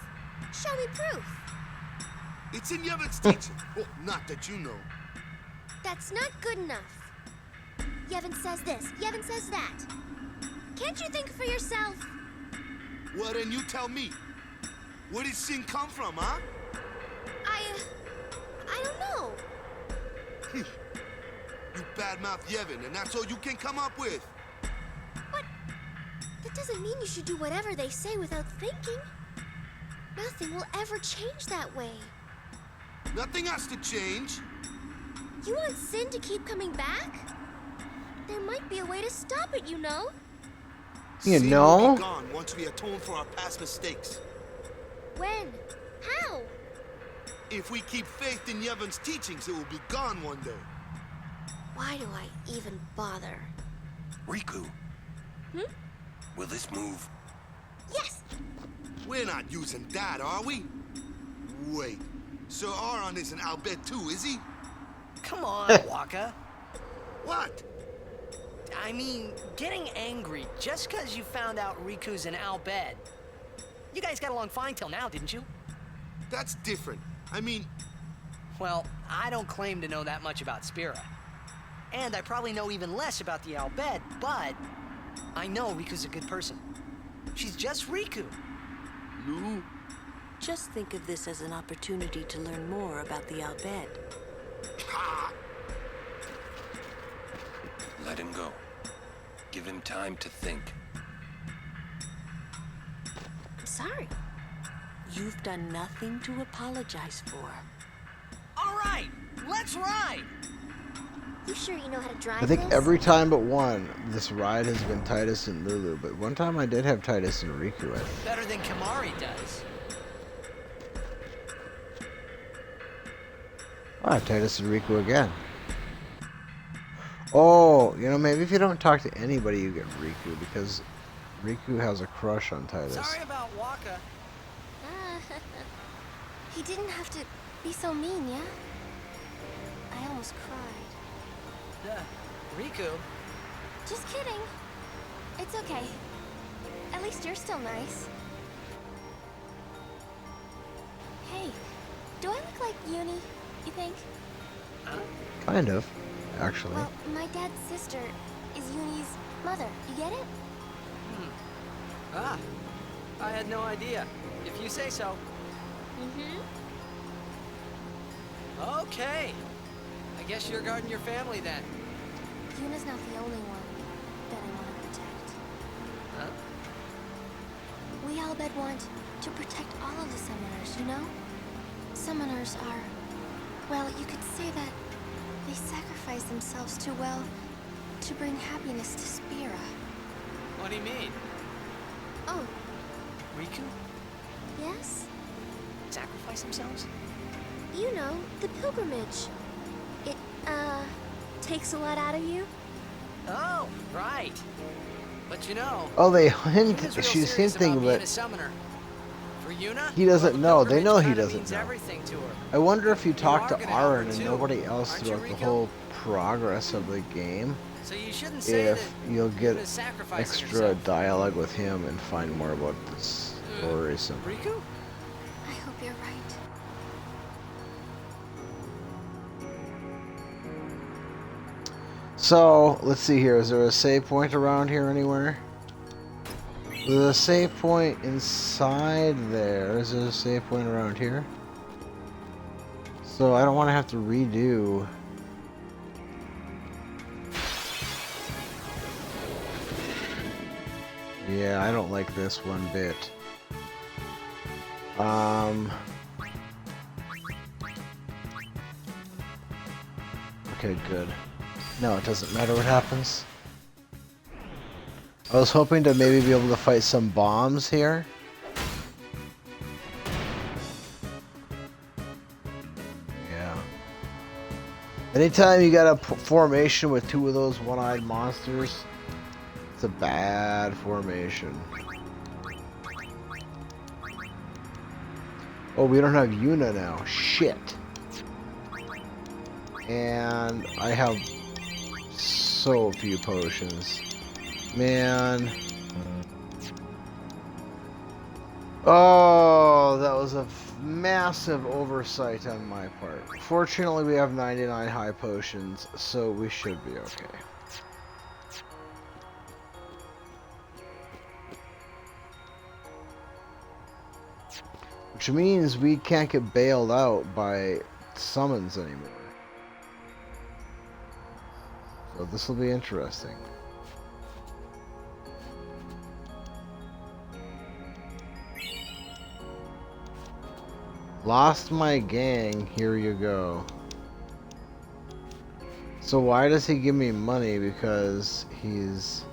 Show me proof. It's in Yevon's teaching. Well, not that you know. That's not good enough. Yevon says this, Yevon says that. Can't you think for yourself? Well, then you tell me. Where did sin come from, huh? I don't know. You badmouth Yevon, and that's all you can come up with. But that doesn't mean you should do whatever they say without thinking. Nothing will ever change that way. Nothing has to change. You want sin to keep coming back? There might be a way to stop it, you know? You Sin know? will be gone once we atone for our past mistakes. When? How? If we keep faith in Yevon's teachings, it will be gone one day. Why do I even bother? Riku, Hmm? will this move? Yes! We're not using that, are we? Wait, Sir Aron isn't Al Bhed too, is he? Come on, Waka. What? I mean, getting angry just because you found out Riku's in Al Bhed. You guys got along fine till now, didn't you? That's different. I mean, Well, I don't claim to know that much about Spira. And I probably know even less about the Al Bhed, but I know Riku's a good person. She's just Riku. Lou? Just think of this as an opportunity to learn more about the Al Bhed. Ha! Let him go. Give him time to think. I'm sorry. You've done nothing to apologize for. All right, let's ride. You sure you know how to drive I think this? every time but one, this ride has been Titus and Lulu. But one time I did have Titus and Riku. I think. Better than Kamari does. I'll have Titus and Riku again. Oh, you know, maybe if you don't talk to anybody, you get Riku, because Riku has a crush on Titus. Sorry about Waka. He didn't have to be so mean, yeah? I almost cried. Riku? Just kidding. It's okay. At least you're still nice. Hey, do I look like Uni, you think? Kind of, actually. Well, my dad's sister is Uni's mother. You get it? Ah, I had no idea. If you say so. Mm-hmm. Okay. I guess you're guarding your family then. Yuna's not the only one that I want to protect. Huh? We Al Bhed want to protect all of the summoners, you know? Summoners are, well, you could say that they sacrifice themselves to bring happiness to Spira. What do you mean? Oh, Riku? yes? Sacrifice themselves? You know, the pilgrimage. It, takes a lot out of you. Oh, right. But you know, Oh, they hint. Yuna's real She's serious hinting, about being but a summoner. For Yuna, he doesn't know. They know he pilgrimage kinda doesn't means know. everything to her. I wonder if you talk are to gonna help her Aaron and too, nobody else aren't you, throughout the Riku? whole progress of the game, So you shouldn't say if that you'll get Yuna's sacrificing extra herself. dialogue with him and find more about the story. So. Riku? I hope you're right. So, let's see here. Is there a save point around here anywhere? There's a save point inside there. Is there a save point around here? So, I don't want to have to redo. Yeah, I don't like this one bit. Okay, good. No, it doesn't matter what happens. I was hoping to maybe be able to fight some bombs here. Yeah. Anytime you got a formation with two of those one-eyed monsters, it's a bad formation. Oh, we don't have Yuna now. Shit. And I have so few potions. Man. Oh, that was a massive oversight on my part. Fortunately, we have 99 high potions, so we should be okay. Which means we can't get bailed out by summons anymore. So this will be interesting. Lost my gang, here you go. So why does he give me money? Because he's...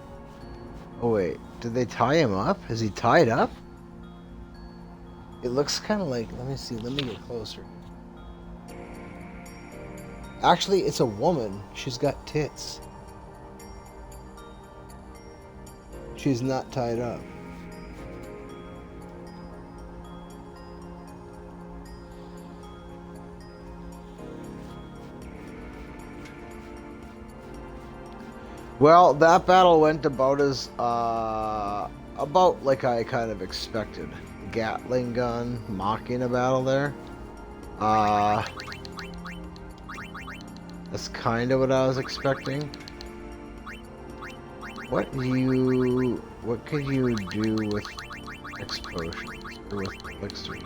Oh wait, did they tie him up? Is he tied up? It looks kind of like... Let me see, let me get closer. Actually, it's a woman. She's got tits. She's not tied up. Well, that battle went about as, about like I kind of expected. Gatling gun, Machina battle there. That's kind of what I was expecting. What could you do with explosions, or with elixirs?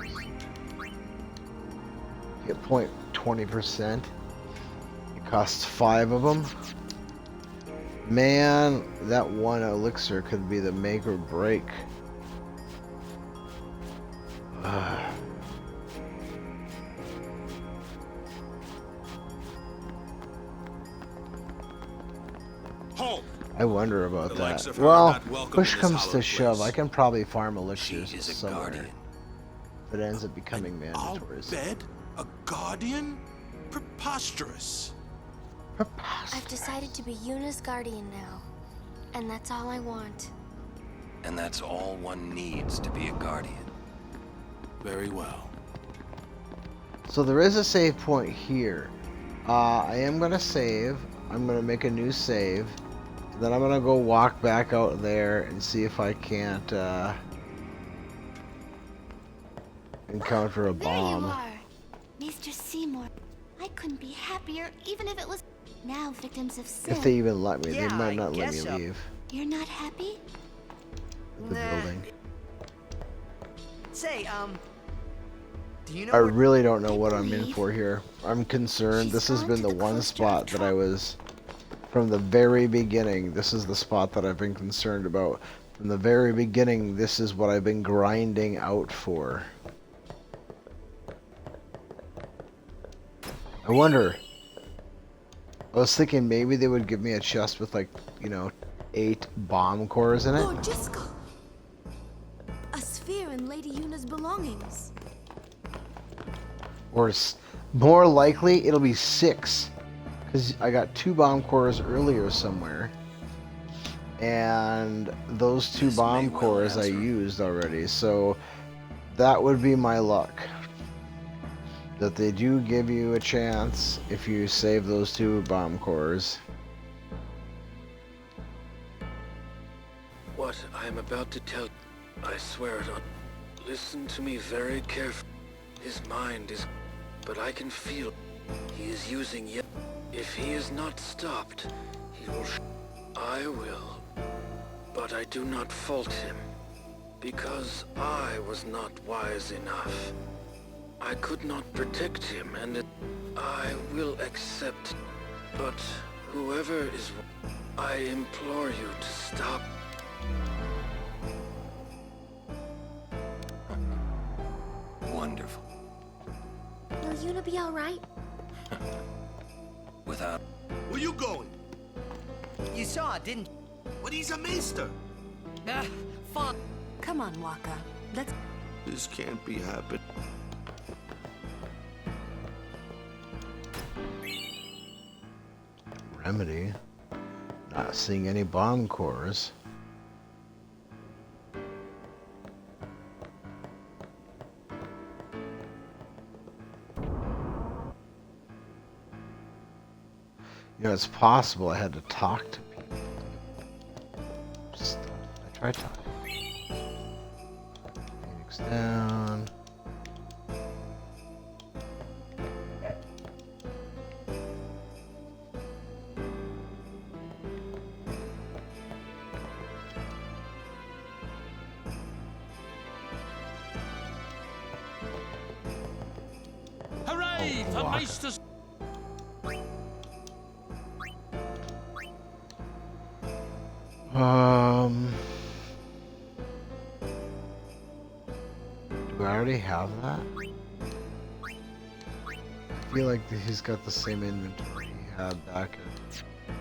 Hit point 20%. It costs 5 of them. Man, that one elixir could be the make or break. I wonder about that. Well, push comes to shove, I can probably farm elixirs somewhere. But it ends up becoming mandatory. Bed? A guardian? Preposterous. I've decided to be Yuna's guardian now. And that's all I want. And that's all one needs to be a guardian. Very well. So there is a save point here. I am going to save. I'm going to make a new save. Then I'm going to go walk back out there and see if I can't encounter a bomb. There you are, Mr. Seymour. I couldn't be happier, even if it was... Now victims of sin. If they even let me, Yeah, they might not I let me guess so. leave You're not happy? the building. Say, do you know I where... really don't know what I'm in for here. I'm concerned. This has been the one spot that I was, from the very beginning, this is the spot that I've been concerned about. From the very beginning, this is what I've been grinding out for. I wonder. I was thinking maybe they would give me a chest with, like, you know, 8 bomb cores in it. Lord Driscoll! A sphere in Lady Yuna's belongings. Or more likely, it'll be 6. Because I got 2 bomb cores earlier somewhere. And those 2 bomb cores I used already. So that would be my luck. That they do give you a chance if you save those 2 bomb cores. What I am about to tell, I swear it on. Listen to me very carefully. His mind is... but I can feel he is using yet. If he is not stopped, he will... I will. But I do not fault him. Because I was not wise enough. I could not protect him, and I will accept. But whoever is... I implore you to stop. Wonderful. Will Yuna be alright? Without... Where you going? You saw it, didn't you? But he's a maester. Fine. Come on, Waka. Let's... This can't be happening. Remedy. Not seeing any bomb cores. You know, it's possible I had to talk to people. I tried talking. Phoenix down. Hooray for Meister's... Do I already have that? I feel like he's got the same inventory he had back in...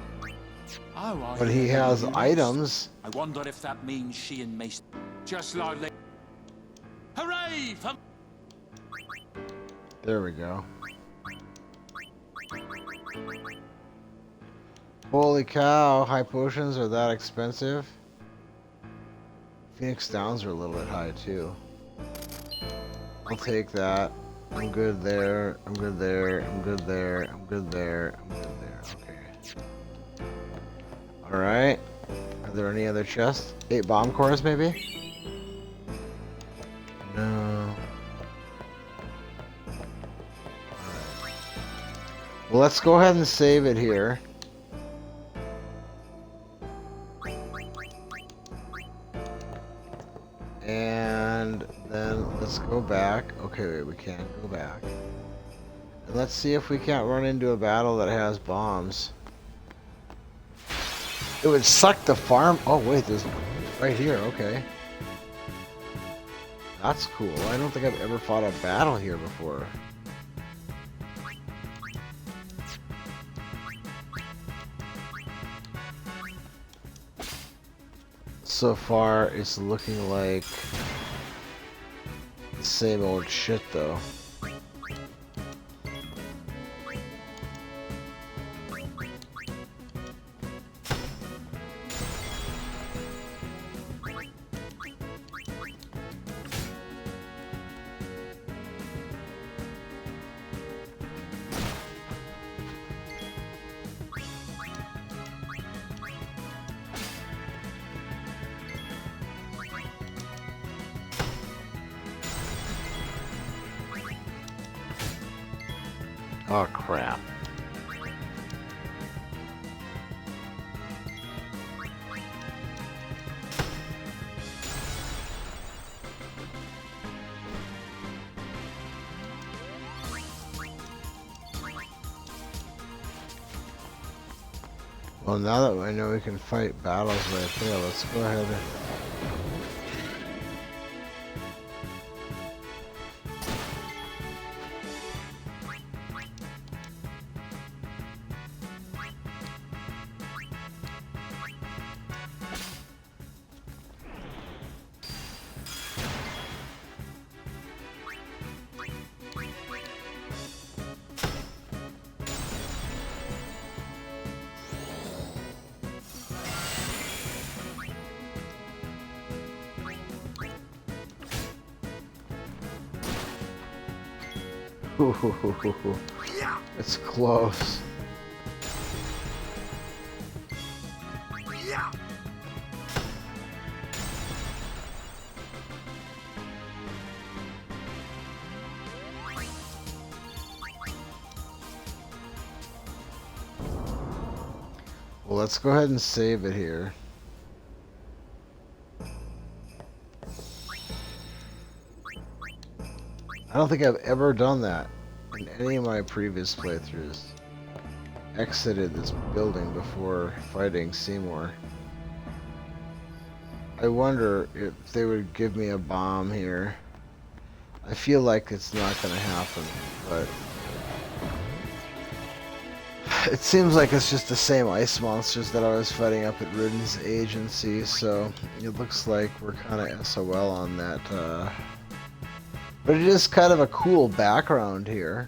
Oh, But he has items. I wonder if that means she and Meister... Just like... Hooray for... There we go. Holy cow, high potions are that expensive? Phoenix Downs are a little bit high too. I'll take that. I'm good there, I'm good there, I'm good there, I'm good there, I'm good there. Okay. Alright. Are there any other chests? 8 bomb cores maybe? No. Alright. Well, let's go ahead and save it here. And then let's go back. Okay, wait, we can go back. And let's see if we can't run into a battle that has bombs. It would suck to farm. Oh, wait, there's right here. Okay. That's cool. I don't think I've ever fought a battle here before. So far, it's looking like the same old shit, though. Oh, crap. Well, now that I know we can fight battles right there, let's go ahead and... It's close. Well, let's go ahead and save it here. I don't think I've ever done that in any of my previous playthroughs. Exited this building before fighting Seymour. I wonder if they would give me a bomb here. I feel like it's not gonna happen, but it seems like it's just the same ice monsters that I was fighting up at Ridden's agency, so it looks like we're kind of SOL on that. But it is kind of a cool background here.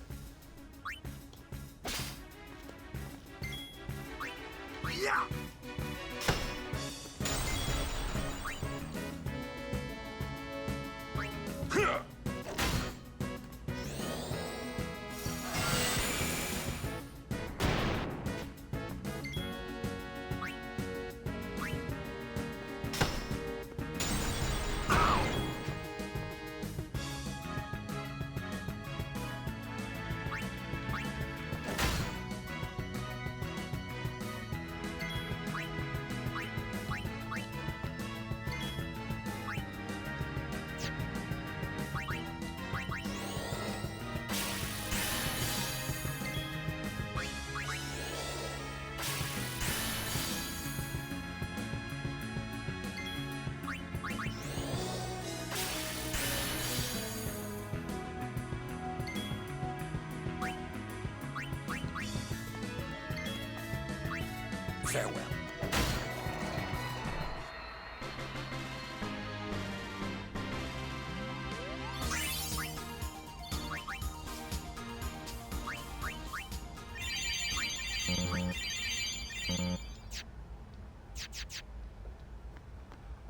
Farewell.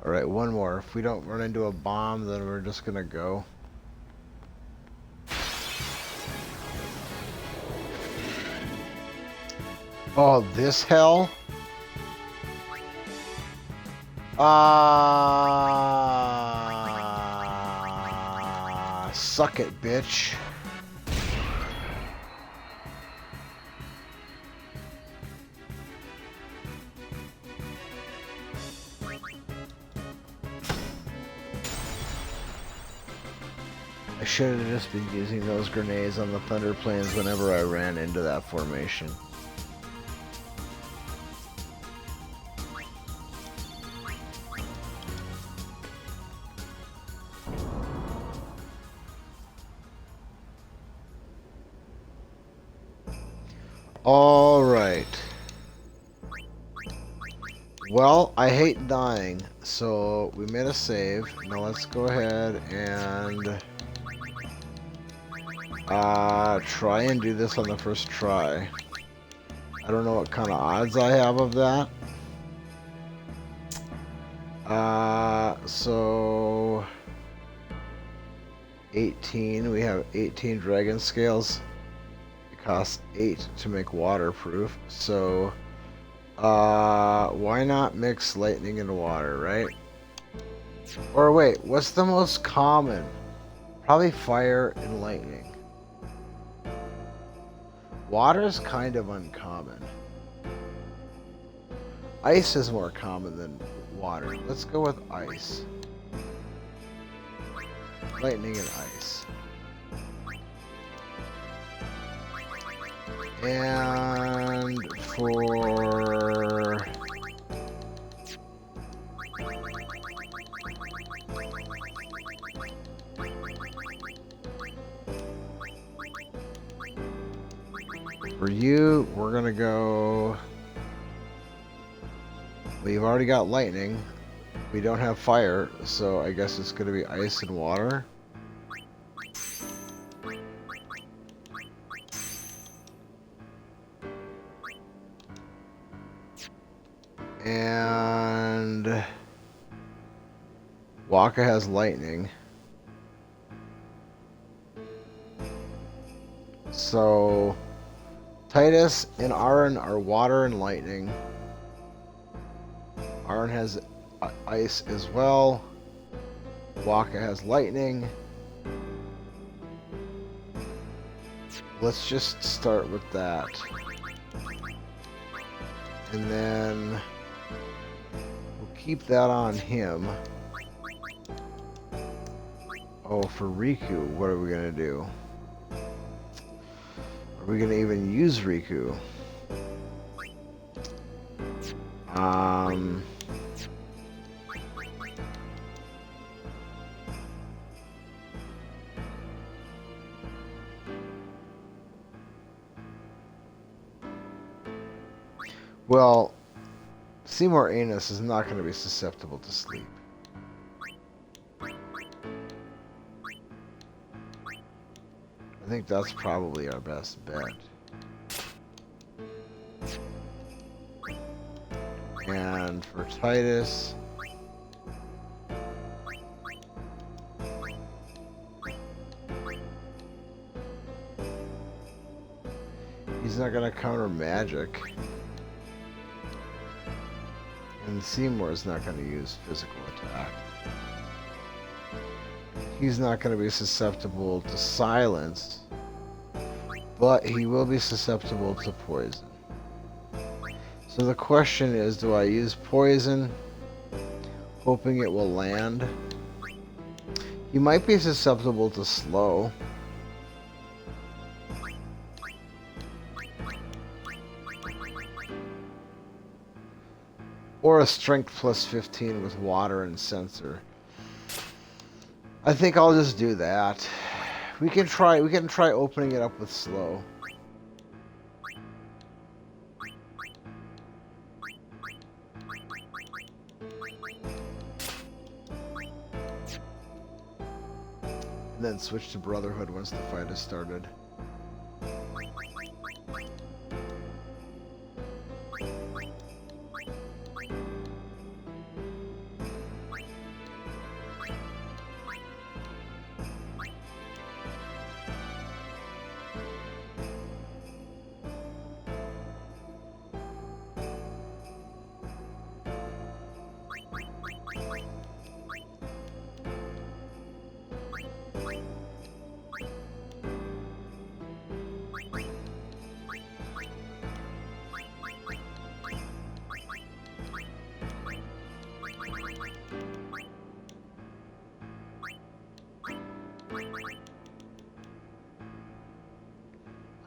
Alright, one more. If we don't run into a bomb, then we're just gonna go. Oh, this hell? Suck it, bitch. I should have just been using those grenades on the thunder plains whenever I ran into that formation. All right. Well, I hate dying, so we made a save. Now let's go ahead and try and do this on the first try. I don't know what kind of odds I have of that. So 18, we have 18 dragon scales. It costs 8 to make waterproof, so why not mix lightning and water, right? Or wait, what's the most common? Probably fire and lightning. Water is kind of uncommon. Ice is more common than water. Let's go with ice. Lightning and ice. And for you, we're gonna go. We've already got lightning. We don't have fire, so I guess it's gonna be ice and water. And Waka has lightning. So Titus and Aaron are water and lightning. Aaron has ice as well. Waka has lightning. Let's just start with that. And then we'll keep that on him. Oh, for Riku, what are we gonna do? Are we gonna even use Riku? Well, Seymour Anus is not going to be susceptible to sleep. I think that's probably our best bet. And for Titus, he's not going to counter magic. And Seymour is not going to use physical attack. He's not going to be susceptible to silence, but he will be susceptible to poison. So the question is, do I use poison, hoping it will land? He might be susceptible to slow. Or a strength plus 15 with water and sensor. I think I'll just do that. We can try opening it up with slow. And then switch to Brotherhood once the fight has started.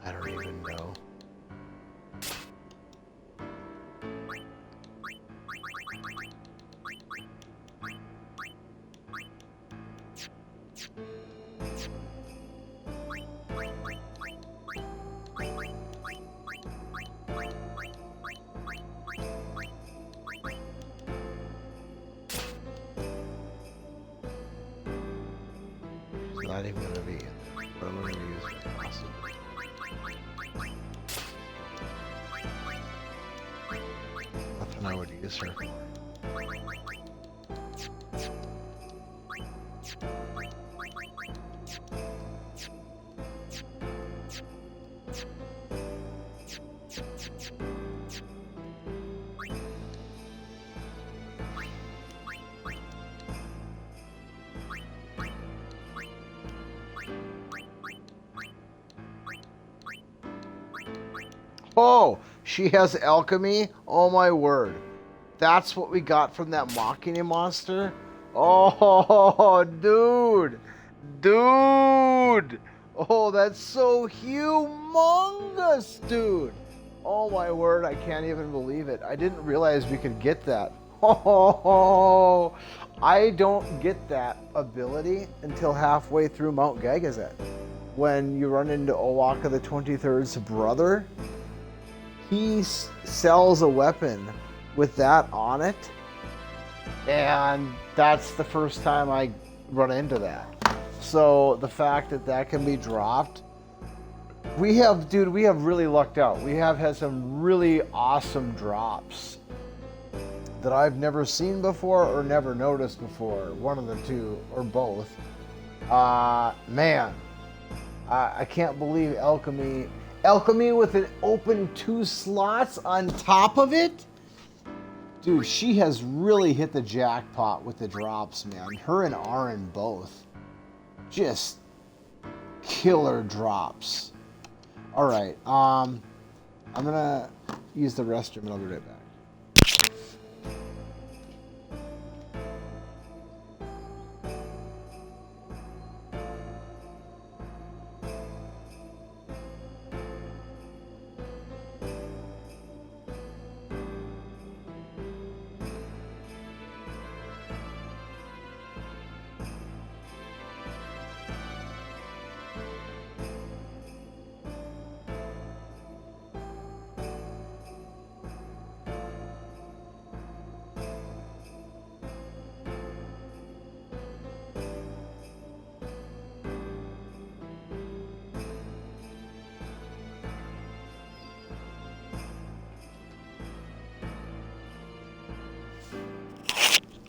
I don't even know. It's not even gonna be in there. What am I gonna use it possibly? Nothing I would use her for. Oh, she has alchemy? Oh my word. That's what we got from that Machina monster? Oh, dude. Dude. Oh, that's so humongous, dude. Oh my word, I can't even believe it. I didn't realize we could get that. Oh, I don't get that ability until halfway through Mount Gagazet. When you run into Owaka the 23rd's brother, he sells a weapon with that on it, and that's the first time I run into that. So the fact that that can be dropped, we have really lucked out. We have had some really awesome drops that I've never seen before or never noticed before. One of the two, or both. Man, I can't believe alchemy with an open 2 slots on top of it. Dude, she has really hit the jackpot with the drops, man. Her and Aaron both. Just killer drops. All right, I'm gonna use the restroom and I'll be right back.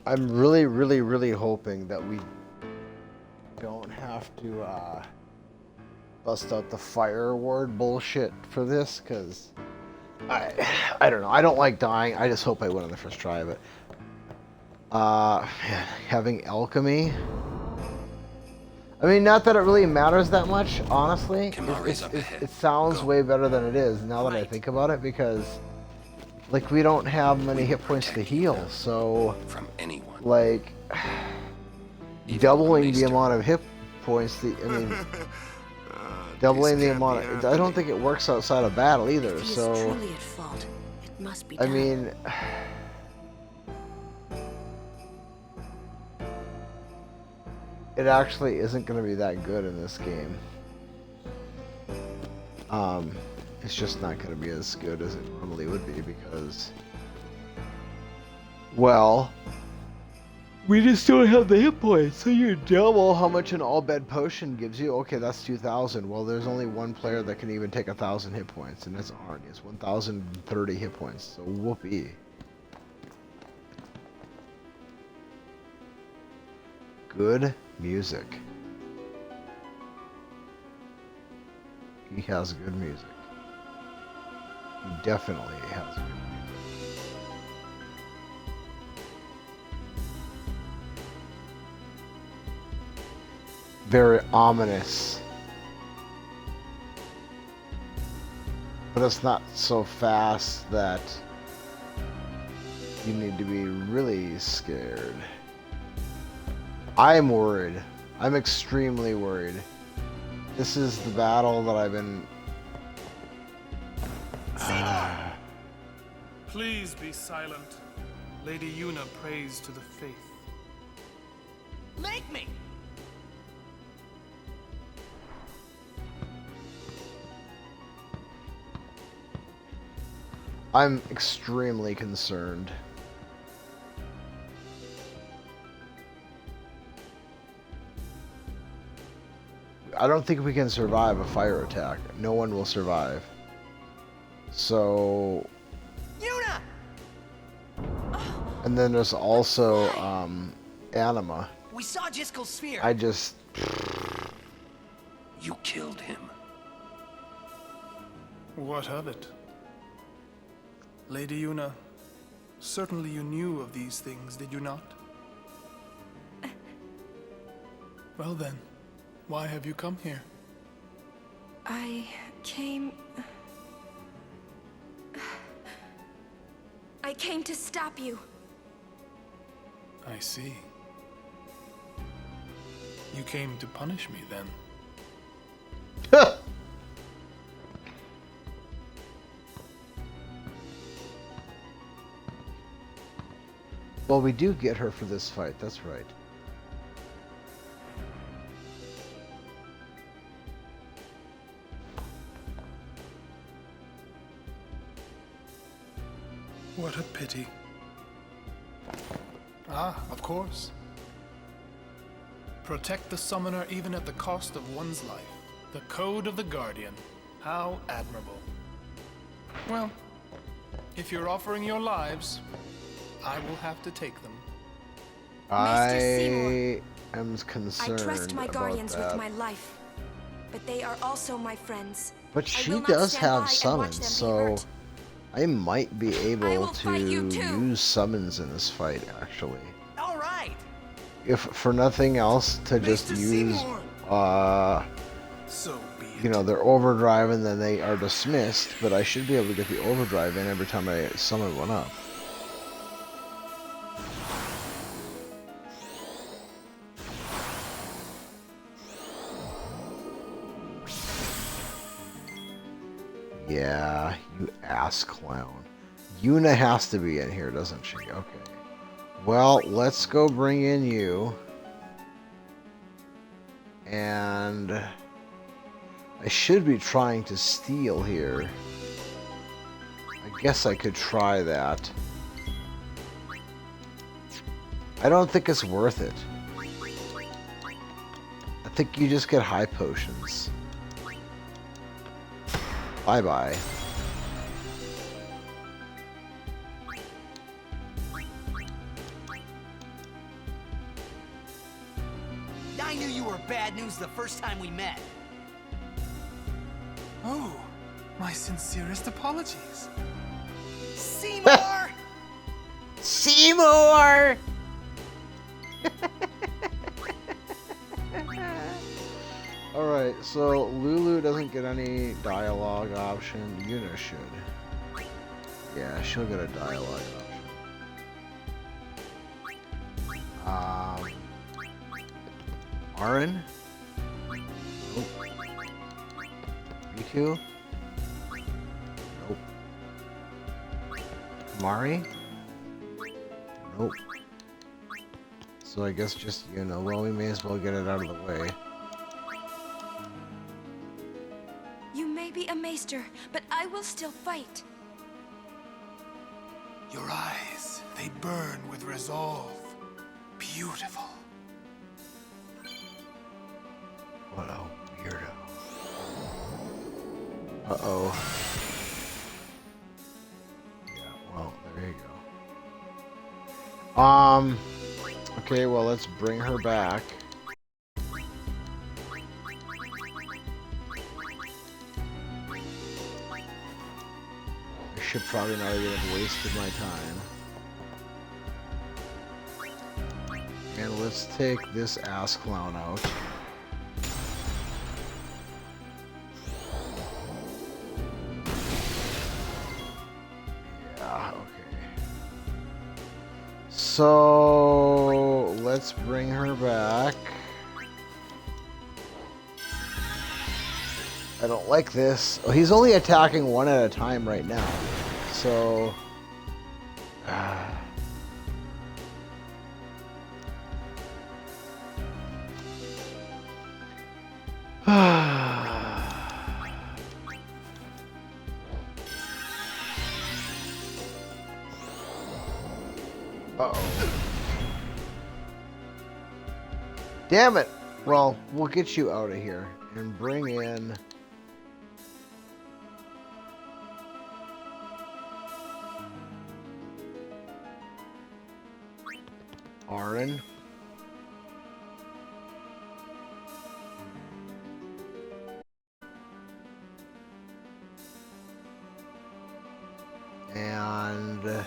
I'm really, really, really hoping that we don't have to bust out the fire award bullshit for this, because I don't know. I don't like dying. I just hope I win on the first try. But having alchemy, I mean, not that it really matters that much, honestly. It sounds way better than it is now that I think about it, because like we don't have many hit points to heal, so from anyone. Like doubling the amount of hit points. Doubling the amount. I don't think it works outside of battle either. If he so is truly at fault, it must be I done. mean, it actually isn't going to be that good in this game. It's just not going to be as good as it normally would be because, well, We just don't have the hit points, so you double how much an all-bed potion gives you. Okay, that's 2,000. Well, there's only one player that can even take 1,000 hit points, and that's Arnie. It's 1,030 hit points, so whoopee. Good music. He has good music. He definitely has good music. Very ominous. But it's not so fast that you need to be really scared. I'm worried. I'm extremely worried. This is the battle that I've been... Please be silent. Lady Yuna prays to the faith. Make me! I'm extremely concerned. I don't think we can survive a fire attack. No one will survive. So... Yuna! And then there's also, Anima. We saw Jiskel's sphere. I just... You killed him. What of it? Lady Yuna, certainly you knew of these things, did you not? Well then, why have you come here? I came to stop you. I see. You came to punish me then. Well, we do get her for this fight, that's right. What a pity. Ah, of course. Protect the summoner even at the cost of one's life. The code of the Guardian. How admirable. Well, if you're offering your lives, I will have to take them. I am concerned I trust my about guardians that. with my life, but they are also my friends. But she does have summons, so I might be able to use summons in this fight, actually. All right. If for nothing else, to just use, So be it. you know, their overdrive and then they are dismissed, but I should be able to get the overdrive in every time I summon one up. Yeah, you ass clown. Yuna has to be in here, doesn't she? Okay. Well, let's go bring in you. And I should be trying to steal here. I guess I could try that. I don't think it's worth it. I think you just get high potions. Bye-bye. I knew you were bad news the first time we met. Oh, my sincerest apologies. Seymour! Seymour! Alright, so Lulu doesn't get any dialogue option. Yuna should. Yeah, she'll get a dialogue option. Aaron? Nope. Riku? Nope. Mari? Nope. So I guess just, you know, well, we may as well get it out of the way. You may be a maester, but I will still fight. Your eyes, they burn with resolve. Be beautiful. What a weirdo. Uh-oh. Yeah, well, there you go. Okay, well, let's bring her back. I should probably not even have wasted my time. And let's take this ass clown out. Yeah, okay. So let's bring her back. I don't like this. Oh, he's only attacking one at a time right now. So... Uh-oh. Damn it! Well, we'll get you out of here and bring in... Aaron. And...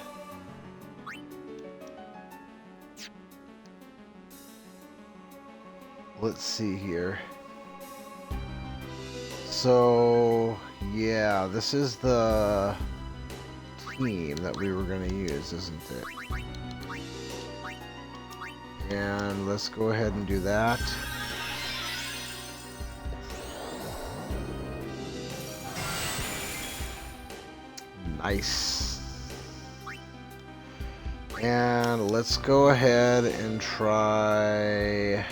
let's see here. So, yeah, this is the team that we were going to use, isn't it? And let's go ahead and do that. Nice. And let's go ahead and try...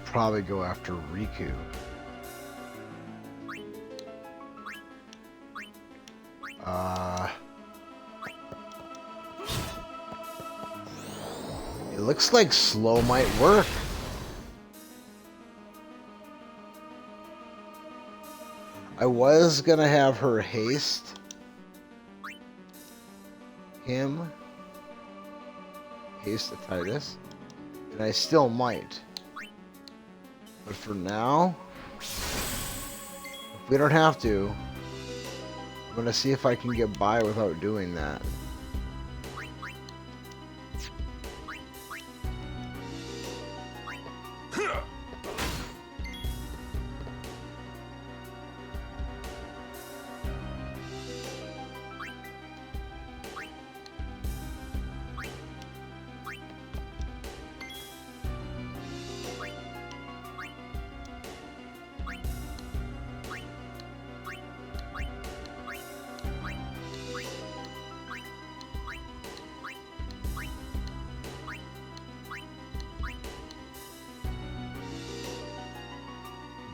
probably go after Riku. It looks like slow might work. I was gonna have her haste him, haste the Titus, and I still might. But for now, if we don't have to, I'm gonna see if I can get by without doing that.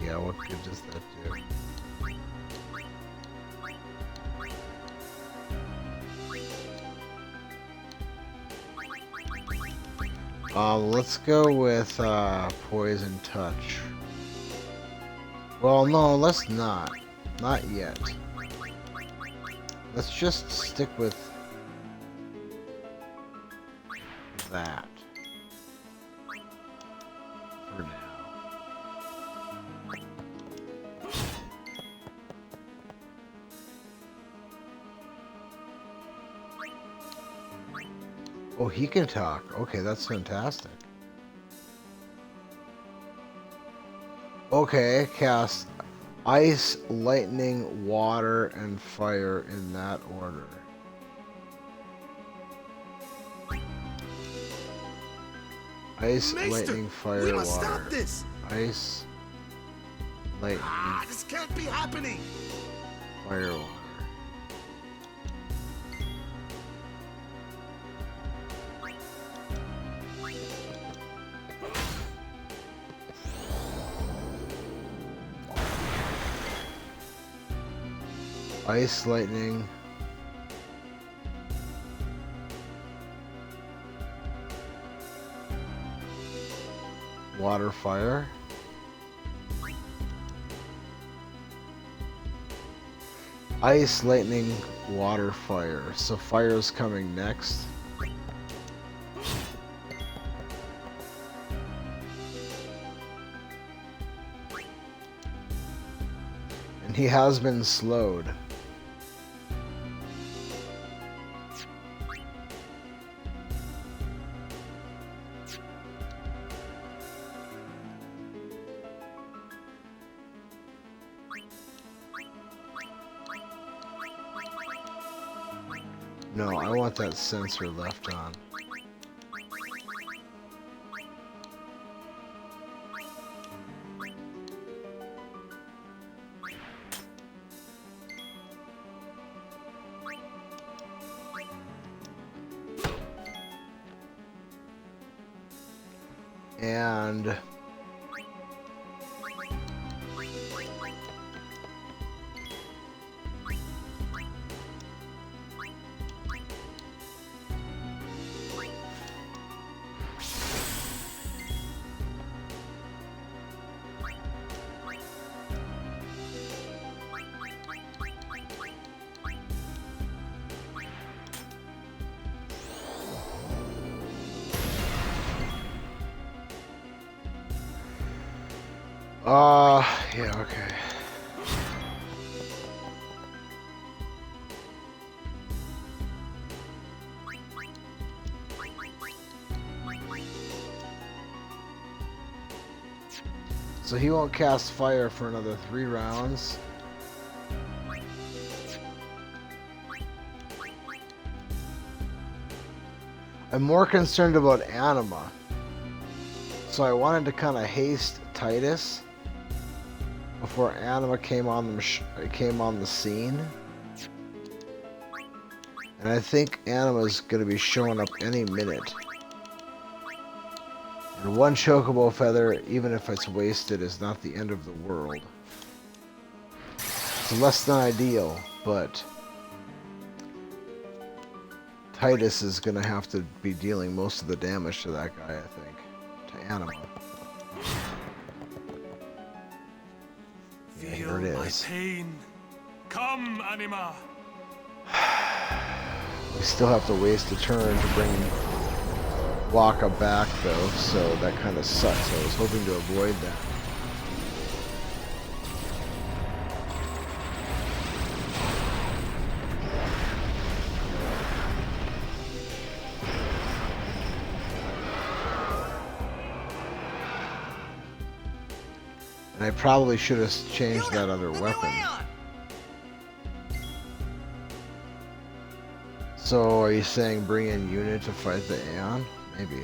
Yeah, what good does that do? Let's go with Poison Touch. Well, no, let's not. Not yet. Let's just stick with that for now. Oh, he can talk. Okay, that's fantastic. Okay, cast ice, lightning, water, and fire in that order. Ice, Maester, lightning, fire, we must water. stop this. Ice, lightning, This can't be happening. fire, water. Ice, lightning. Water, fire. Ice, lightning, water, fire. So fire's coming next. And he has been slowed. No, I want that sensor left on. And yeah, okay. So he won't cast fire for another 3 rounds. I'm more concerned about Anima. So I wanted to kind of haste Titus before Anima came on the scene. And I think Anima's going to be showing up any minute. And 1 chocobo feather, even if it's wasted, is not the end of the world. It's less than ideal, but Titus is going to have to be dealing most of the damage to that guy, I think. To Anima. Yeah, here it is. Pain. Come, Anima. We still have to waste a turn to bring Waka back, though, so that kind of sucks. I was hoping to avoid that. And I probably should have changed that other weapon. So, are you saying bring in Unit to fight the Aeon? Maybe.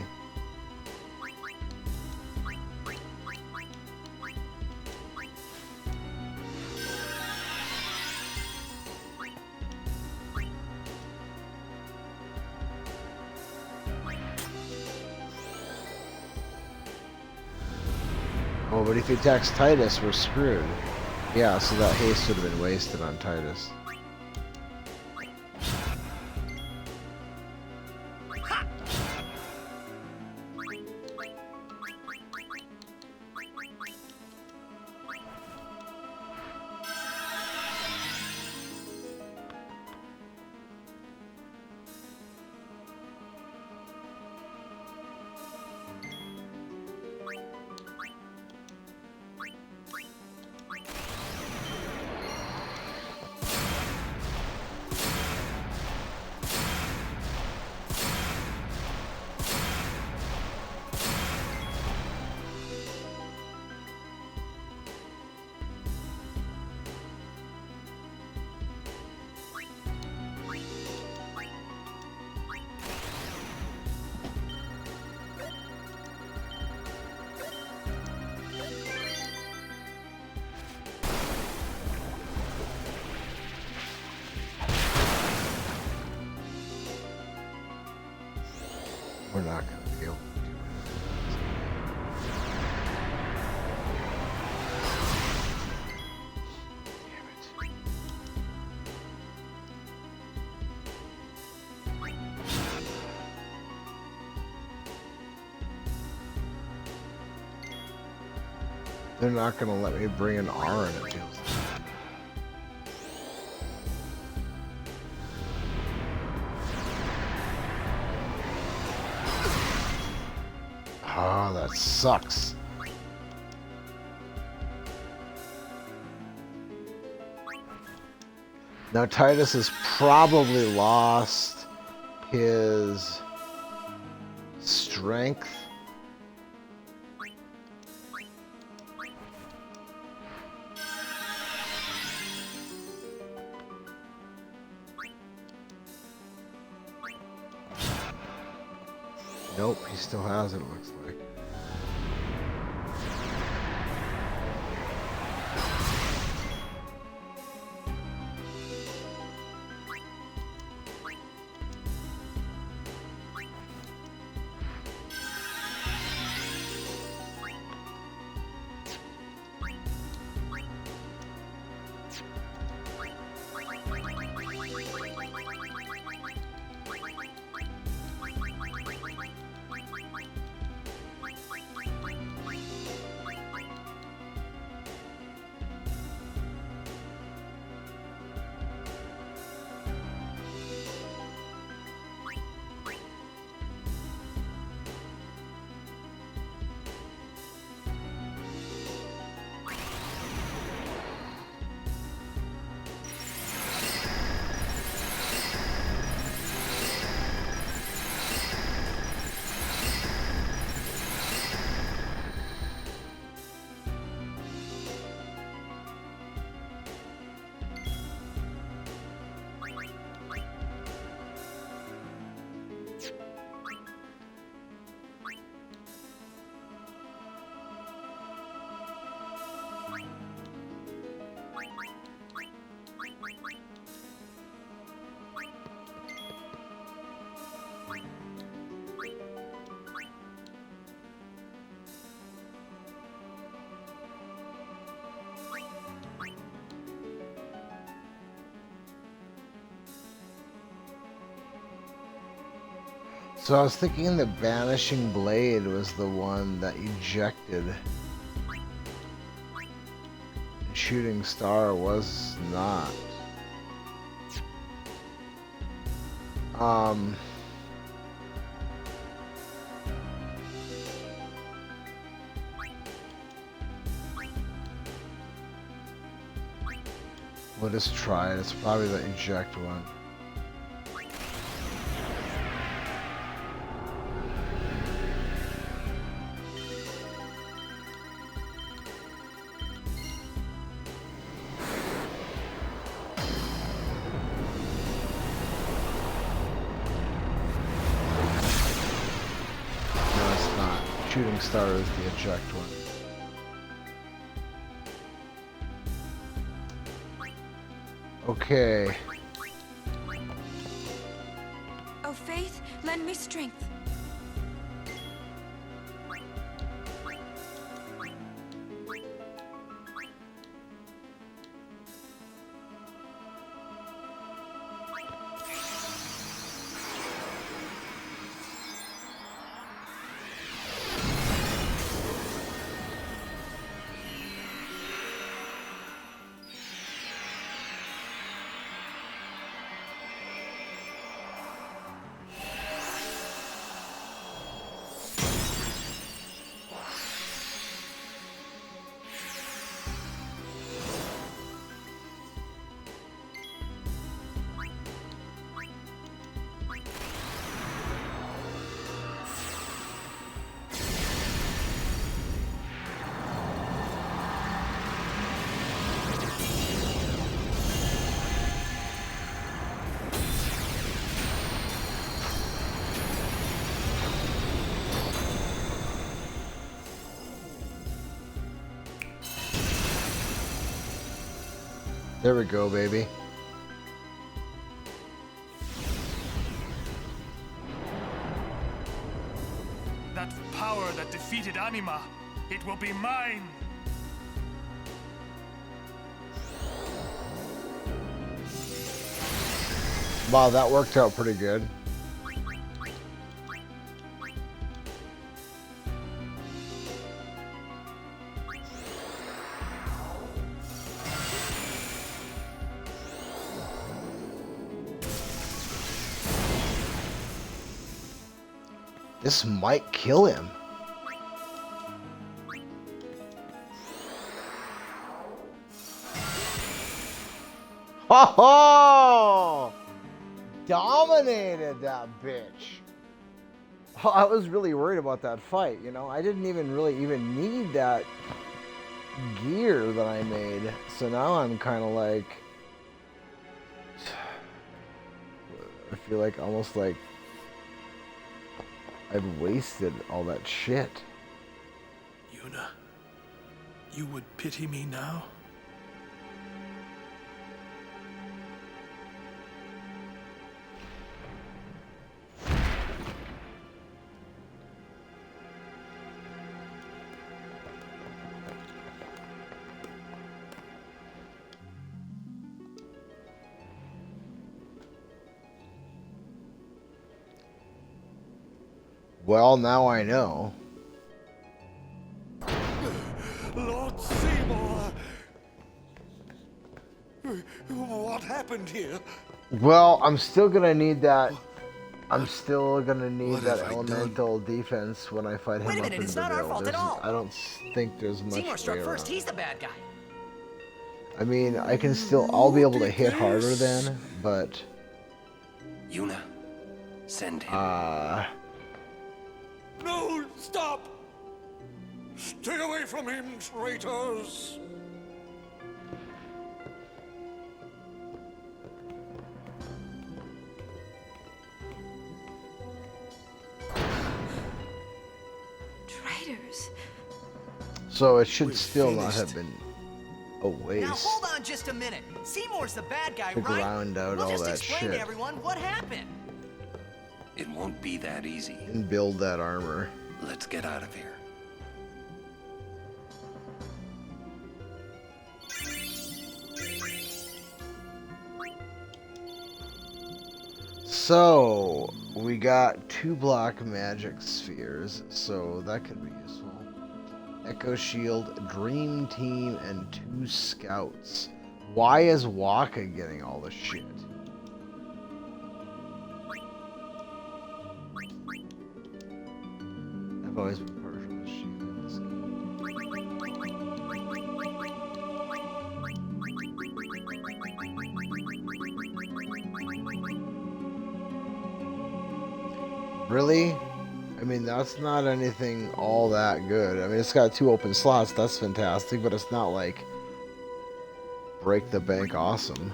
Oh, but if he attacks Titus, we're screwed. Yeah, so that haste would have been wasted on Titus. We're not going to be able to do They're not going to let me bring an R in, it feels like. Oh, that sucks. Now Titus has probably lost his strength. Nope, he still has it, it looks like. So I was thinking the Banishing Blade was the one that ejected. Shooting Star was not. We'll just try it. It's probably the eject one. Shooting Star is the eject one. Okay. Oh, Faith, lend me strength. There we go, baby. that power that defeated Anima. It will be mine. Wow, that worked out pretty good. This might kill him. Ho ho! Dominated that bitch. Oh, I was really worried about that fight, you know. I didn't even really need that gear that I made. So now I'm kind of like, I feel like almost like I've wasted all that shit. Yuna, you would pity me now? Well, now I know. Lord Seymour! What happened here? Well, I'm still gonna need that. I'm still gonna need What that have I elemental defense when I fight him Wait a up minute, in it's the not our Ville. fault at all. I don't think there's much Seymour struck way first. around. He's the bad guy. I mean, I can still. I'll be able to hit harder then, but. Yuna, send him. No, stop! Stay away from him, traitors! Traitors. So it should still not have been a waste. Now hold on just a minute. Seymour's the bad guy, To right? ground out we'll all just that explain shit. to everyone what happened. It won't be that easy. And build that armor. Let's get out of here. So we got 2 black magic spheres, so that could be useful. Echo Shield, Dream Team, and 2 scouts. Why is Waka getting all the shit? I've always been partial to Shield in this game. Really? I mean, that's not anything all that good. I mean, it's got 2 open slots. That's fantastic, but it's not like break the bank awesome.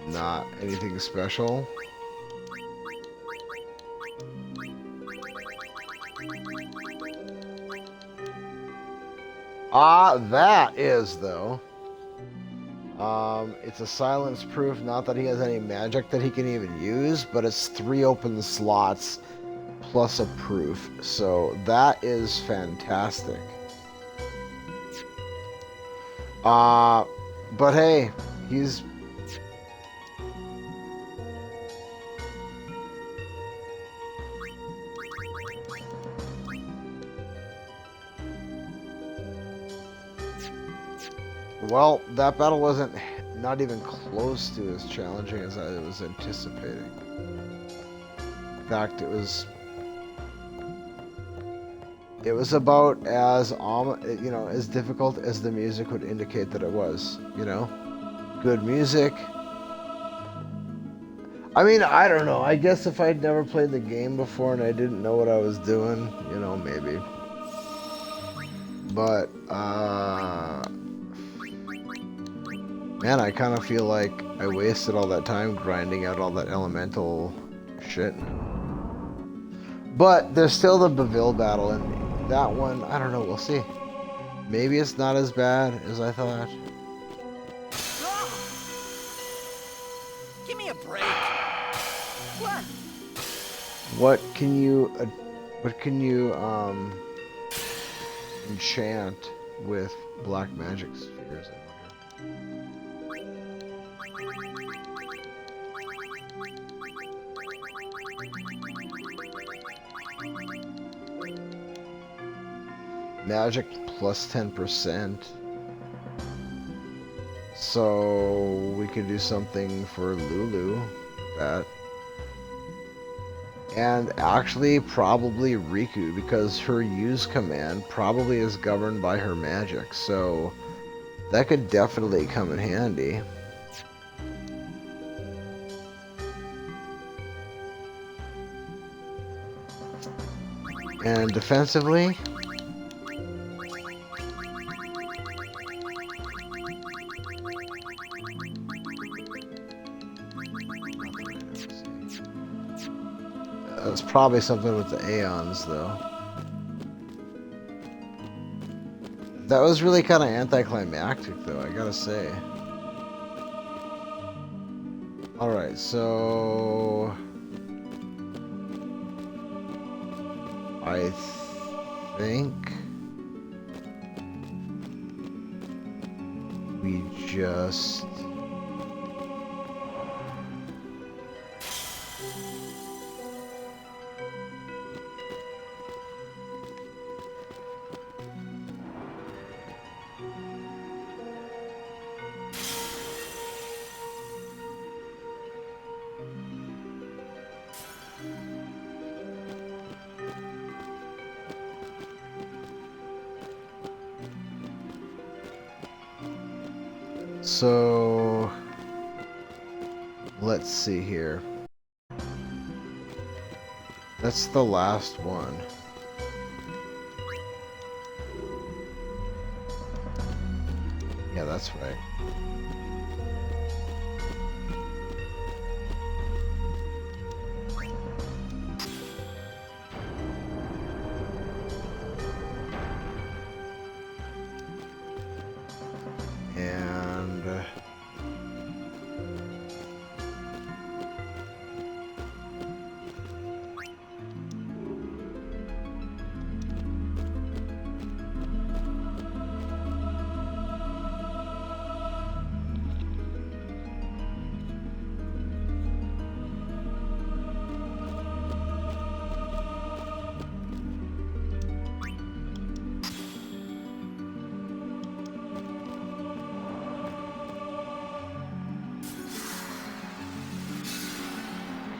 Not anything special. That is, though. It's a silence proof, not that he has any magic that he can even use, but it's 3 open slots plus a proof. So that is fantastic. But hey, he's... Well, that battle wasn't not even close to as challenging as I was anticipating. In fact, it was about as as difficult as the music would indicate that it was. You know, good music. I mean, I don't know. I guess if I'd never played the game before and I didn't know what I was doing, you know, maybe. But man, I kind of feel like I wasted all that time grinding out all that elemental shit. But there's still the Beville battle, and that one, I don't know, we'll see. Maybe it's not as bad as I thought. Give me a break. What? What can you enchant with black magic spheres, I wonder? Magic plus 10%. So we could do something for Lulu with that. And actually probably Riku, because her use command probably is governed by her magic, so that could definitely come in handy. And defensively, it's probably something with the Aeons, though. That was really kind of anticlimactic, though, I gotta say. Alright, so... I think... we just... So, let's see here. That's the last one. Yeah, that's right.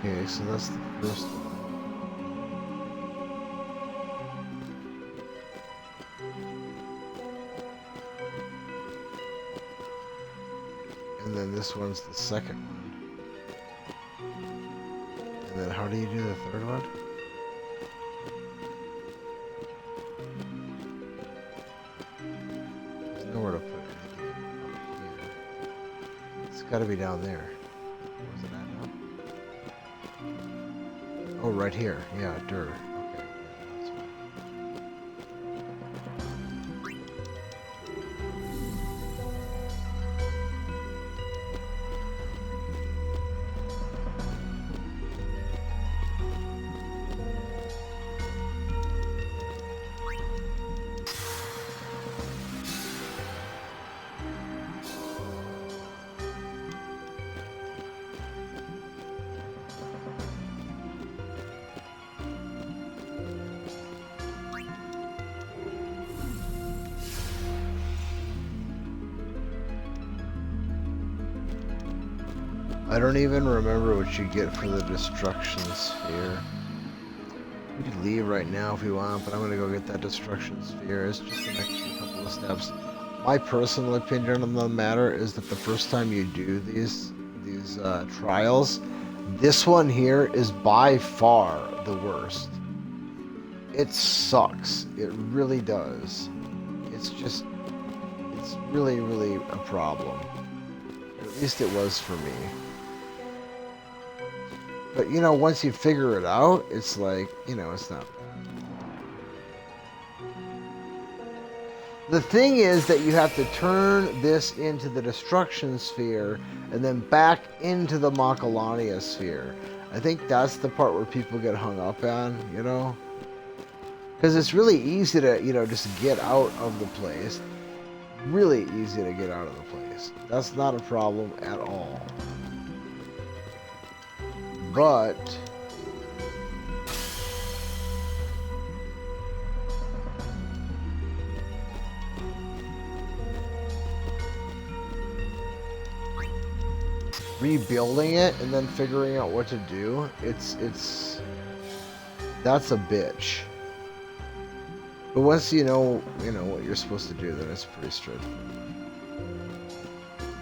Okay, so that's the first one. And then this one's the second one. And then how do you do the third one? There's nowhere to put anything up here. It's gotta be down there. Where's it at now? Oh, right here. Yeah, dirt. Okay. Yeah, that's I don't even remember what you get for the destruction sphere. We could leave right now if we want, but I'm gonna go get that destruction sphere. It's just an extra couple of steps. My personal opinion on the matter is that the first time you do these trials, this one here is by far the worst. It sucks. It really does. It's really, really a problem. At least it was for me. But, you know, once you figure it out, it's like, you know, it's not bad. The thing is that you have to turn this into the destruction sphere and then back into the Macalania sphere. I think that's the part where people get hung up on, you know? Because it's really easy to, you know, just get out of the place. Really easy to get out of the place. That's not a problem at all. But rebuilding it and then figuring out what to do, it's that's a bitch. But once you know what you're supposed to do, then it's pretty straightforward.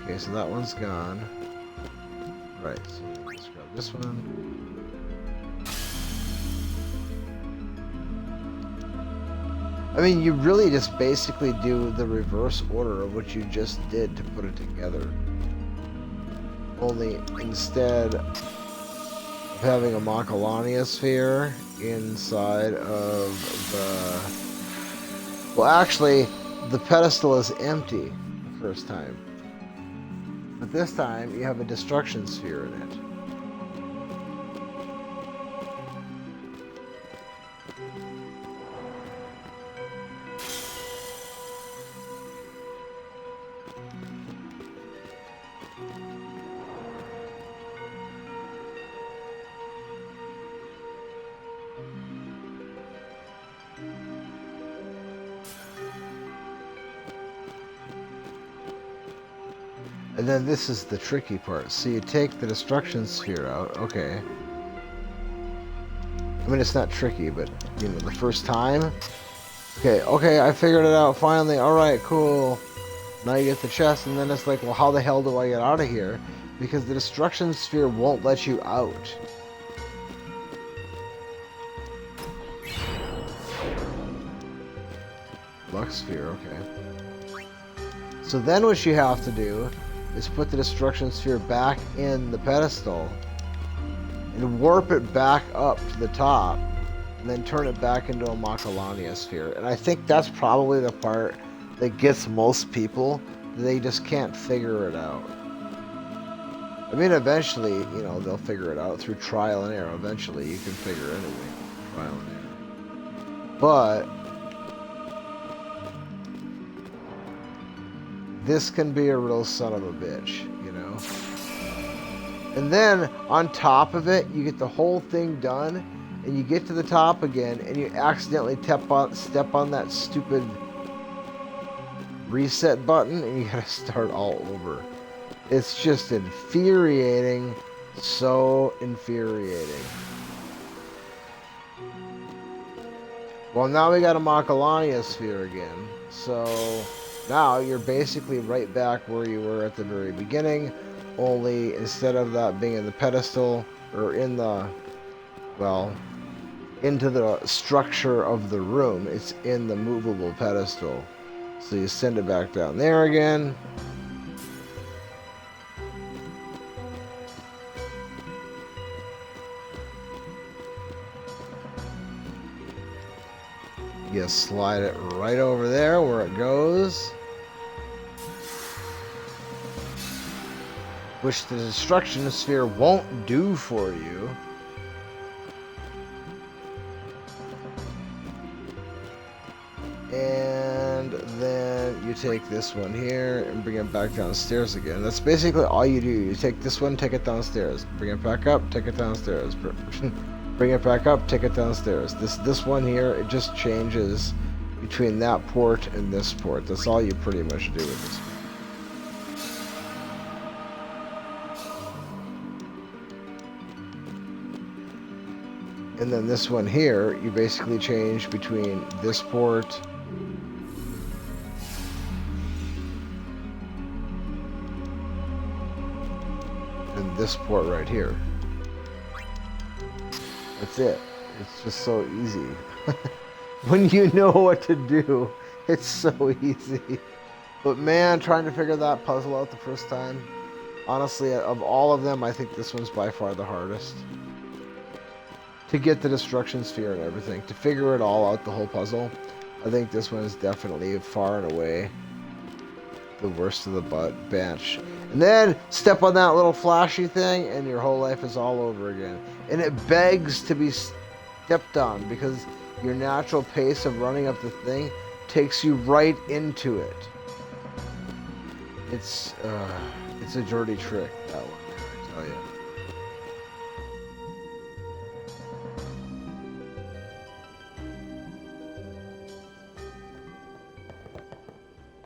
Okay, so that one's gone. Right, so let's grab this one. I mean, you really just basically do the reverse order of what you just did to put it together. Only instead of having a Macalania sphere inside of the... Well, actually, the pedestal is empty the first time. But this time, you have a destruction sphere in it. And then this is the tricky part. So you take the destruction sphere out. Okay. I mean, it's not tricky, but, you know, the first time. Okay, I figured it out finally. Alright, cool. Now you get the chest, and then it's like, well, how the hell do I get out of here? Because the destruction sphere won't let you out. Lux sphere, okay. So then what you have to do is put the destruction sphere back in the pedestal and warp it back up to the top and then turn it back into a Macalania sphere. And I think that's probably the part that gets most people. They just can't figure it out. I mean, eventually, you know, they'll figure it out through trial and error. Eventually, you can figure it anyway. Trial and error. But this can be a real son of a bitch, you know? And then, on top of it, you get the whole thing done, and you get to the top again, and you accidentally step on that stupid reset button, and you gotta start all over. It's just infuriating. So infuriating. Well, now we got a Macalania sphere again, so now you're basically right back where you were at the very beginning, only instead of that being in the pedestal, or in the, well, into the structure of the room, it's in the movable pedestal. So you send it back down there again. You slide it right over there where it goes. Which the destruction sphere won't do for you. And then you take this one here and bring it back downstairs again. That's basically all you do. You take this one, take it downstairs. Bring it back up, take it downstairs. Bring it back up, take it downstairs. This one here, it just changes between that port and this port. That's all you pretty much do with this one. And then this one here, you basically change between this port and this port right here. That's it. It's just so easy. When you know what to do, it's so easy. But man, trying to figure that puzzle out the first time, honestly, of all of them, I think this one's by far the hardest. To get the destruction sphere and everything, to figure it all out, the whole puzzle, I think this one is definitely far and away the worst of the batch. And then step on that little flashy thing and your whole life is all over again. And it begs to be stepped on because your natural pace of running up the thing takes you right into it. It's a dirty trick, that one, I tell you.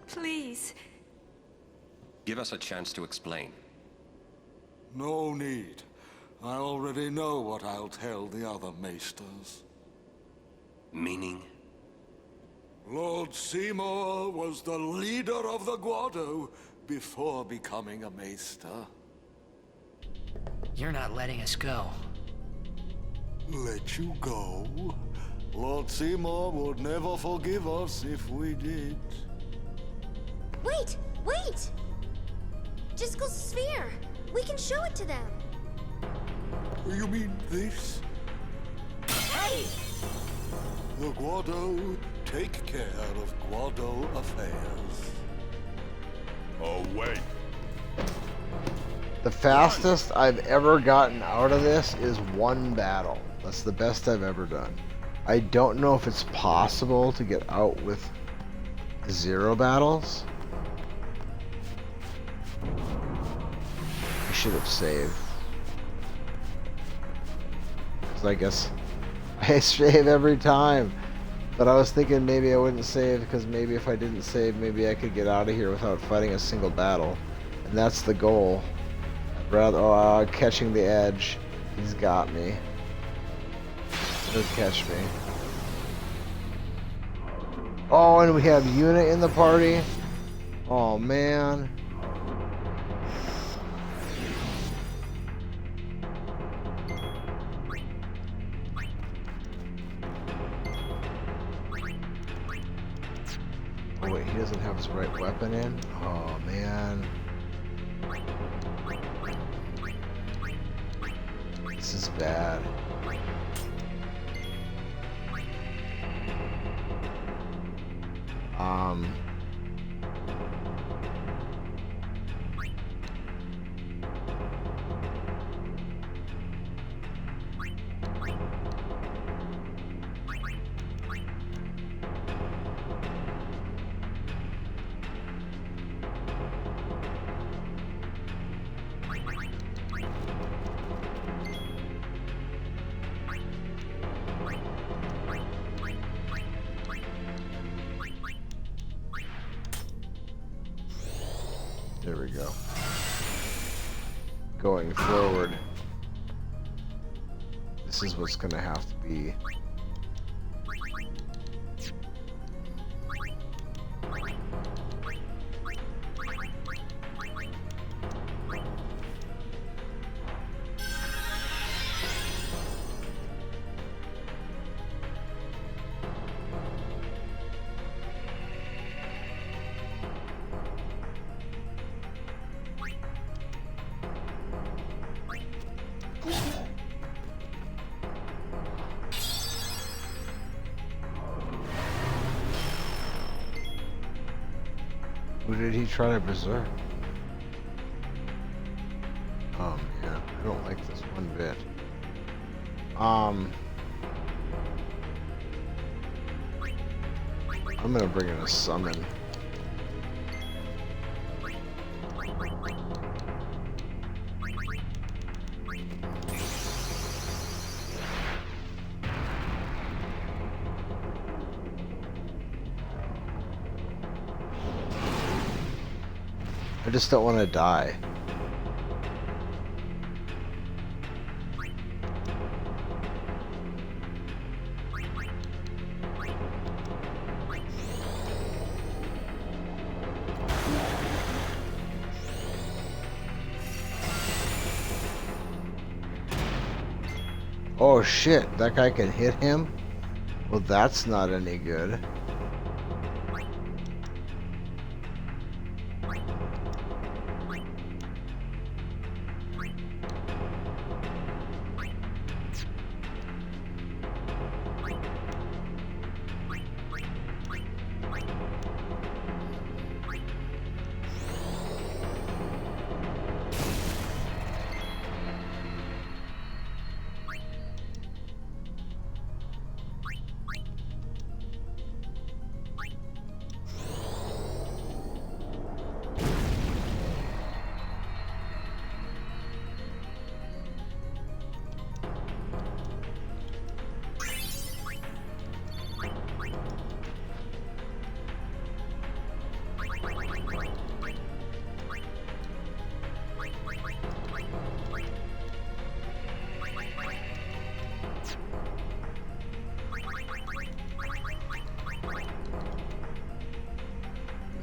Please. Give us a chance to explain. No need. I already know what I'll tell the other maesters. Meaning? Lord Seymour was the leader of the Guado before becoming a maester. You're not letting us go. Let you go? Lord Seymour would never forgive us if we did. Wait! Wait! Jiskel's sphere! We can show it to them! You mean this? Hey! The Guado take care of Guado affairs. Oh, wait. The fastest I've ever gotten out of this is one battle. That's the best I've ever done. I don't know if it's possible to get out with 0 battles. I should have saved. So I guess I save every time. But I was thinking maybe I wouldn't save because maybe if I didn't save, maybe I could get out of here without fighting a single battle. And that's the goal. I'd rather, catching the edge. He's got me. He'll catch me. Oh, and we have Yuna in the party. Oh, man. Oh wait, he doesn't have his right weapon in? Oh man. This is bad. There we go. Going forward, this is what's gonna have to be. Who did he try to berserk? Oh man, I don't like this one bit. I'm gonna bring in a summon. I just don't want to die. Oh shit, that guy can hit him? Well, that's not any good.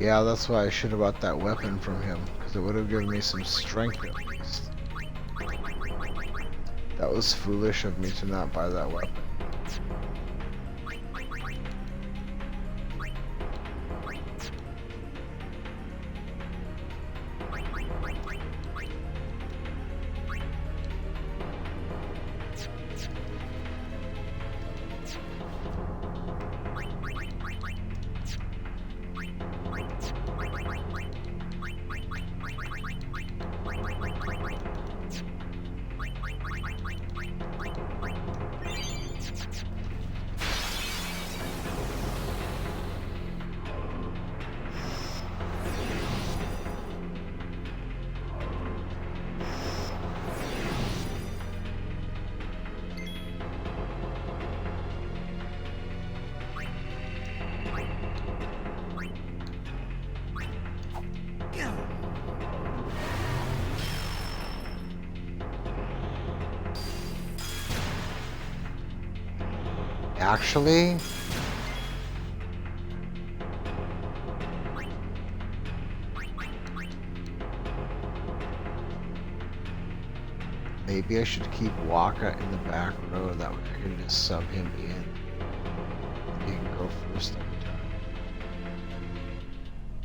Yeah, that's why I should have bought that weapon from him, because it would have given me some strength at least. That was foolish of me to not buy that weapon. Actually, maybe I should keep Waka in the back row, that way I can just sub him in. He can go first every time.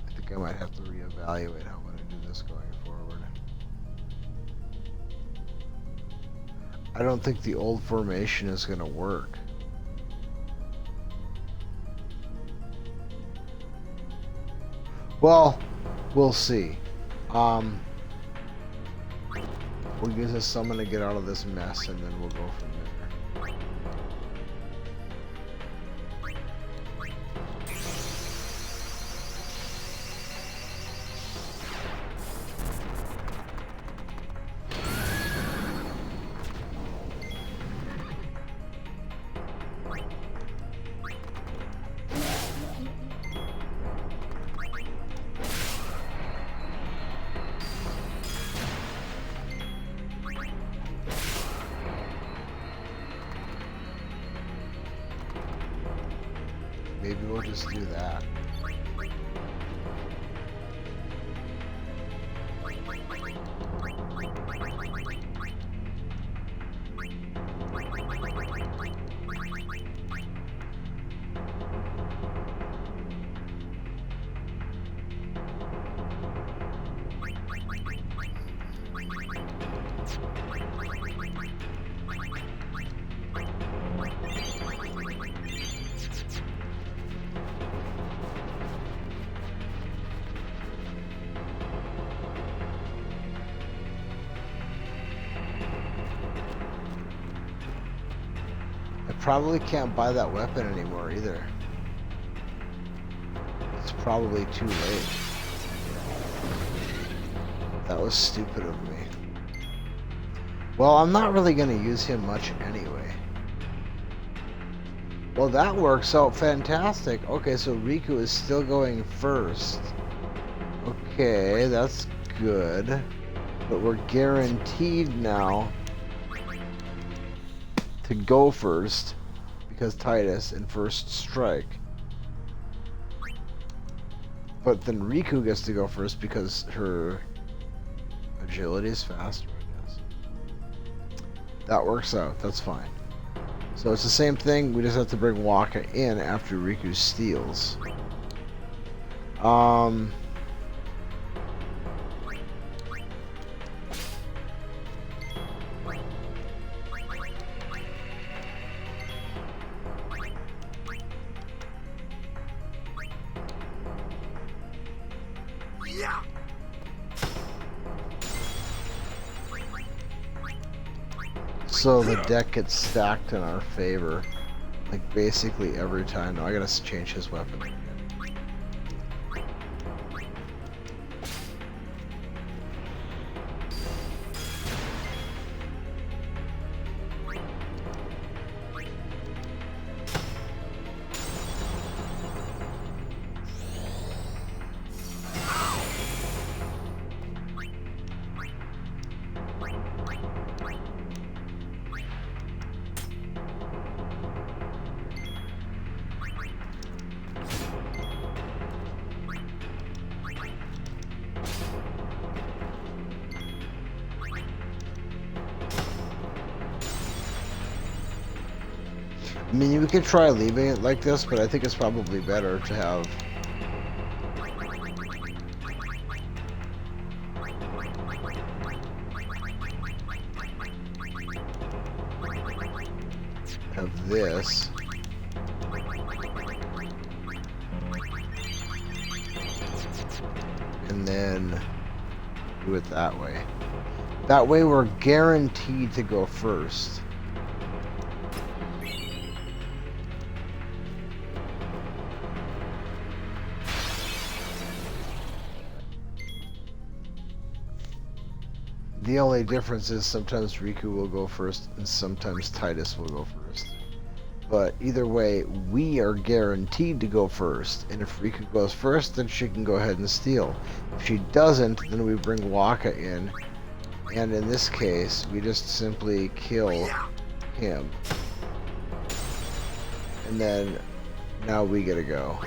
I think I might have to reevaluate how I'm going to do this going forward. I don't think the old formation is going to work. Well, we'll see. We'll use a summon to get out of this mess, and then we'll go from there. Maybe we'll just do that. Probably can't buy that weapon anymore either. It's probably too late. That was stupid of me. Well, I'm not really going to use him much anyway. Well, that works out fantastic. Okay, so Riku is still going first. Okay, that's good. But we're guaranteed now to go first because Titus in first strike. But then Riku gets to go first because her agility is faster, I guess. That works out. That's fine. So it's the same thing. We just have to bring Waka in after Riku steals. So the deck gets stacked in our favor, like basically every time. Now I gotta change his weapon again. I mean, we could try leaving it like this, but I think it's probably better to have this. And then do it that way. That way we're guaranteed to go first. The only difference is sometimes Riku will go first and sometimes Titus will go first. But either way, we are guaranteed to go first. And if Riku goes first, then she can go ahead and steal. If she doesn't, then we bring Waka in. And in this case, we just simply kill him. And then, now we get to go.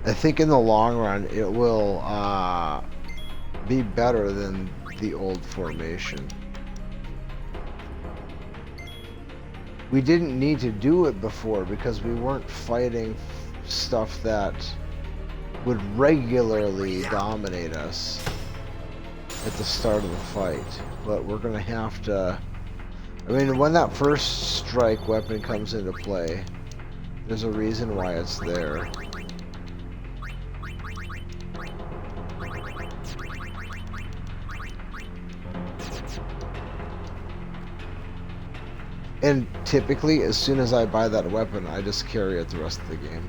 I think in the long run it will be better than the old formation. We didn't need to do it before because we weren't fighting stuff that would regularly dominate us at the start of the fight. But we're gonna have to... I mean, when that first strike weapon comes into play, there's a reason why it's there. And typically, as soon as I buy that weapon, I just carry it the rest of the game.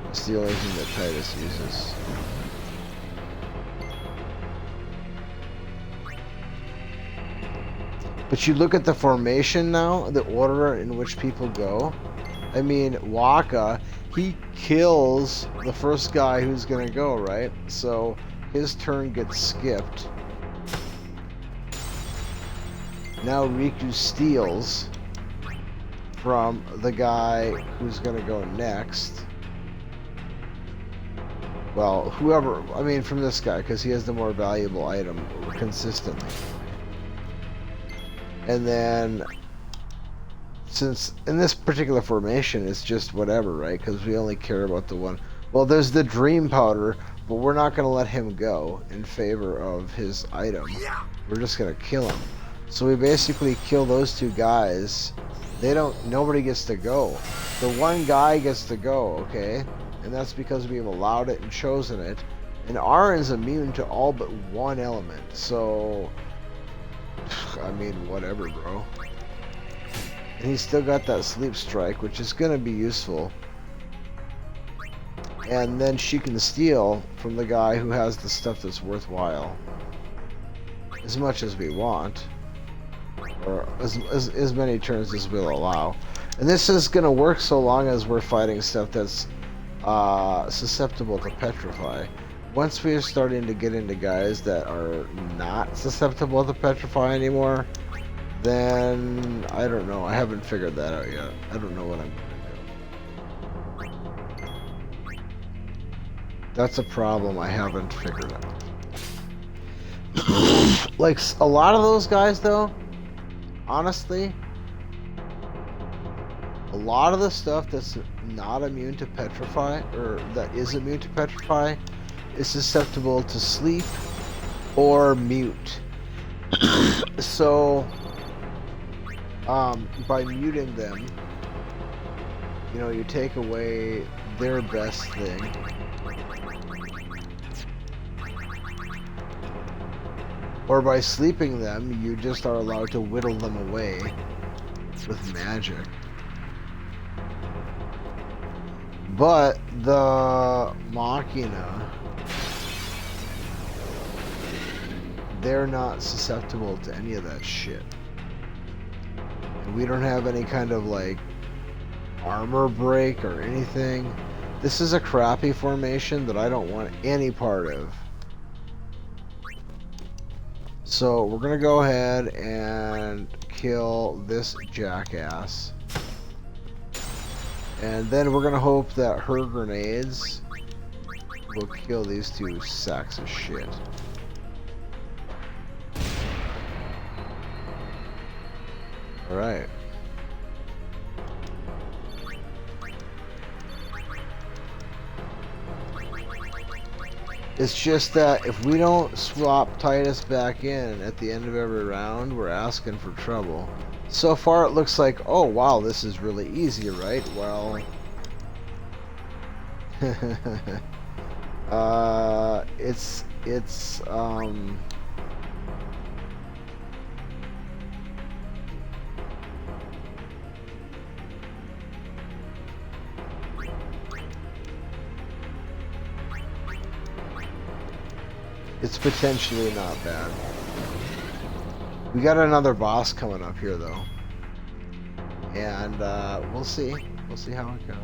It's the only thing that Titus uses. But you look at the formation now, the order in which people go. I mean, Waka, he kills the first guy who's gonna go, right? So his turn gets skipped. Now Riku steals from the guy who's gonna go next. Well, whoever, I mean from this guy, because he has the more valuable item consistently. And then, since in this particular formation it's just whatever, right? Because we only care about the one. Well, there's the Dream Powder, but we're not gonna let him go in favor of his item. We're just gonna kill him. So we basically kill those two guys. Nobody gets to go. The one guy gets to go, okay? And that's because we've allowed it and chosen it. And Arin's immune to all but one element. So, I mean, whatever, bro. And he's still got that sleep strike, which is gonna be useful. And then she can steal from the guy who has the stuff that's worthwhile. As much as we want. Or as many turns as we'll allow. And this is going to work so long as we're fighting stuff that's susceptible to petrify. Once we're starting to get into guys that are not susceptible to petrify anymore, then I don't know. I haven't figured that out yet. I don't know what I'm going to do. That's a problem I haven't figured out. Like, a lot of those guys, though, honestly, a lot of the stuff that's not immune to petrify, or that is immune to petrify, is susceptible to sleep or mute. So, by muting them, you know, you take away their best thing. Or by sleeping them, you just are allowed to whittle them away with magic. But the Machina, they're not susceptible to any of that shit. And we don't have any kind of like armor break or anything. This is a crappy formation that I don't want any part of. So we're gonna go ahead and kill this jackass. And then we're gonna hope that her grenades will kill these two sacks of shit. Alright. It's just that if we don't swap Titus back in at the end of every round, we're asking for trouble. So far it looks like, oh wow, this is really easy, right? Well... it's potentially not bad. We got another boss coming up here though. And we'll see. We'll see how it goes.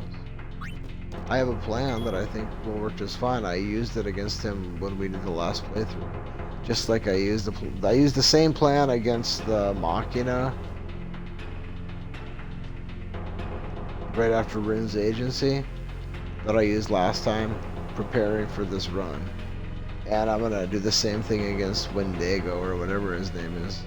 I have a plan that I think will work just fine. I used it against him when we did the last playthrough. Just like I used the same plan against the Machina right after Rin's Agency that I used last time preparing for this run. And I'm gonna do the same thing against Wendigo or whatever his name is.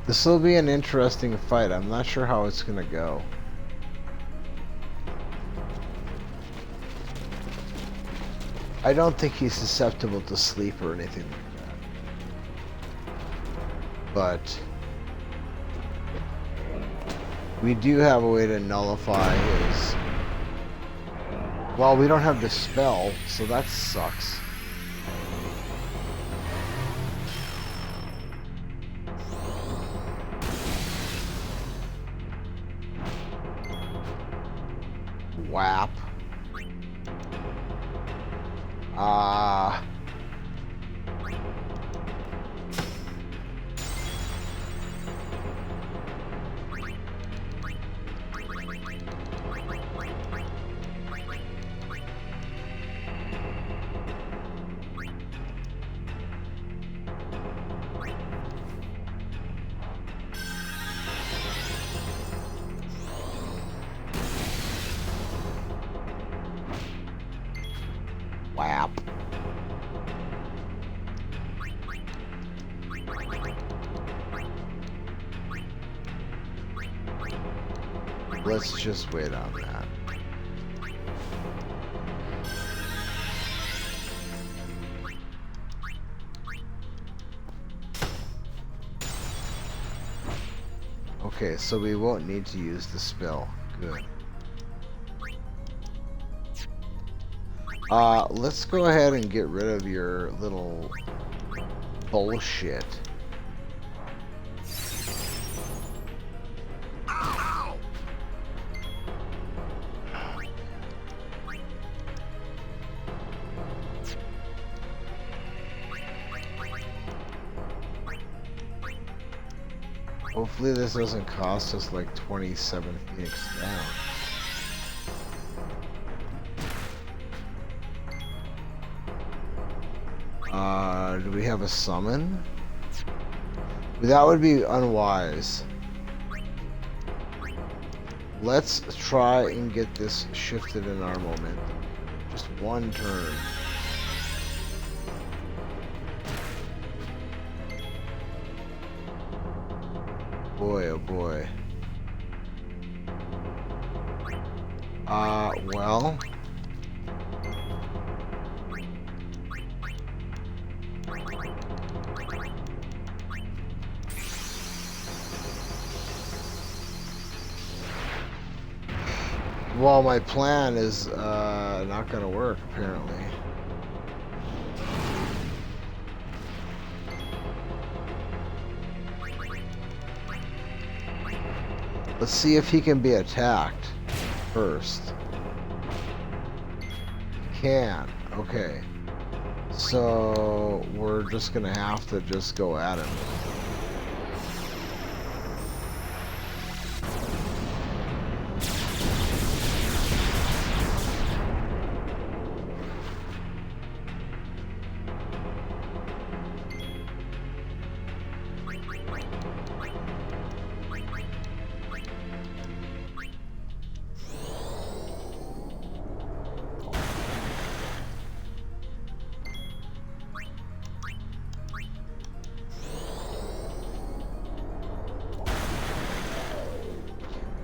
This will be an interesting fight. I'm not sure how it's gonna go. I don't think he's susceptible to sleep or anything like that. But we do have a way to nullify his... Well, we don't have Dispel, so that sucks. Whap. Whap. Let's just wait on that. Okay, so we won't need to use the spell. Good. Let's go ahead and get rid of your little bullshit. Hopefully this doesn't cost us like 27 Phoenix down. Do we have a summon? That would be unwise. Let's try and get this shifted in our momentum. Just one turn. Boy, oh boy. Well. Well, my plan is not gonna work, apparently. Let's see if he can be attacked first. Can. Okay. So we're just gonna have to just go at him.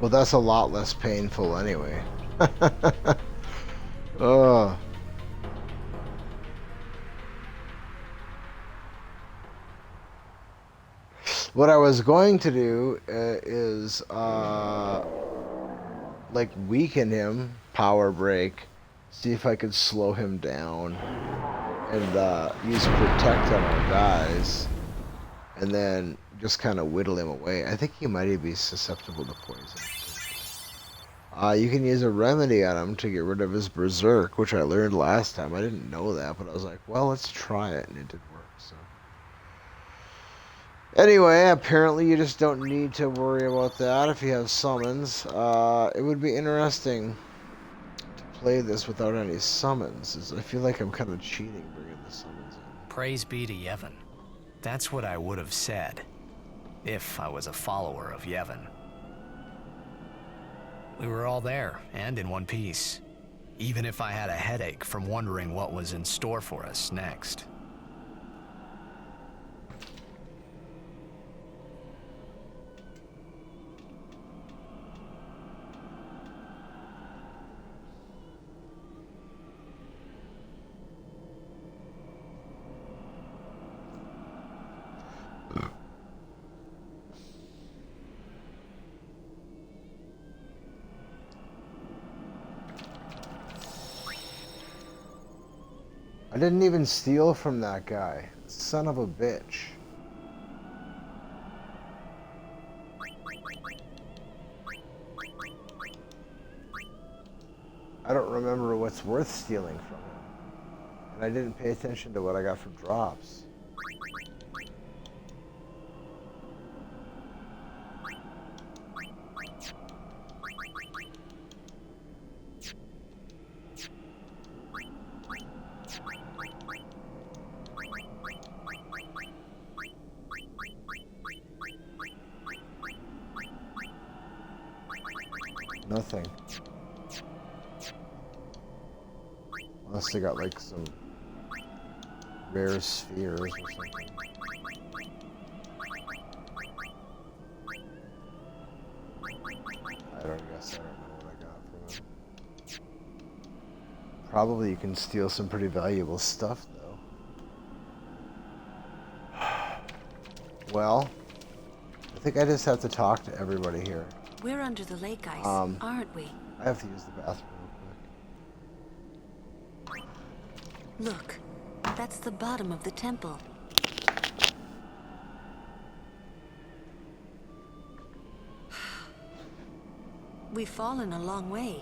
Well, that's a lot less painful anyway. Ugh. What I was going to do is like weaken him, power break, see if I could slow him down, and use protect on our guys, and then just kind of whittle him away. I think he might be susceptible to poison. You can use a remedy on him to get rid of his berserk, which I learned last time. I didn't know that, but I was like, well, let's try it, and it did work. So anyway, apparently you just don't need to worry about that if you have summons. It would be interesting to play this without any summons. I feel like I'm kind of cheating bringing the summons in. Praise be to Yevon. That's what I would have said, if I was a follower of Yevon. We were all there, and in one piece. Even if I had a headache from wondering what was in store for us next. I didn't even steal from that guy. Son of a bitch. I don't remember what's worth stealing from him. And I didn't pay attention to what I got for drops. Nothing. Unless they got like some rare spheres or something. I don't know what I got from them. Probably you can steal some pretty valuable stuff though. Well, I think I just have to talk to everybody here. We're under the lake ice, aren't we? I have to use the bathroom real quick. Look, that's the bottom of the temple. We've fallen a long way.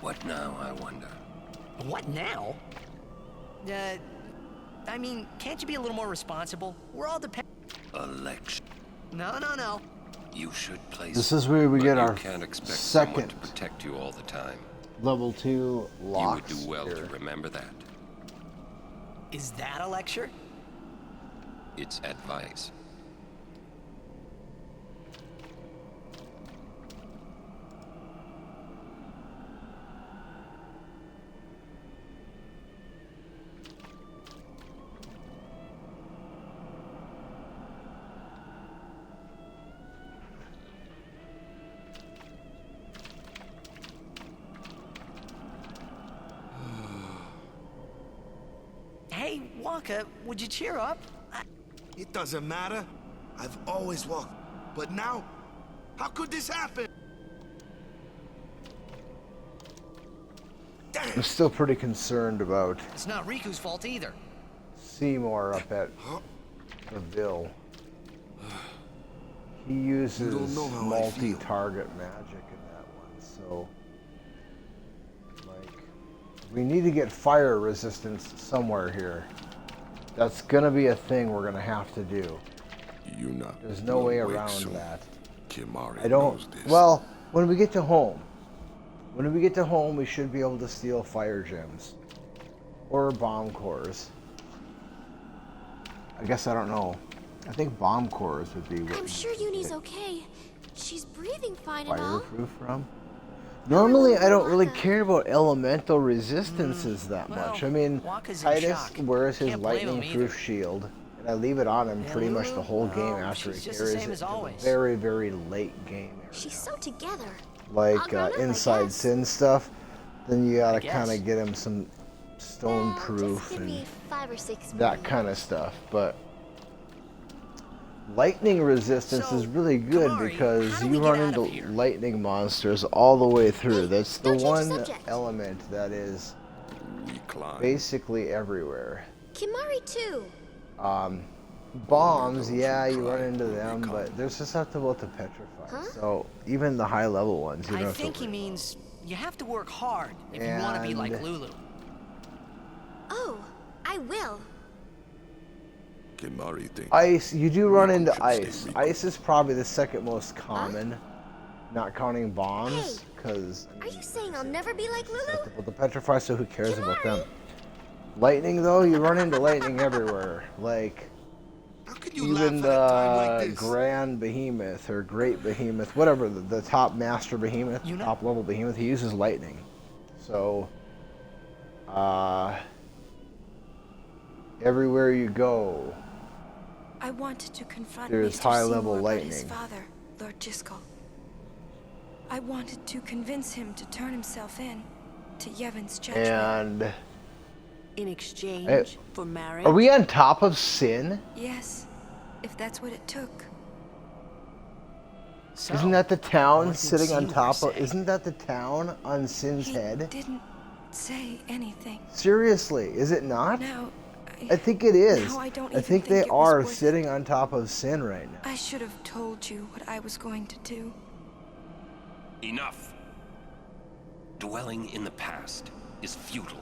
What now, I wonder? What now? I mean, can't you be a little more responsible? We're all A lecture. No. You should place. This is where we get our you can't expect someone second to protect you all the time. level 2 locks. You would do well here. to remember that. Is that a lecture? It's advice. Hey, Wonka, would you cheer up? It doesn't matter. I've always walked. But now, how could this happen? I'm still pretty concerned about It's not Riku's fault either. Seymour up at the Ville. He uses know how I multi-target magic in that one, so like we need to get fire resistance somewhere here. That's gonna be a thing we're gonna have to do. There's no way around that. Kimari I don't. knows this. Well, when we get to home, we should be able to steal fire gems or bomb cores. I guess I don't know. I think bomb cores would be what I'm sure Uni's okay. She's breathing fine and all. fireproof from. Normally, I don't really care about elemental resistances that much. I mean, Waka's in Titus shock. wears his Can't blame him lightning-proof shield, and I leave it on him pretty much the whole game after he she's just the carries same it as to the always. very, very late game area. She's so together. Like All grown up, I Inside guess. Sin stuff, then you gotta guess. kind of get him some stone proof Just give and me 5 or 6 that more. kind of stuff. But lightning resistance So, is really good Kamari, because how do you we get run out into of here? lightning monsters all the way through. That's the don't change the one subject. element that is We climb. basically everywhere. Kimari too. Bombs, yeah, you run into them, but they're susceptible to petrify. Huh? So even the high level ones, you don't I have to think he worry means you have to work hard if you want to be like And- Lulu. Oh, I will. Kimari thinks. Ice, you do run Riku into should ice. stay Riku. Ice is probably the second most common, not counting bombs, Hey, because Are you saying I'll never be like Lulu? susceptible to petrify, so who cares about them? Lightning, though, you run into lightning everywhere. Like, How could you even laugh at a time like the this? Grand Behemoth, or Great Behemoth, whatever, the top master behemoth, You know- top level behemoth, he uses lightning. So, everywhere you go, I wanted to confront There's Mr. high-level Seymour about his lightning. father, Lord Giskel. I wanted to convince him to turn himself in to Yevon's judgment. and In exchange for marriage? are we on top of Sin? Yes, if that's what it took. So, Isn't that the town what did sitting on Seymour top of? say? Isn't that the town on Sin's He head? didn't say anything. Seriously, is it not? Now, I think it is. Now I don't I even think think they it was are worth sitting on top of Sin right now. I should have told you what I was going to do. Enough. Dwelling in the past is futile.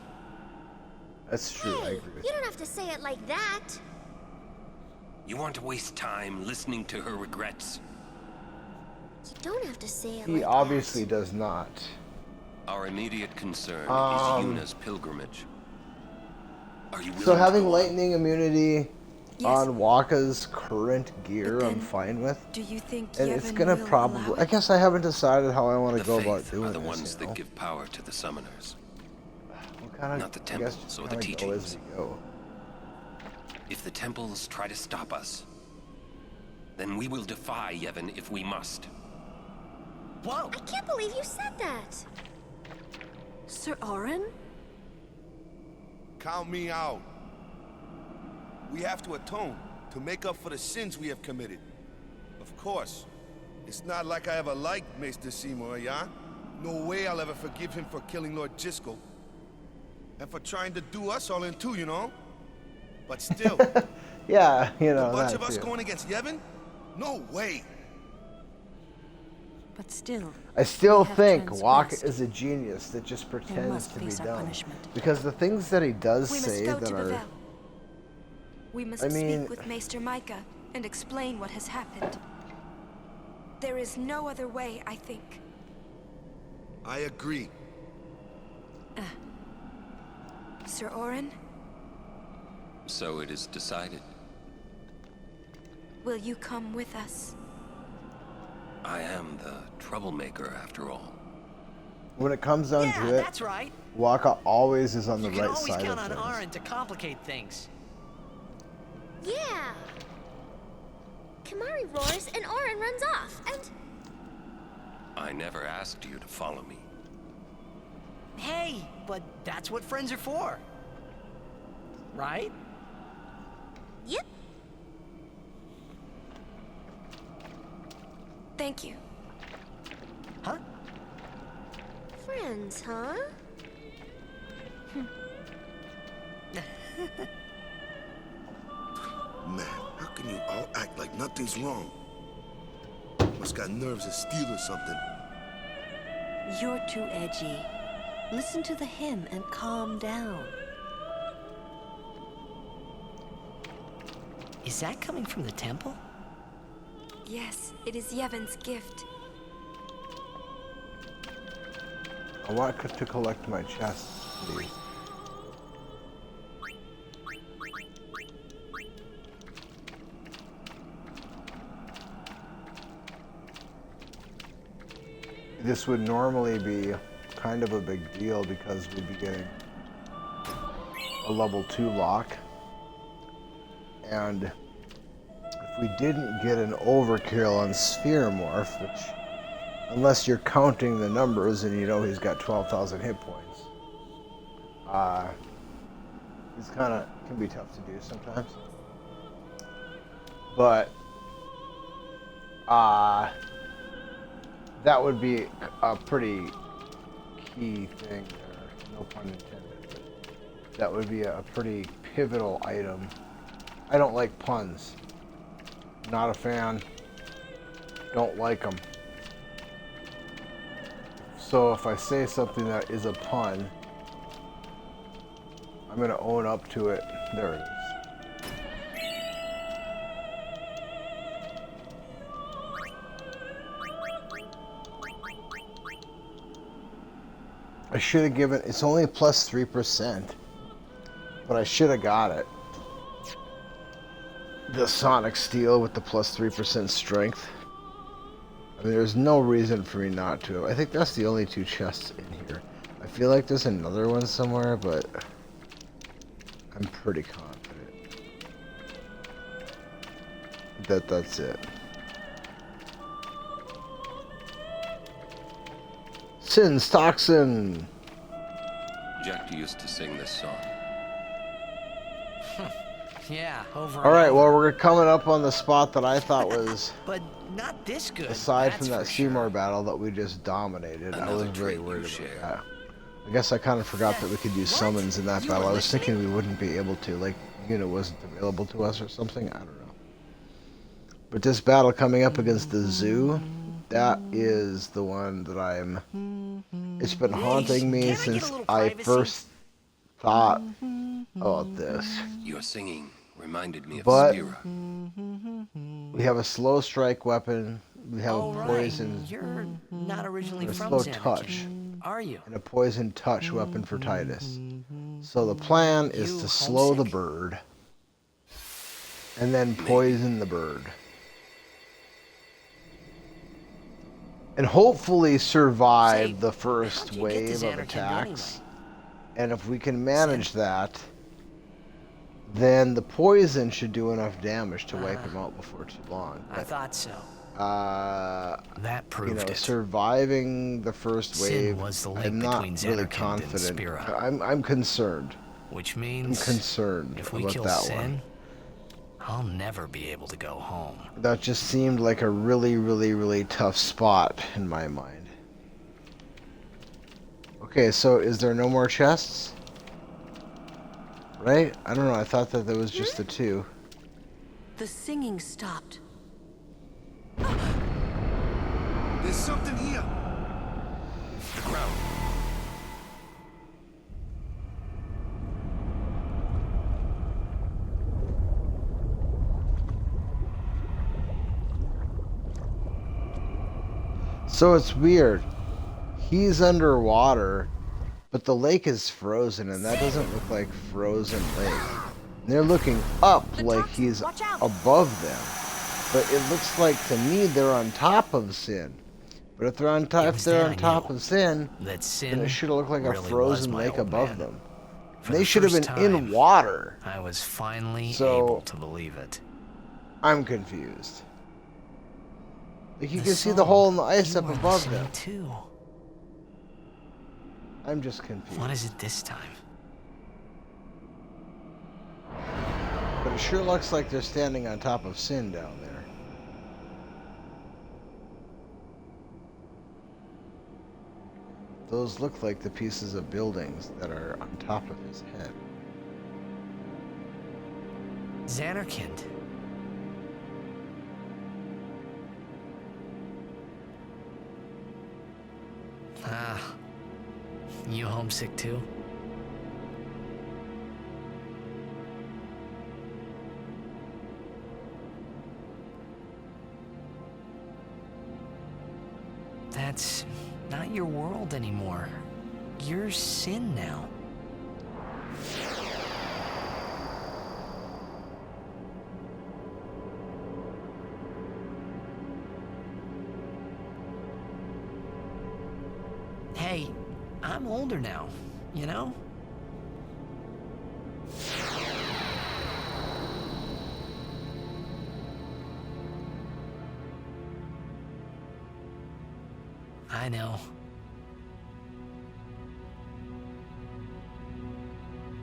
That's true. I Hey, agree with you don't have to say it like that. You want to waste time listening to her regrets? You don't have to say it He like obviously that. does not. Our immediate concern is Yuna's pilgrimage. Are you willing So to having go on? lightning immunity Yes. on Waka's current gear, But I'm then, fine with. Do you think And it's Yevon gonna will probably. allow I it? guess I haven't decided how I want to The go about faith doing are the this. ones you know? that give power to the summoners. We'll kinda, not the I guess temples just or the kinda go as teachings. we go. If the temples try to stop us, then we will defy Yevon if we must. Whoa! I can't believe you said that. Sir Orin? Count me out. We have to atone to make up for the sins we have committed. Of course. It's not like I ever liked Maester Seymour, yeah? No way I'll ever forgive him for killing Lord Giskel. And for trying to do us all in two, you know? But still, Yeah, you know a bunch that of us too. going against Yevon? No way. But still, I still we have think Waka transgressed. is a genius that just pretends must to be face our dumb. punishment. Because the things that he does We say must go that to are... Bavel. We must I mean- speak with Maester Micah and explain what has happened. There is no other way, I think. I agree. Sir Orin, So it is decided. will you come with us? I am the troublemaker, after all. When it comes down Yeah, to it, that's right. Waka always is on the You can right always side count of on things. Aaron to complicate things. Yeah. Kamari roars and Orin runs off, and I never asked you to follow me. Hey, but that's what friends are for. Right? yep. Thank you. Huh? Friends, huh? Man, how can you all act like nothing's wrong? Must got nerves of steel or something. You're too edgy. Listen to the hymn and calm down. Is that coming from the temple? Yes, it is Yevon's gift. I want to collect my chests, please. This would normally be kind of a big deal because we'd be getting a level 2 lock. And if we didn't get an overkill on Sphere Morph, which, unless you're counting the numbers and you know he's got 12,000 hit points, it's can be tough to do sometimes. But, that would be a pretty key thing there, no pun intended, but that would be a pretty pivotal item. I don't like puns. Not a fan. Don't like them. So if I say something that is a pun, I'm going to own up to it. There it is. I should have given, it's only plus 3%, but I should have got it. The Sonic Steel with the plus 3% strength. I mean, there's no reason for me not to. I think that's the only 2 chests in here. I feel like there's another one somewhere, but I'm pretty confident that that's it. Sin's Toxin! Jack used to sing this song. Yeah, over. Alright, well, we're coming up on the spot that I thought was... But not this good. Aside that's from that for Seymour sure. battle that we just dominated, I Another was very trait worried you about share. that. I guess I kind of forgot that we could use summons in that You battle. were I was thinking listening? we wouldn't be able to, like, unit wasn't available to us or something. I don't know. But this battle coming up against the zoo, that is the one that I'm... It's been haunting me Can I get a since little I privacy? first thought about this. Your singing reminded me of But- Spira. We have a slow strike weapon, we have Oh, a right. poison, You're not originally and a from slow Xanarkand, touch, are you? and a poison touch weapon for Titus. So the plan is You to slow the homesick? bird, and then poison the bird. And hopefully survive Say, the first how'd you get to wave of Xanarkand attacks. And if we can manage that, then the poison should do enough damage to wipe him out before too long. I thought so. That You proved know, it. surviving the first Sin wave, was the link I'm not between really Xanarkand and confident. Spira. I'm concerned. Which I'm means concerned if we about kill that Sin, one. I'll never be able to go home. That just seemed like a really, really, really tough spot in my mind. Okay, so is there no more chests? Right? I don't know, I thought that there was just the 2. The singing stopped. There's something So it's weird. He's underwater, but the lake is frozen, and that doesn't look like frozen lake. And they're looking up like he's above them. But it looks like to me they're on top of Sin. But if they're on top, of Sin, then it should have looked like a frozen lake above them. And they should have been in water. I was finally able to believe it. I'm confused. Like you can see the hole in the ice up above them. Too. I'm just confused. What is it this time? But it sure looks like they're standing on top of Sin down there. Those look like the pieces of buildings that are on top of his head. Xanarkand. Ah, you homesick too? That's not your world anymore. You're Sin now. Hey, I'm older now, you know? I know.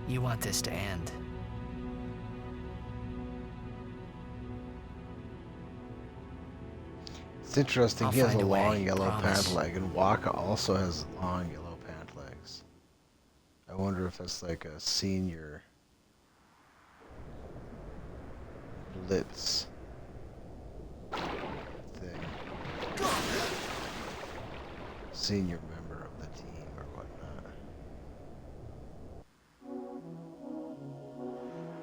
You want this to end. It's interesting, he has a long yellow pant leg, and Waka also has long yellow pant legs. I wonder if that's like a senior blitz thing. Senior member of the team or whatnot.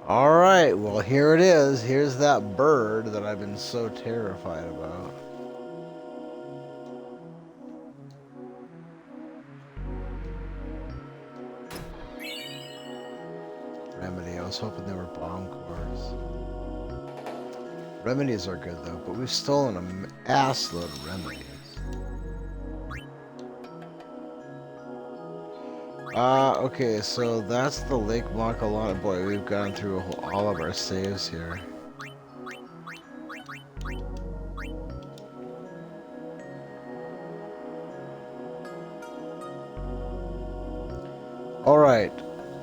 Alright, well here it is. Here's that bird that I've been so terrified about. Remedy, I was hoping they were bomb cores. Remedies are good though, but we've stolen an assload of remedies. Okay, so that's the Lake Blanca. Boy, we've gone through all of our saves here. Alright,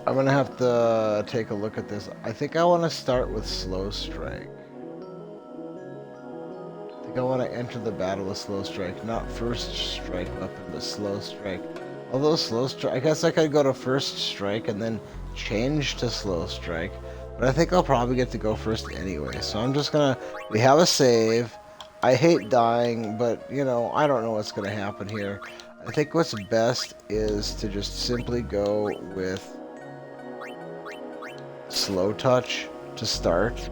I'm gonna have to take a look at this. I think I want to start with Slow Strike. I think I want to enter the battle with Slow Strike, not First Strike weapon, but Slow Strike. Although Slow Strike, I guess I could go to First Strike and then change to Slow Strike. But I think I'll probably get to go first anyway. So I'm just gonna, we have a save. I hate dying, but you know, I don't know what's gonna happen here. I think what's best is to just simply go with Slow Touch to start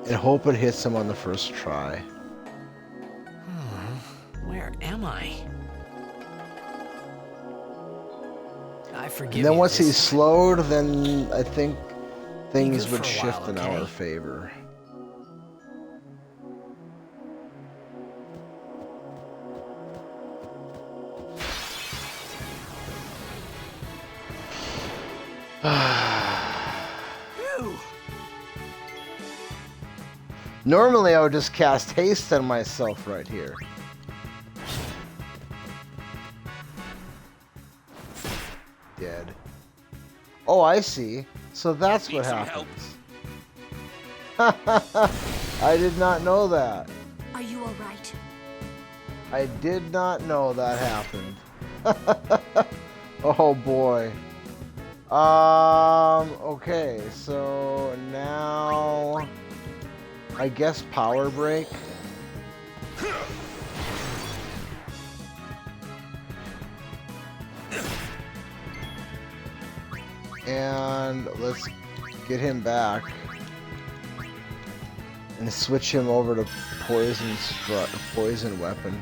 and hope it hits him on the first try. Where am I? I forgive and then you once this he's time. slowed, then I think things good would for a shift while, in okay? our favor. Normally I would just cast haste on myself right here. Dead. Oh, I see. So that's what happens. I did not know that. Are you all right? I did not know that happened. Oh boy. Okay, so now I guess power break. And let's get him back and switch him over to poison weapon.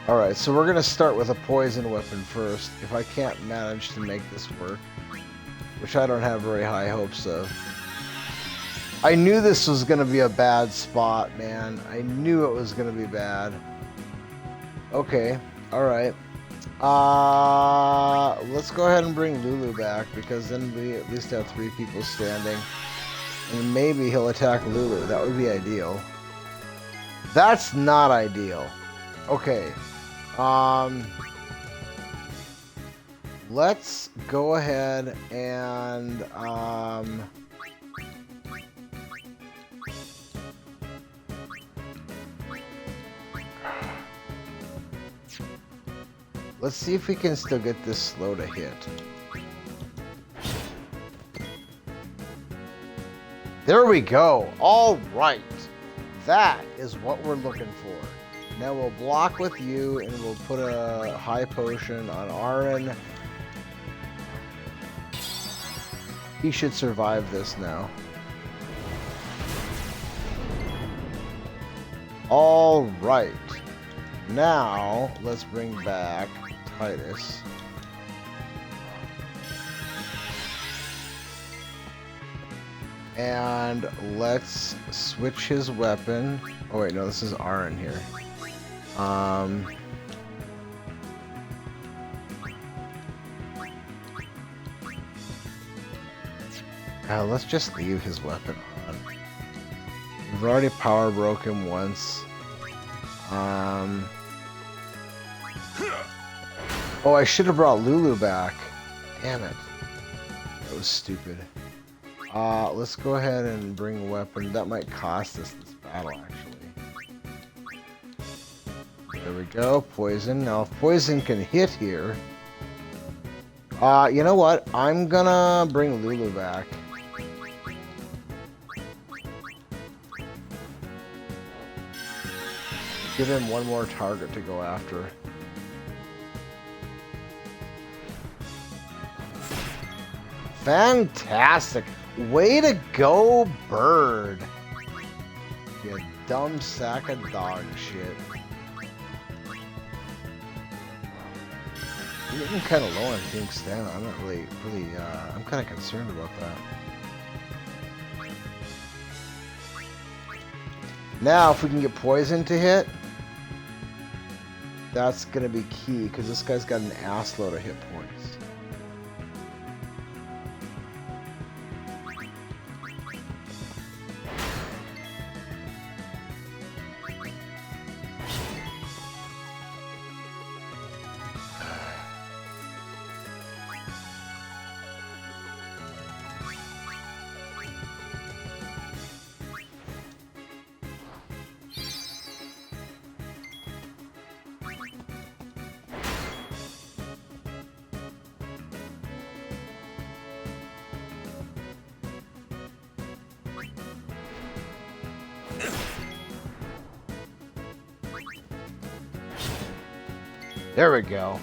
Alright, so we're gonna start with a poison weapon first, if I can't manage to make this work. Which I don't have very high hopes of. I knew this was gonna be a bad spot, man. I knew it was gonna be bad. Okay, alright. Let's go ahead and bring Lulu back, because then we at least have 3 people standing. And maybe he'll attack Lulu. That would be ideal. That's not ideal. Okay. Let's go ahead and, let's see if we can still get this slow to hit. There we go. All right. That is what we're looking for. Now we'll block with you and we'll put a high potion on Aaron. He should survive this now. All right. Now let's bring back Titus. And let's switch his weapon. Oh wait, no, this is Aaron here. Let's just leave his weapon on. We've already power broke him once. Oh, I should have brought Lulu back. Damn it. That was stupid. Let's go ahead and bring a weapon. That might cost us this battle, actually. There we go. Poison. Now, if poison can hit here... you know what? I'm gonna bring Lulu back. Give him one more target to go after. Fantastic! Way to go, bird! You dumb sack of dog shit. You're getting kind of low on pink stamina. I'm not really, I'm kind of concerned about that. Now, if we can get poison to hit, that's going to be key, because this guy's got an assload of hit points. There we go.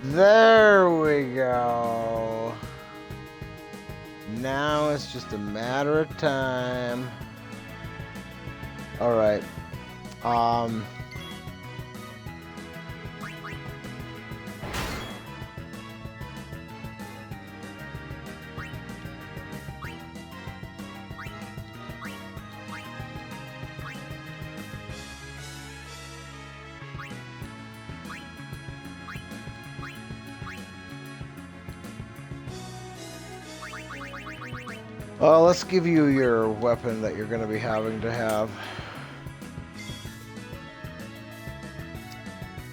There we go. Now it's just a matter of time. All right. Let's give you your weapon that you're going to be having to have.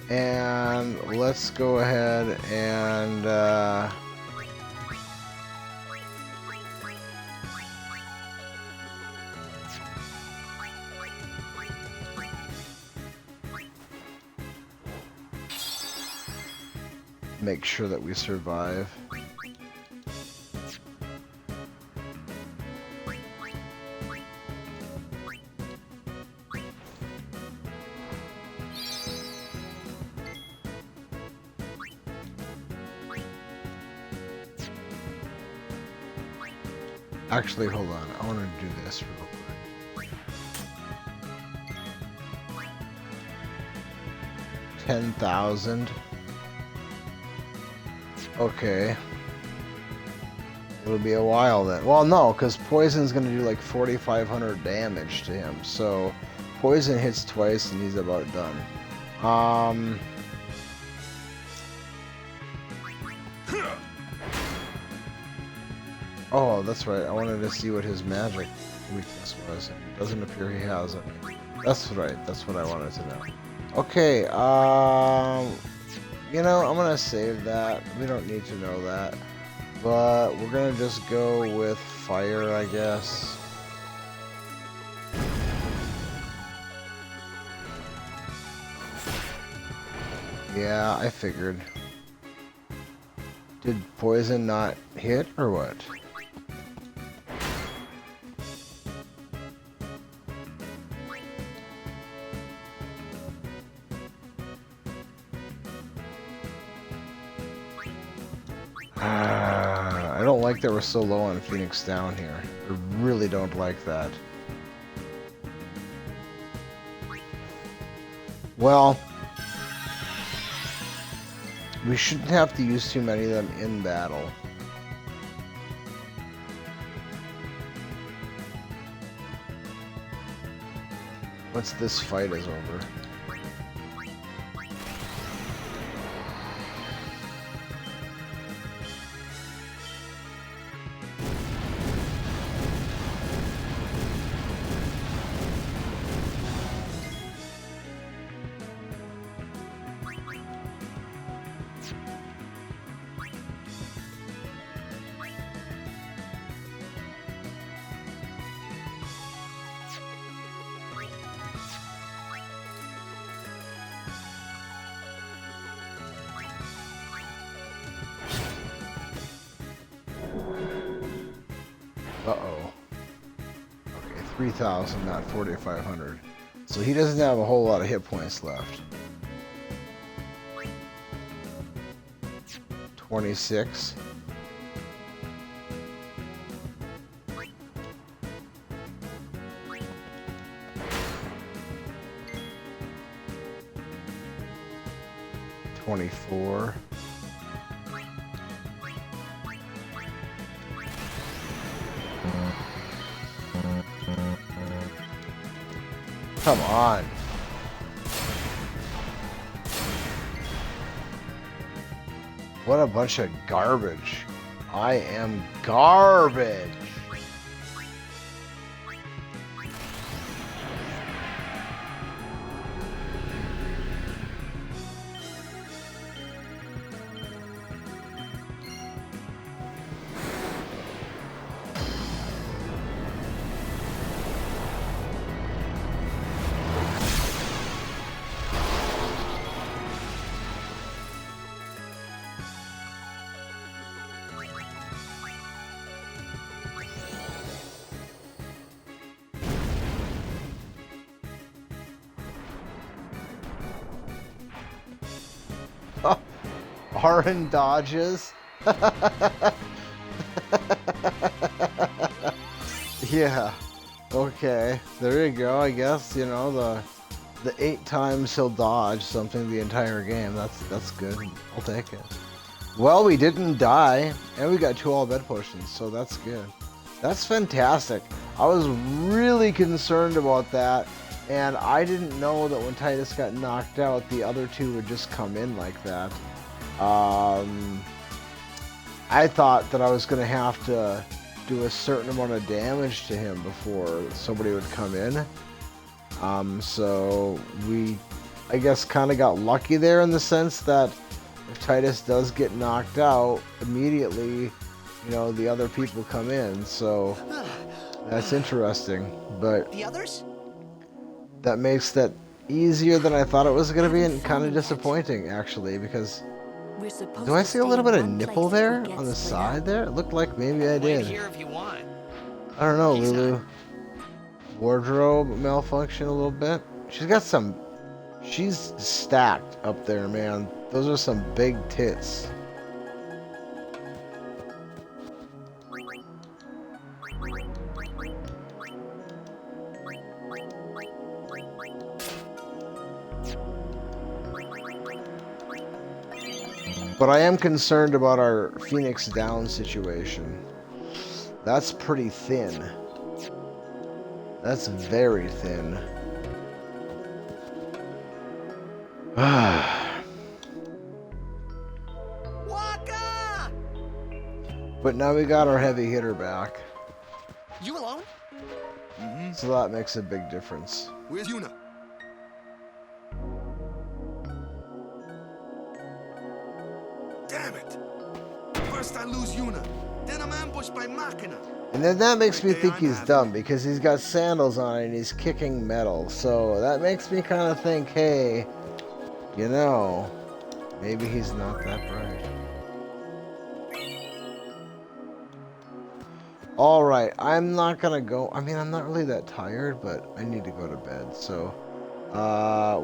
And let's go ahead and make sure that we survive. Actually, hold on. I want to do this real quick. 10,000. Okay. It'll be a while then. Well, no, because poison's going to do like 4,500 damage to him. So poison hits twice and he's about done. Oh, that's right. I wanted to see what his magic weakness was. It doesn't appear he has it. That's right. That's what I wanted to know. Okay, you know, I'm gonna save that. We don't need to know that. But we're gonna just go with fire, I guess. Yeah, I figured. Did poison not hit, or what? I don't like that we're so low on Phoenix Down here. I really don't like that. Well, we shouldn't have to use too many of them in battle. Once this fight is over. Uh-oh. Okay, 3,000, not 4,500. So he doesn't have a whole lot of hit points left. 26. $24. Come on. What a bunch of garbage. I am garbage. Aaron dodges. Yeah. Okay. There you go. I guess, you know, the 8 times he'll dodge something the entire game. That's good. I'll take it. Well, we didn't die, and we got 2 all bed potions, so that's good. That's fantastic. I was really concerned about that, and I didn't know that when Titus got knocked out, the other 2 would just come in like that. I thought that I was going to have to do a certain amount of damage to him before somebody would come in. So we, I guess, kind of got lucky there in the sense that if Titus does get knocked out, immediately, you know, the other people come in. So that's interesting. But the others? That makes that easier than I thought it was going to be, and kind of disappointing, actually, because... Do I see a little bit of nipple there on the side there? It looked like maybe I did. I don't know, Lulu. Wardrobe malfunction a little bit. She's got some... She's stacked up there, man. Those are some big tits. But I am concerned about our Phoenix Down situation. That's pretty thin. That's very thin. Waka! But now we got our heavy hitter back. You alone? So that makes a big difference. Where's Yuna? Damn it! First I lose Yuna, then I'm ambushed by Machina. And then that makes me think he's dumb because he's got sandals on and he's kicking metal. So that makes me kind of think, hey, you know, maybe he's not that bright. Alright, I'm not gonna go. I mean, I'm not really that tired, but I need to go to bed. So,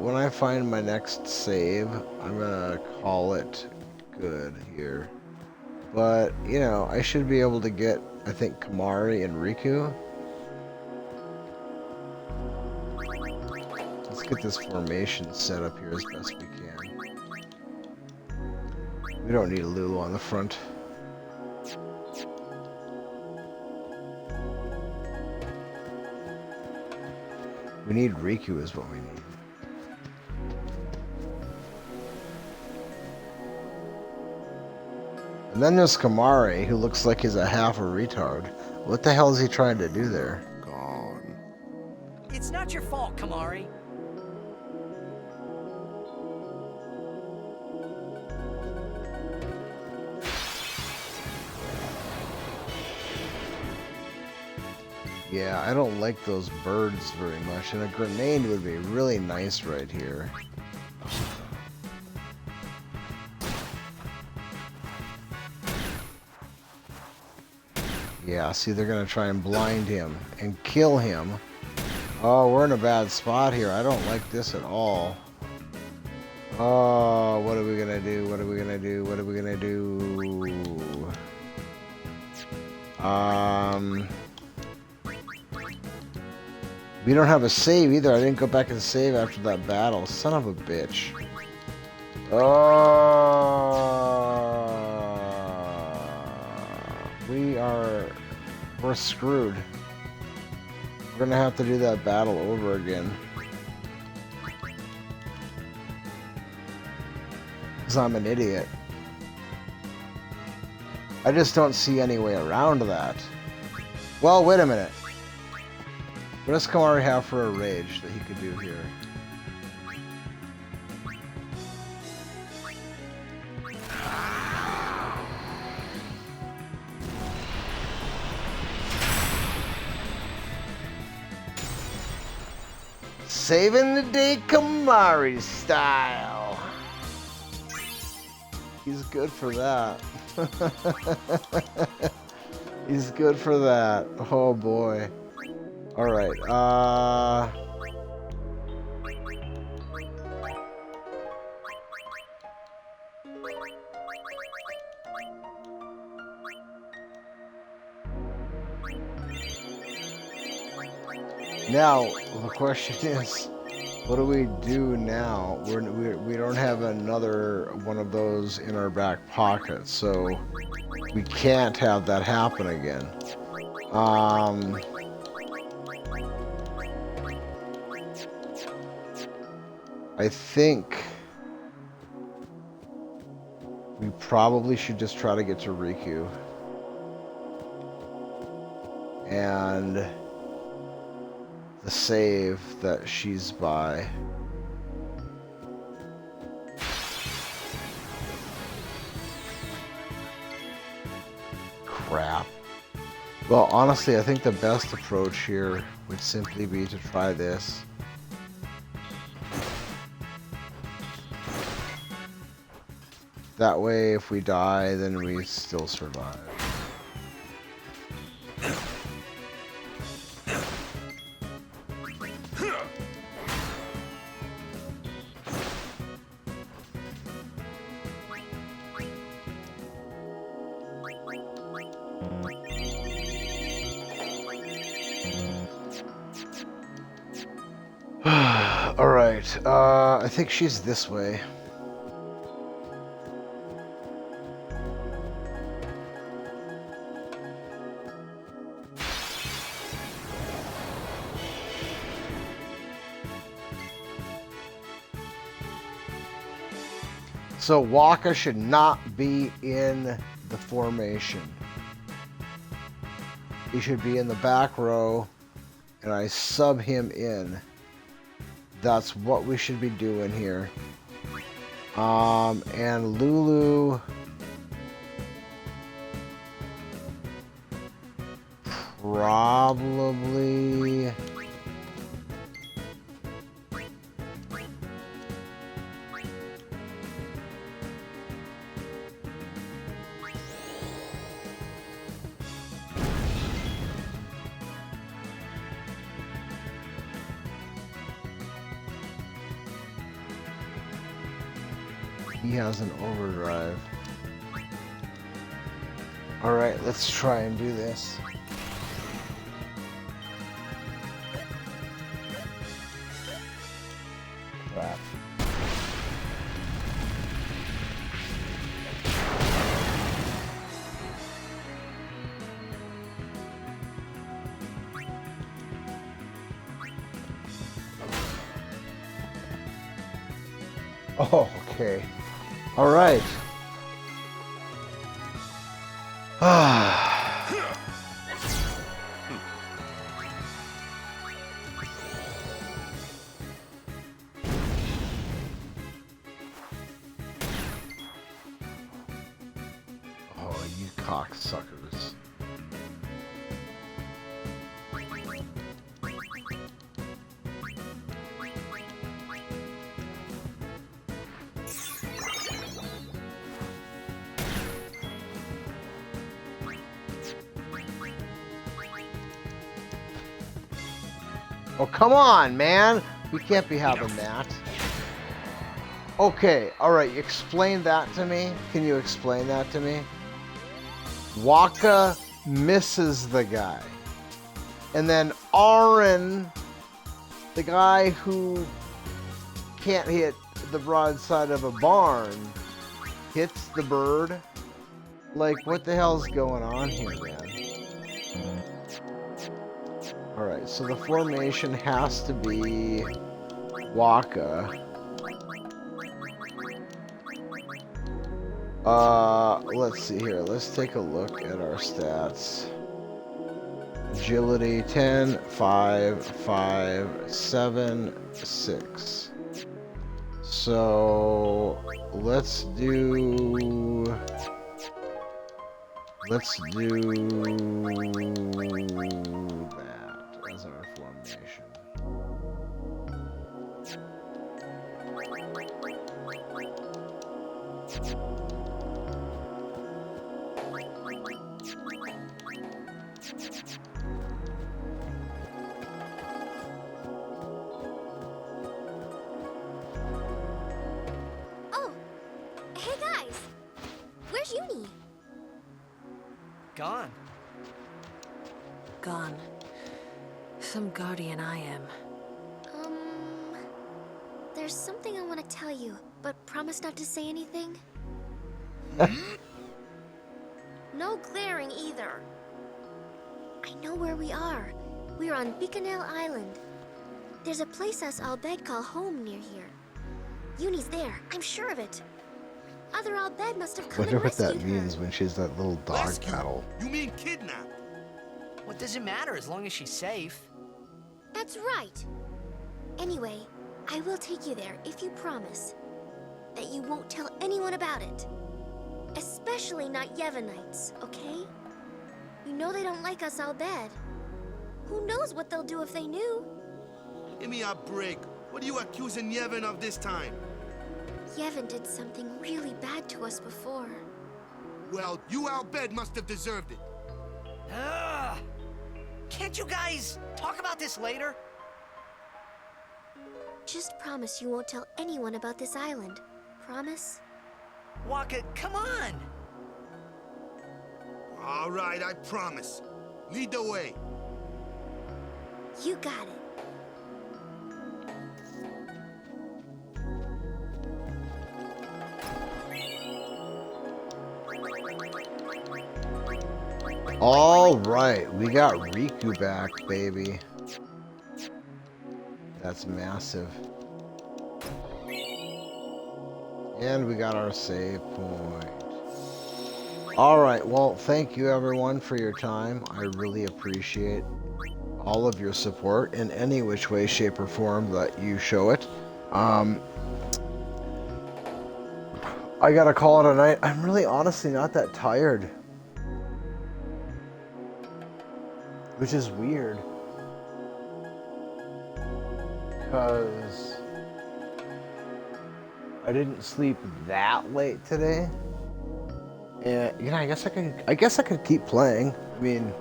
when I find my next save, I'm gonna call it good here. But, you know, I should be able to get, I think, Kamari and Riku. Let's get this formation set up here as best we can. We don't need a Lulu on the front. We need Riku is what we need. And then there's Kamari, who looks like he's a half a retard. What the hell is he trying to do there? Gone. It's not your fault, Kamari. Yeah, I don't like those birds very much, and a grenade would be really nice right here. Yeah, see, they're gonna try and blind him and kill him. Oh, we're in a bad spot here. I don't like this at all. Oh, what are we gonna do? What are we gonna do? What are we gonna do? We don't have a save either. I didn't go back and save after that battle. Son of a bitch. We're screwed. We're gonna have to do that battle over again. Because I'm an idiot. I just don't see any way around that. Well, wait a minute. What does Kamari have for a rage that he could do here? Saving the day Kamari style. He's good for that. He's good for that. Oh boy. Alright, now, the question is, what do we do now? We don't have another one of those in our back pocket, so we can't have that happen again. I think we probably should just try to get to Riku. And the save that she's by. Crap. Well, honestly, I think the best approach here would simply be to try this. That way, if we die, then we still survive. Alright, I think she's this way. So Waka should not be in the formation. He should be in the back row, and I sub him in. That's what we should be doing here. And Lulu... probably... he has an overdrive. Alright, let's try and do this. Crap. Oh, okay. All right. Oh, you cocksuckers. Oh, come on, man. We can't be having that. Okay, alright, explain that to me. Can you explain that to me? Waka misses the guy. And then Aaron, the guy who can't hit the broadside of a barn, hits the bird. Like, what the hell's going on here, man? Alright, so the formation has to be Waka. Let's see here. Let's take a look at our stats. Agility 10, 5, 5, 7, 6. So let's do that as our formation. Oh, hey guys, where's Uni? Gone. Gone. Some guardian I am. There's something I want to tell you, but promise not to say anything. No glaring either. I know where we are. We're on Bikanel Island. There's a place us Albed call home near here. Uni's there, I'm sure of it. Other Albed must have come Wonder and what that rescued means when she's that little dog Rescue? paddle. You mean kidnap? What does it matter as long as she's safe? That's right. Anyway, I will take you there if you promise that you won't tell anyone about it. Especially not Yevonites, okay? You know they don't like us Albed. Who knows what they'll do if they knew? Give me a break. What are you accusing Yevon of this time? Yevon did something really bad to us before. Well, you Albed must have deserved it. Ugh. Can't you guys talk about this later? Just promise you won't tell anyone about this island. Promise? Waka, come on! All right, I promise. Lead the way. You got it. All right, we got Riku back, baby. That's massive. And we got our save point. Alright, well, thank you everyone for your time. I really appreciate all of your support in any which way, shape, or form that you show it. I gotta call it a night. I'm really honestly not that tired. Which is weird. Because I didn't sleep that late today. And you know, I guess I could keep playing. I mean,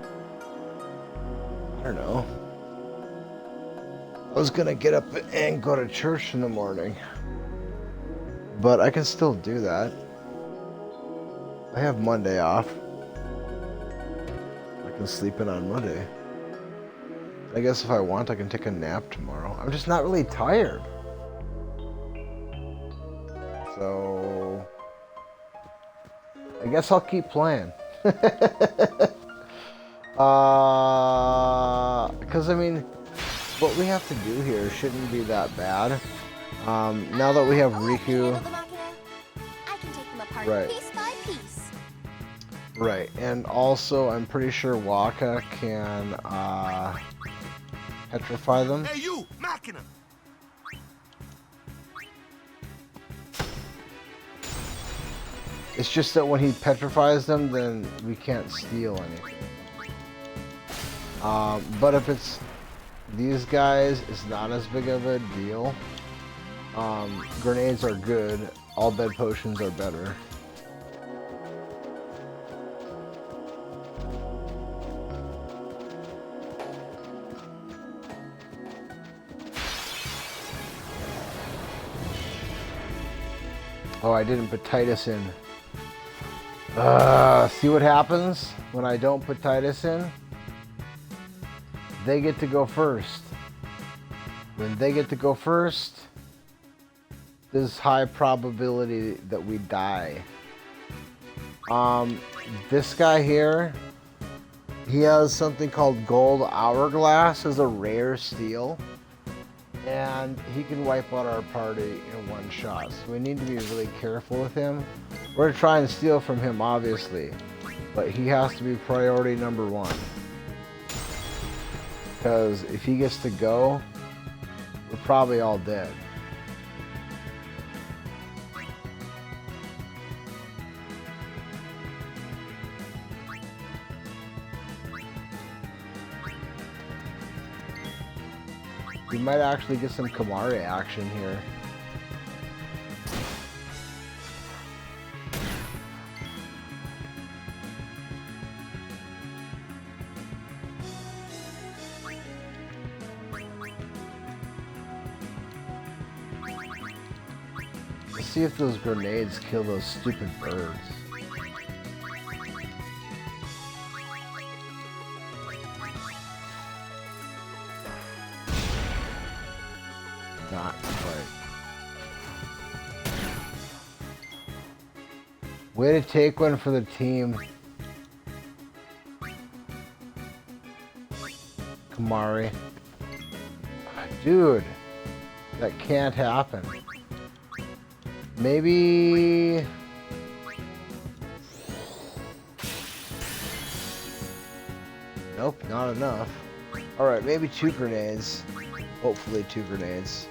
I don't know. I was gonna get up and go to church in the morning, but I can still do that. I have Monday off. I can sleep in on Monday. I guess if I want, I can take a nap tomorrow. I'm just not really tired. So I guess I'll keep playing. Because I mean, what we have to do here shouldn't be that bad. Now that we have Riku, I can take them apart right, piece by piece. right, and also I'm pretty sure Waka can petrify them. Hey, you, Machina! It's just that when he petrifies them, then we can't steal anything. But if it's these guys, it's not as big of a deal. Grenades are good. All bed potions are better. Oh, I didn't put Titus in. See what happens when I don't put Titus in? They get to go first. When they get to go first, there's high probability that we die. This guy here, he has something called Gold Hourglass as a rare steal. And he can wipe out our party in one shot. So we need to be really careful with him. We're trying to steal from him, obviously. But he has to be priority number one. Because if he gets to go, we're probably all dead. We might actually get some Kamari action here. Let's see if those grenades kill those stupid birds. Not quite. Way to take one for the team. Kamari. Dude, that can't happen. Maybe... Nope, not enough. Alright, maybe 2 grenades. Hopefully 2 grenades.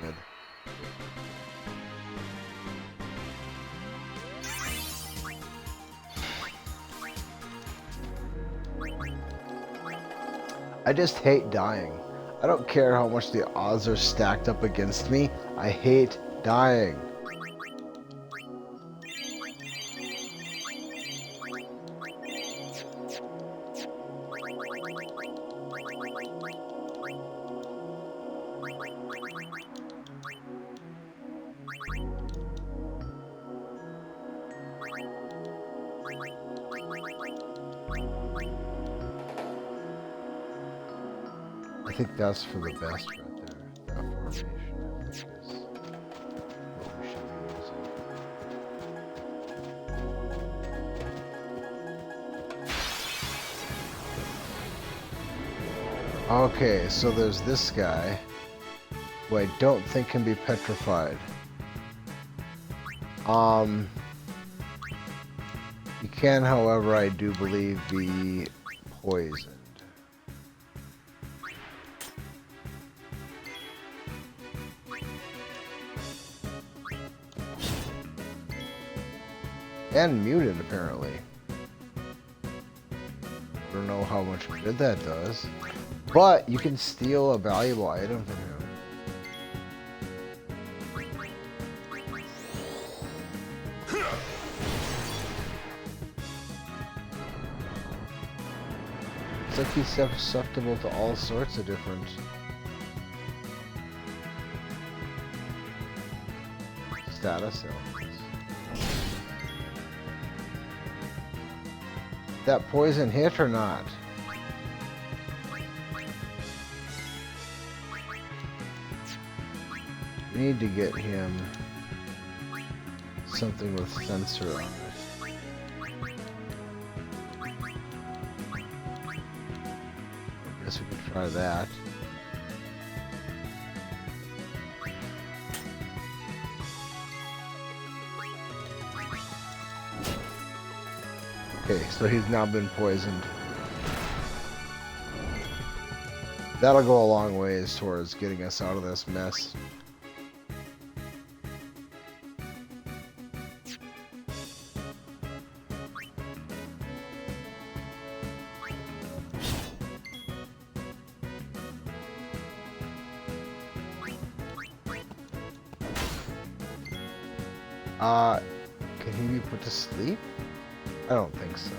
Good. I just hate dying. I don't care how much the odds are stacked up against me. I hate dying. I think that's for the best right there. That formation, I think, is what we should be using. Okay, so there's this guy. who I don't think can be petrified. You can, however, I do believe, be poisoned. And muted, apparently. I don't know how much good that does. But you can steal a valuable item from him. It's like he's susceptible to all sorts of different status elements. That poison hit or not? We need to get him something with sensor on it. I guess we could try that. Okay, so he's now been poisoned. That'll go a long ways towards getting us out of this mess. Can he be put to sleep? I don't think so.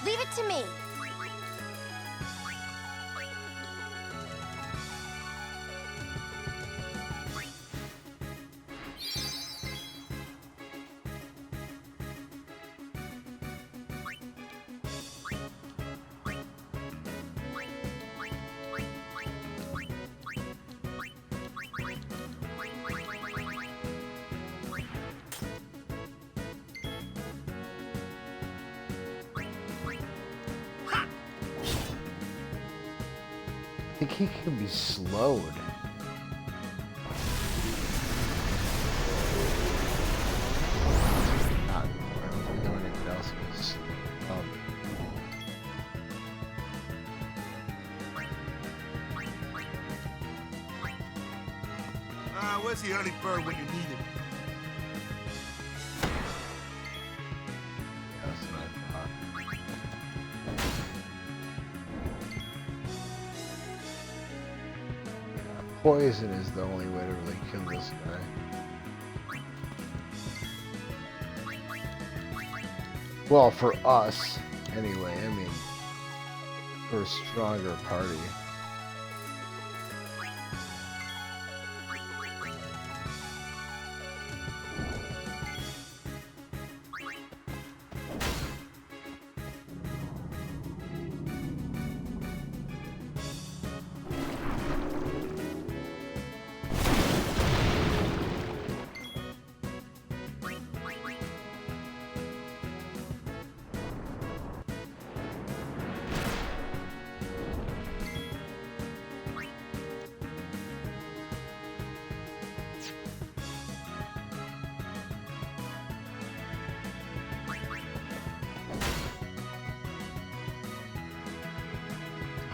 Leave it to me. I think he can be slowed. Not, I don't think anyone else can slow. Where's the early bird when you need him? Poison is the only way to really kill this guy. Well, for us, anyway. I mean, for a stronger party.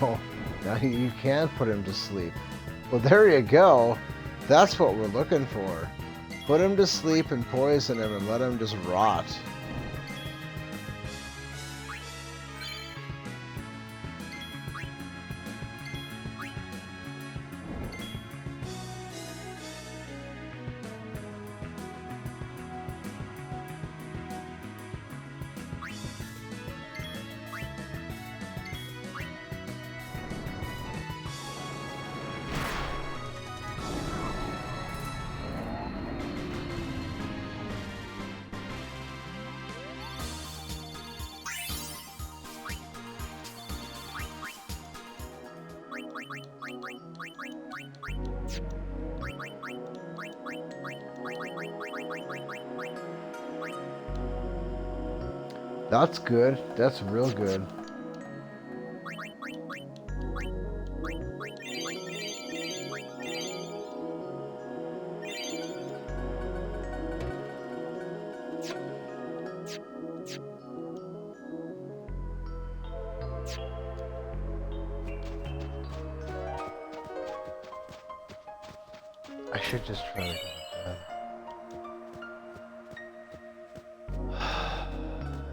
Oh, now you can put him to sleep. Well, there you go. That's what we're looking for. Put him to sleep and poison him and let him just rot. That's good. That's real good. I should just try to go to bed.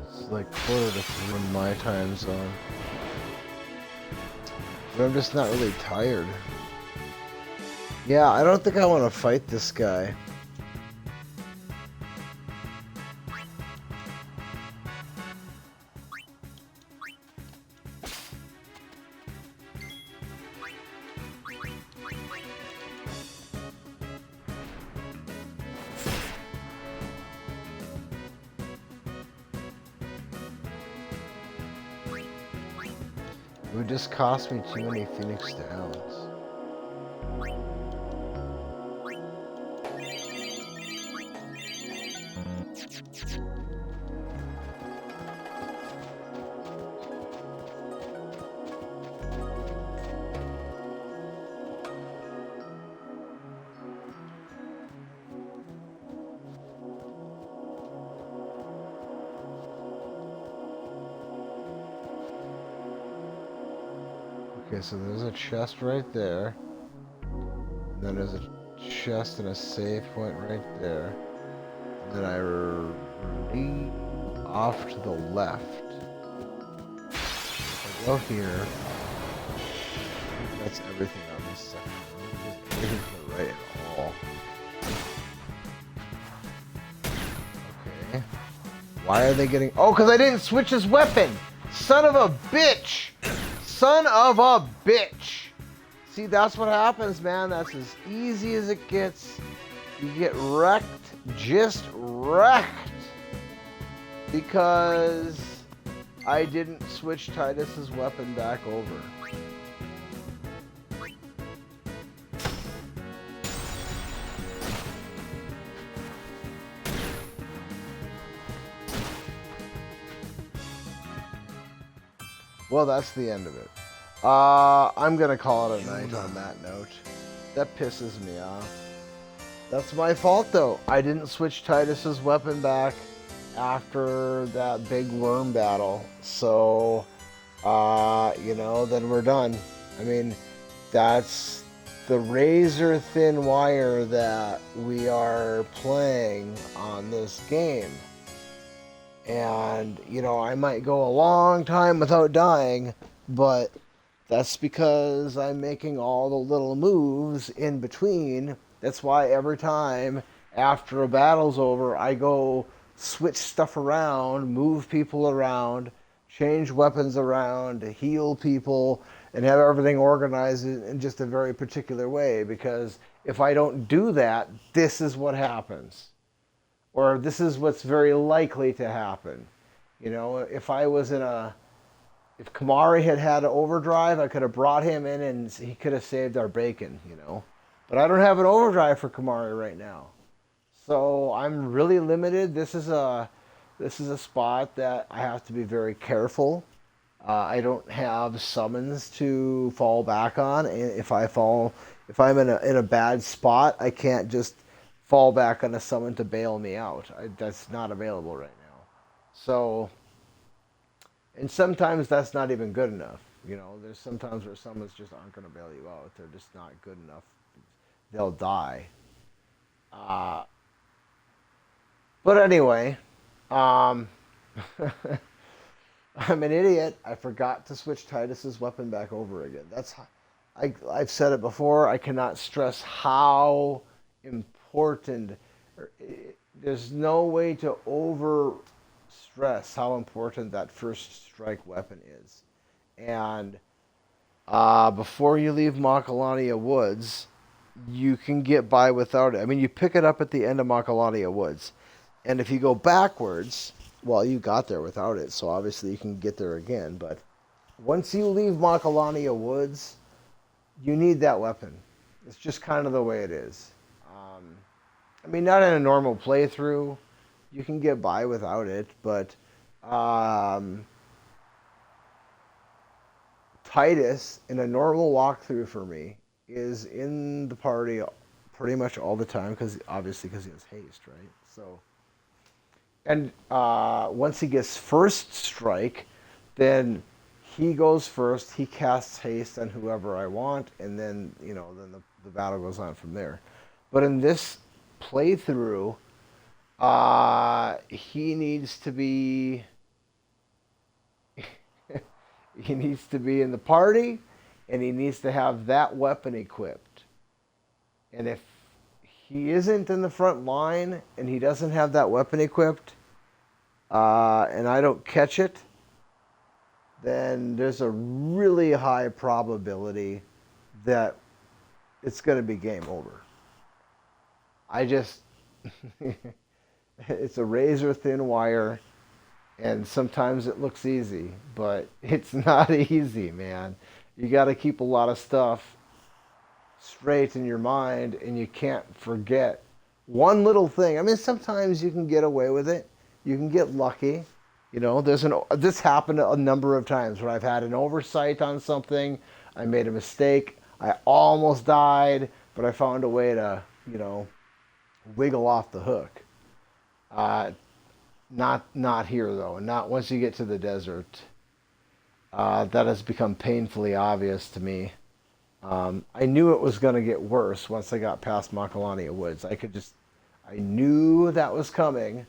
It's like 2:45 in my time zone. But I'm just not really tired. Yeah, I don't think I want to fight this guy. It would just cost me too many Phoenix Downs. Okay, so there's a chest right there. And then there's a chest and a save point right there. And then I lead off to the left. If I go here, that's everything on this section. There's anything to the right at all. Okay. Why are they getting... Oh, because I didn't switch his weapon! Son of a bitch! Son of a bitch! See, that's what happens, man. That's as easy as it gets. You get wrecked, just wrecked. Because I didn't switch Titus's weapon back over. Well, that's the end of it. I'm gonna call it a night on that note. That pisses me off. That's my fault, though. I didn't switch Titus's weapon back after that big worm battle. So, you know, then we're done. I mean, that's the razor thin wire that we are playing on this game. And, you know, I might go a long time without dying, but that's because I'm making all the little moves in between. That's why every time after a battle's over, I go switch stuff around, move people around, change weapons around, heal people, and have everything organized in just a very particular way. Because if I don't do that, this is what happens. Or this is what's very likely to happen. You know, if Kamari had an overdrive, I could have brought him in and he could have saved our bacon, you know. But I don't have an overdrive for Kamari right now. So I'm really limited. This is a spot that I have to be very careful. I don't have summons to fall back on. If I'm in a bad spot, I can't just fall back on a summon to bail me out. That's not available right now. So, and sometimes that's not even good enough. You know, there's sometimes where summons just aren't going to bail you out. They're just not good enough. They'll die. But anyway, I'm an idiot. I forgot to switch Titus's weapon back over again. I've said it before. I cannot stress how important. There's no way to over stress how important that first strike weapon is. And before you leave Macalania Woods, you can get by without it. I mean, you pick it up at the end of Macalania Woods. And if you go backwards, well, you got there without it, so obviously you can get there again. But once you leave Macalania Woods, you need that weapon. It's just kind of the way it is. I mean, not in a normal playthrough. You can get by without it, but Titus, in a normal walkthrough for me, is in the party pretty much all the time, because obviously because he has haste, right? So, and once he gets first strike, then he goes first. He casts haste on whoever I want, and then then the battle goes on from there. But in this playthrough, he needs to be he needs to be in the party, and he needs to have that weapon equipped. And if he isn't in the front line and he doesn't have that weapon equipped, and I don't catch it, then there's a really high probability that it's going to be game over. It's a razor thin wire, and sometimes it looks easy, but it's not easy, man. You got to keep a lot of stuff straight in your mind, and you can't forget one little thing. I mean, sometimes you can get away with it. You can get lucky. This happened a number of times where I've had an oversight on something. I made a mistake. I almost died, but I found a way to, wiggle off the hook. Not here, though. Not once you get to the desert. That has become painfully obvious to me. I knew it was going to get worse once I got past Macalania Woods. I knew that was coming,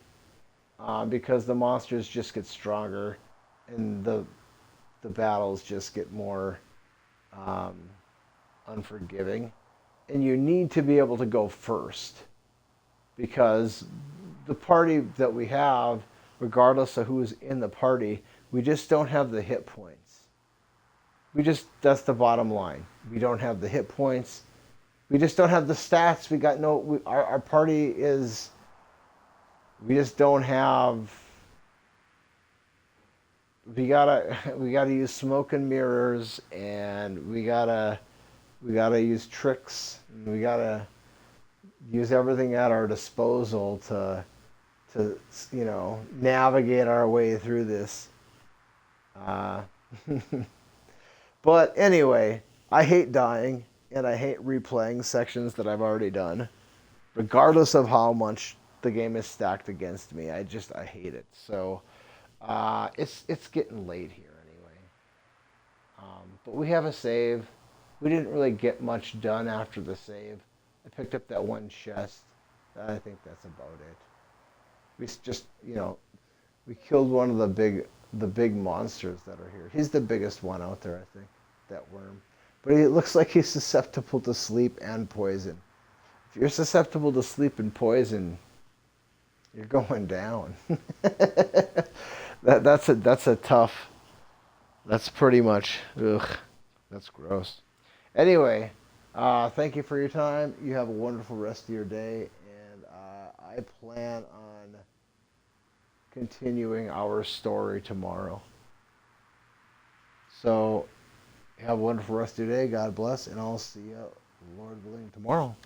because the monsters just get stronger, and the battles just get more unforgiving. And you need to be able to go first, because the party that we have, regardless of who's in the party, we just don't have the hit points. That's the bottom line. We don't have the hit points. We just don't have the stats. Our party is, we just don't have, we gotta use smoke and mirrors, and we gotta use tricks, and we gotta use everything at our disposal to navigate our way through this. But anyway, I hate dying, and I hate replaying sections that I've already done, regardless of how much the game is stacked against me. I hate it. So it's getting late here anyway. But we have a save. We didn't really get much done after the save. I picked up that one chest. I think that's about it. We just, we killed one of the big monsters that are here. He's the biggest one out there, I think, that worm. But it looks like he's susceptible to sleep and poison. If you're susceptible to sleep and poison, you're going down. That's a tough. That's pretty much. Ugh, that's gross. Anyway, thank you for your time. You have a wonderful rest of your day, and I plan on continuing our story tomorrow. So, have a wonderful rest of your day. God bless, and I'll see you, Lord willing, tomorrow.